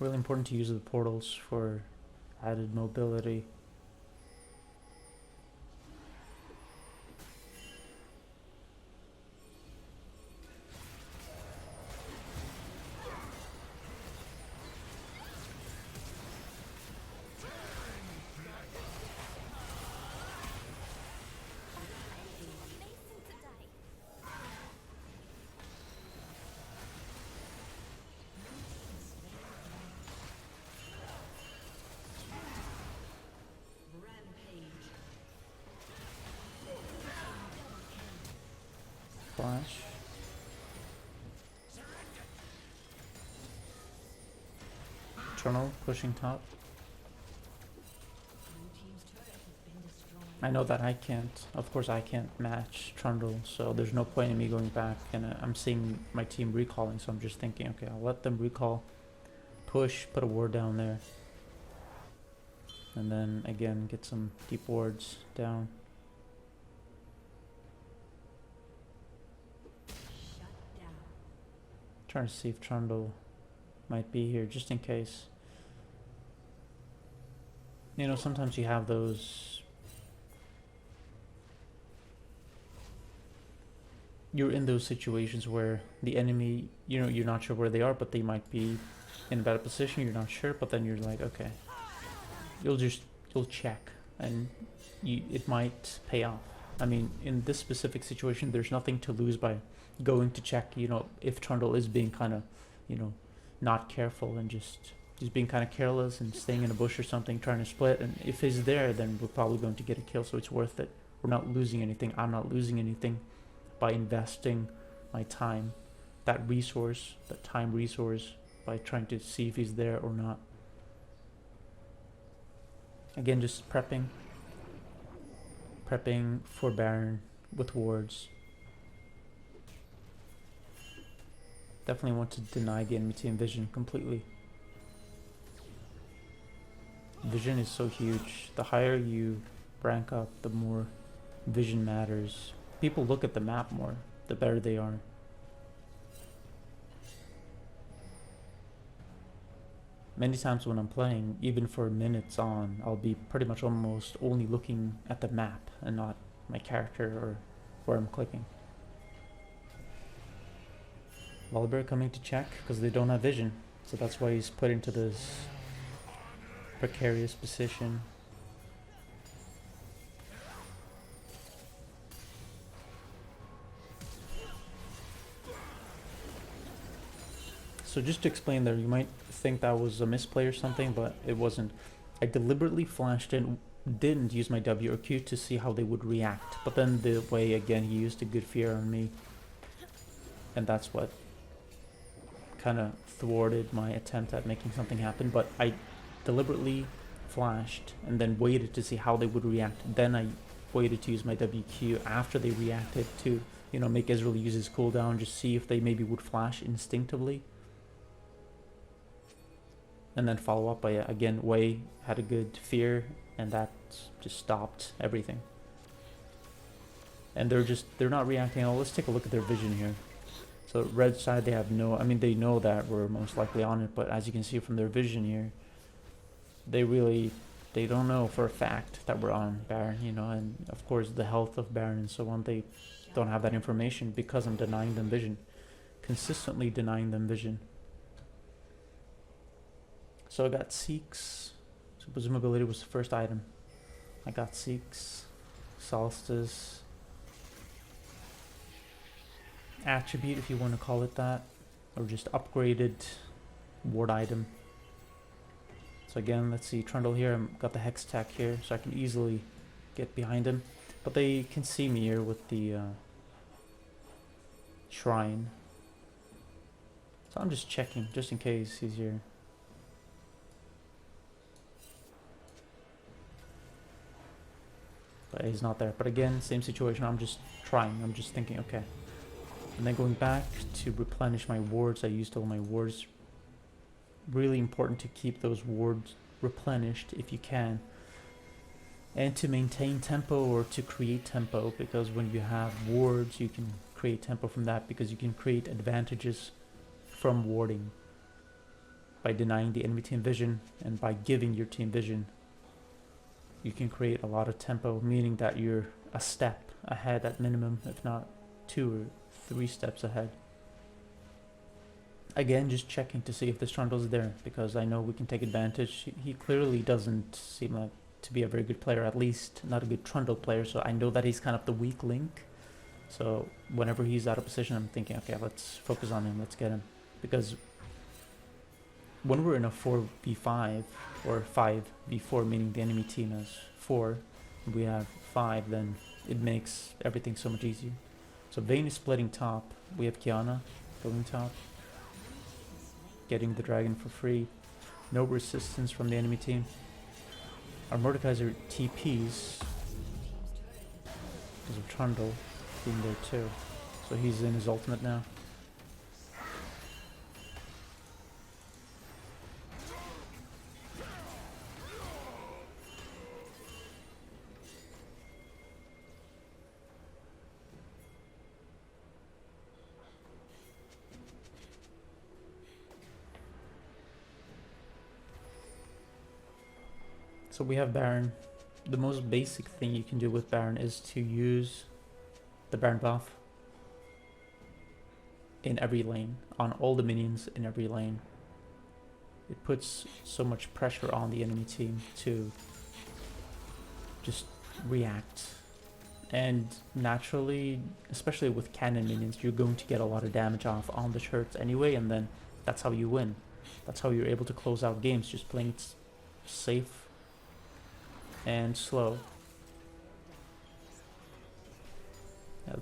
Really important to use the portals for added mobility. Mason today. Rampage. Flash. Eternal pushing top. Blue team's turret has been destroyed. I know that I can't, of course I can't match Trundle, so there's no point in me going back, and I'm seeing my team recalling, so I'm just thinking, okay, I'll let them recall, push, put a ward down there, and then again get some deep wards down. Shut down. Trying to see if Trundle might be here, just in case. You know, sometimes you have those... You're in those situations where the enemy, you know, you're not sure where they are, but they might be in a better position, you're not sure, but then you're like, okay. You'll check, and it might pay off. I mean, in this specific situation, there's nothing to lose by going to check, you know, if Trundle is being kind of, you know, not careful and just being kind of careless and staying in a bush or something, trying to split, and if he's there, then we're probably going to get a kill, so it's worth it. We're not losing anything, I'm not losing anything by investing my time, that time resource, by trying to see if he's there or not. Again, just prepping for Baron with wards. Definitely want to deny the enemy team vision completely. Vision is so huge. The higher you rank up, the more vision matters. People look at the map more, the better they are. Many times when I'm playing, even for minutes on, I'll be pretty much almost only looking at the map and not my character or where I'm clicking. Volibear coming to check because they don't have vision, so that's why he's put into this precarious position. So just to explain there, you might think that was a misplay or something, but it wasn't. I deliberately flashed in, didn't use my W or Q to see how they would react, but then the way, again, he used a good fear on me, and that's what kind of thwarted my attempt at making something happen. But I deliberately flashed and then waited to see how they would react. Then I waited to use my WQ after they reacted to, you know, make Israel use his cooldown, just see if they maybe would flash instinctively. And then follow up by, again, Wei had a good fear, and that just stopped everything. And they're not reacting at all. Let's take a look at their vision here. So red side, they have no, I mean, they know that we're most likely on it, but as you can see from their vision here, they don't know for a fact that we're on Baron, you know, and of course the health of Baron and so on, they don't have that information because I'm denying them vision. Consistently denying them vision. So I got Seeks. Super mobility was the first item. I got Seeks, Solstice, attribute if you want to call it that, or just upgraded ward item. So again, let's see, Trundle here, I've got the Hex attack here, so I can easily get behind him. But they can see me here with the Shrine. So I'm just checking, just in case he's here. But he's not there. But again, same situation, I'm just trying, I'm just thinking, okay. And then going back to replenish my wards, I used all my wards. Really important to keep those wards replenished if you can. And to maintain tempo or to create tempo, because when you have wards, you can create tempo from that, because you can create advantages from warding by denying the enemy team vision, and by giving your team vision you can create a lot of tempo, meaning that you're a step ahead at minimum, if not 2 or 3 steps ahead. Again, just checking to see if this Trundle's there, because I know we can take advantage. He clearly doesn't seem like to be a very good player, at least not a good Trundle player, so I know that he's kind of the weak link. So whenever he's out of position, I'm thinking, okay, let's focus on him, let's get him. Because when we're in a 4v5 or 5v4, meaning the enemy team has 4, we have 5, then it makes everything so much easier. So Vayne is splitting top, we have Kiana going top, getting the dragon for free, no resistance from the enemy team. Our Mordekaiser TPs because of Trundle being there too, so he's in his ultimate now. So we have Baron. The most basic thing you can do with Baron is to use the Baron buff in every lane, on all the minions in every lane. It puts so much pressure on the enemy team to just react. And naturally, especially with cannon minions, you're going to get a lot of damage off on the shirts anyway, and then that's how you win. That's how you're able to close out games, just playing it safe and slow.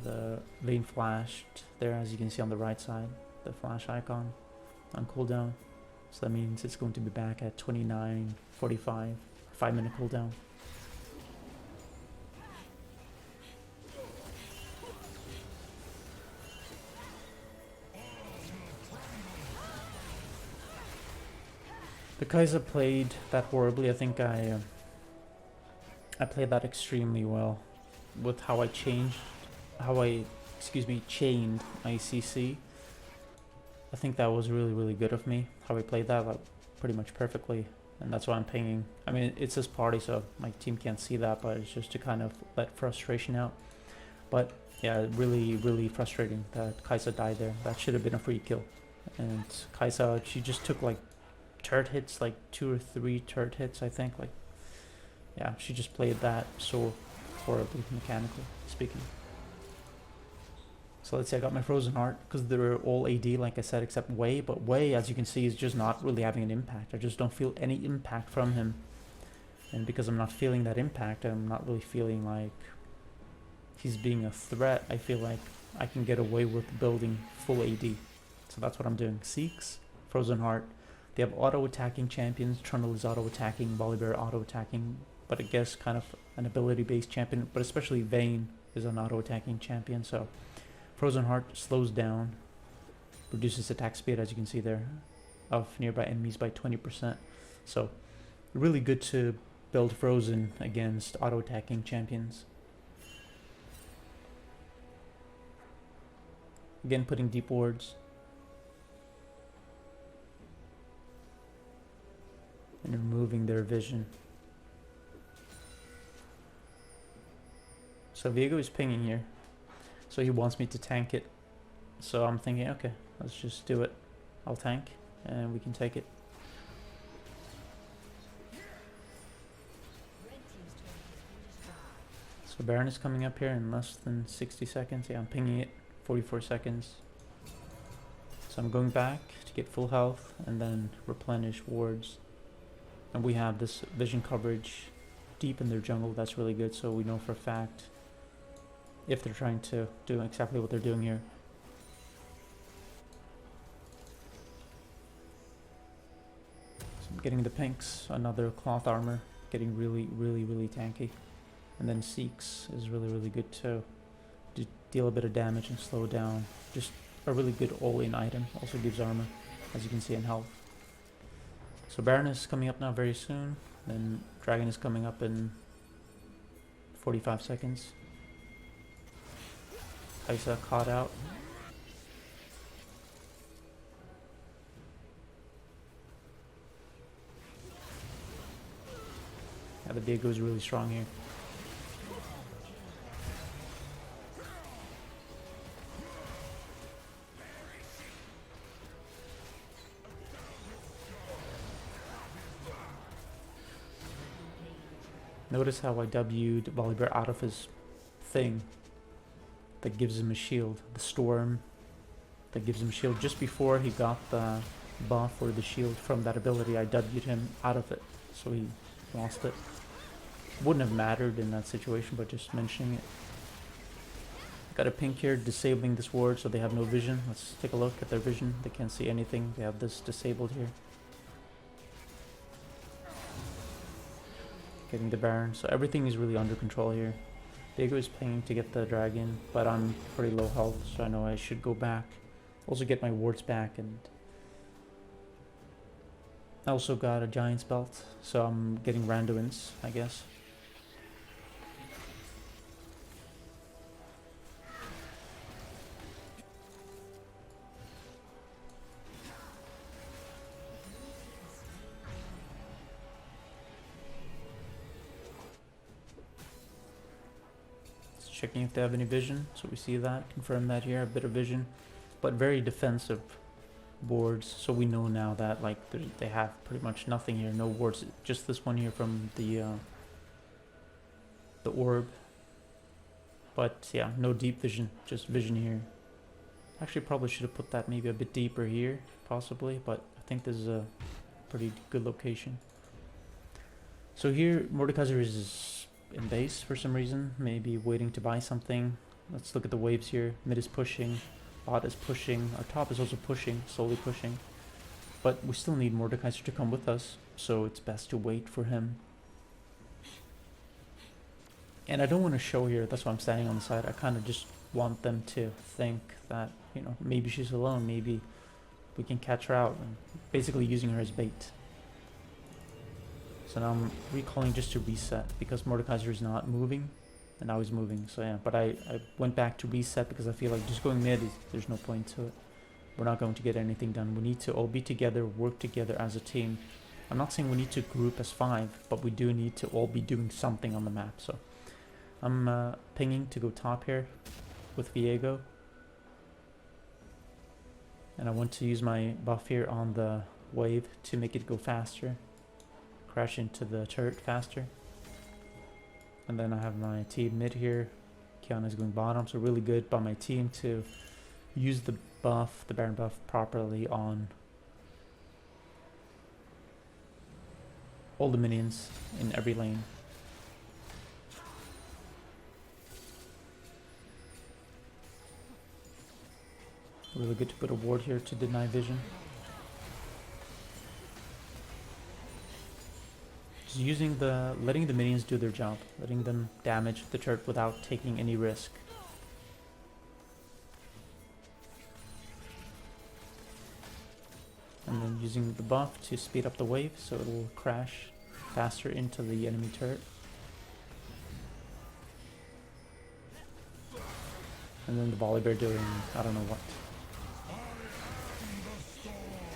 The Vayne flashed there, as you can see on the right side, the flash icon on cooldown. So that means it's going to be back at 29:45, 5-minute cooldown. The Kai'Sa played that horribly. I think I played that extremely well with how I chained my CC. I think that was really good of me, how I played that, like pretty much perfectly, and that's why I'm pinging. I mean, it's his party, so my team can't see that, but it's just to kind of let frustration out. But yeah, really frustrating that Kai'Sa died there. That should have been a free kill. And Kai'Sa, she just took like turret hits, like 2 or 3 turret hits, I think. Like, yeah, she just played that so horribly, mechanically speaking. So let's see, I got my Frozen Heart, because they're all AD, like I said, except Wei. But Wei, as you can see, is just not really having an impact. I just don't feel any impact from him. And because I'm not feeling that impact, I'm not really feeling like he's being a threat. I feel like I can get away with building full AD. So that's what I'm doing. Seeks, Frozen Heart. They have auto-attacking champions. Trundle is auto-attacking, Volibear auto-attacking, but I guess kind of an ability-based champion. But especially Vayne is an auto-attacking champion, so Frozen Heart slows down, reduces attack speed, as you can see there, of nearby enemies by 20%. So really good to build Frozen against auto-attacking champions. Again, putting deep wards. And removing their vision. So Viego is pinging here. So he wants me to tank it. So I'm thinking, okay, let's just do it. I'll tank and we can take it. So Baron is coming up here in less than 60 seconds. Yeah, I'm pinging it, 44 seconds. So I'm going back to get full health and then replenish wards. And we have this vision coverage deep in their jungle. That's really good, so we know for a fact if they're trying to do exactly what they're doing here. So I'm getting the pinks, another cloth armor, getting really tanky. And then Seeks is really good too. Deal a bit of damage and slow down. Just a really good all-in item. Also gives armor, as you can see, in health. So Baron is coming up now very soon. Then Dragon is coming up in 45 seconds. Kaisa caught out. Yeah, the Viego is really strong here. Notice how I W'd Volibear out of his thing that gives him a shield. The storm that gives him a shield. Just before he got the buff or the shield from that ability, I W'd him out of it. So he lost it. Wouldn't have mattered in that situation, but just mentioning it. Got a pink here disabling this ward so they have no vision. Let's take a look at their vision. They can't see anything. They have this disabled here. Getting the Baron, so everything is really under control here. Viego is playing to get the dragon, but I'm pretty low health, so I know I should go back. Also get my wards back, and I also got a Giant's Belt, so I'm getting randomins, I guess. Checking if they have any vision, so we see that, confirm that here, a bit of vision, but very defensive boards, so we know now that like they have pretty much nothing here, no wards, just this one here from the orb, but yeah, no deep vision, just vision here. Actually probably should have put that maybe a bit deeper here, possibly, but I think this is a pretty good location. So here Mordekaiser is in base for some reason, maybe waiting to buy something. Let's look at the waves here. Mid is pushing, bot is pushing, our top is also pushing, slowly pushing, but we still need Mordekaiser to come with us, so it's best to wait for him. And I don't want to show here, that's why I'm standing on the side. I kind of just want them to think that, you know, maybe she's alone, maybe we can catch her out, and basically using her as bait. So now I'm recalling just to reset because Mordekaiser is not moving and now he's moving, so yeah, but I went back to reset because I feel like just going mid, there's no point to it. We're not going to get anything done. We need to all be together, work together as a team. I'm not saying we need to group as 5, but we do need to all be doing something on the map. So I'm pinging to go top here with Viego, and I want to use my buff here on the wave to make it go faster. Crash into the turret faster. And then I have my team mid here. Kiana is going bottom, so really good by my team to use the buff, the Baron buff, properly on all the minions in every lane. Really good to put a ward here to deny vision. Just letting the minions do their job, letting them damage the turret without taking any risk. And then using the buff to speed up the wave so it will crash faster into the enemy turret. And then the Volibear doing I don't know what.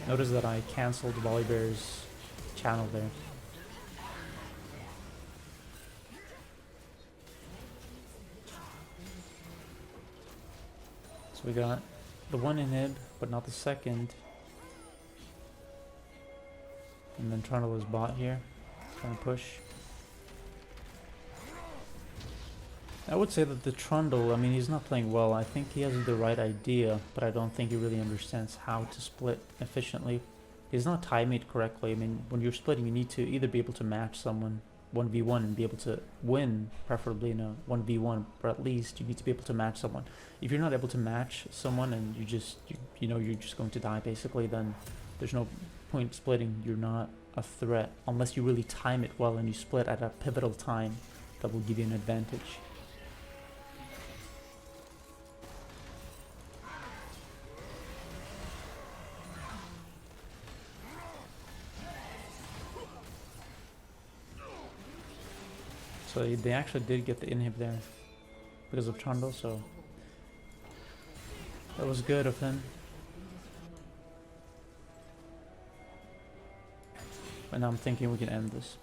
Notice that I cancelled Volibear's channel there. So we got the one inhib, but not the second. And then Trundle is bot here, trying to push. I would say that the Trundle, I mean, he's not playing well. I think he has the right idea, but I don't think he really understands how to split efficiently. He's not timing it correctly. I mean, when you're splitting, you need to either be able to match someone 1v1 and be able to win, preferably in a 1v1, but at least you need to be able to match someone. If you're not able to match someone and you know you're just going to die basically, then there's no point splitting. You're not a threat unless you really time it well and you split at a pivotal time that will give you an advantage. So they actually did get the inhib there because of Trundle, so that was good of him. And I'm thinking we can end this.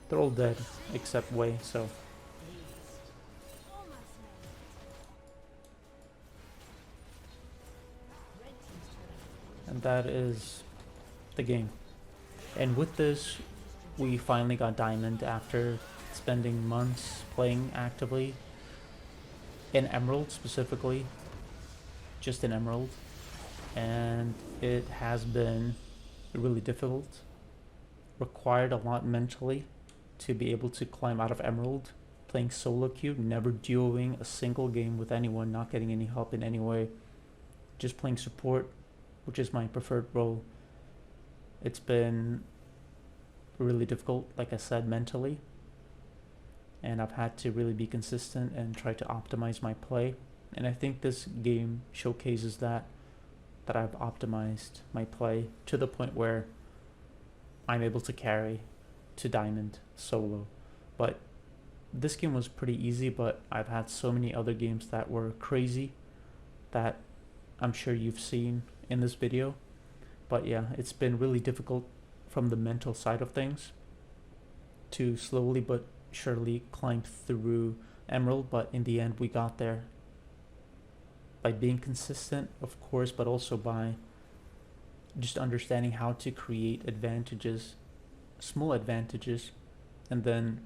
They're all dead except Wei, so and that is the game. And with this, we finally got Diamond after spending months playing actively in Emerald specifically, just in Emerald, and it has been really difficult, required a lot mentally to be able to climb out of Emerald, playing solo queue, never duoing a single game with anyone, not getting any help in any way, just playing support, which is my preferred role. It's been really difficult, like I said, mentally, and I've had to really be consistent and try to optimize my play, and I think this game showcases that I've optimized my play to the point where I'm able to carry to Diamond solo. But this game was pretty easy, but I've had so many other games that were crazy that I'm sure you've seen in this video. But yeah, it's been really difficult from the mental side of things to slowly but surely climb through Emerald, but in the end we got there by being consistent, of course, but also by just understanding how to create advantages, small advantages, and then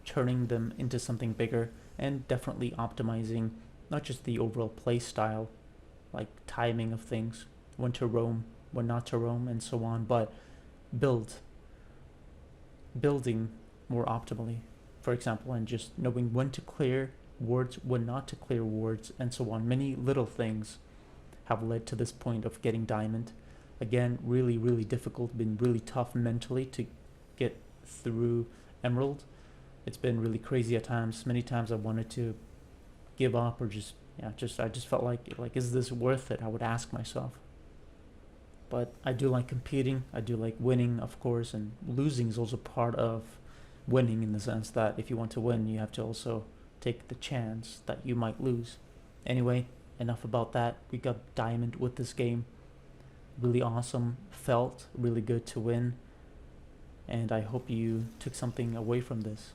turning them into something bigger, and definitely optimizing not just the overall play style, like timing of things, when to roam, when not to roam, and so on, but building more optimally, for example, and just knowing when to clear wards, when not to clear wards, and so on. Many little things have led to this point of getting Diamond. Again, really, really difficult, been really tough mentally to get through Emerald. It's been really crazy at times. Many times I wanted to give up or I just felt like is this worth it? I would ask myself. But I do like competing. I do like winning, of course, and losing is also part of winning, in the sense that if you want to win, you have to also take the chance that you might lose. Anyway, enough about that. We got Diamond with this game. Really awesome. Felt really good to win. And I hope you took something away from this.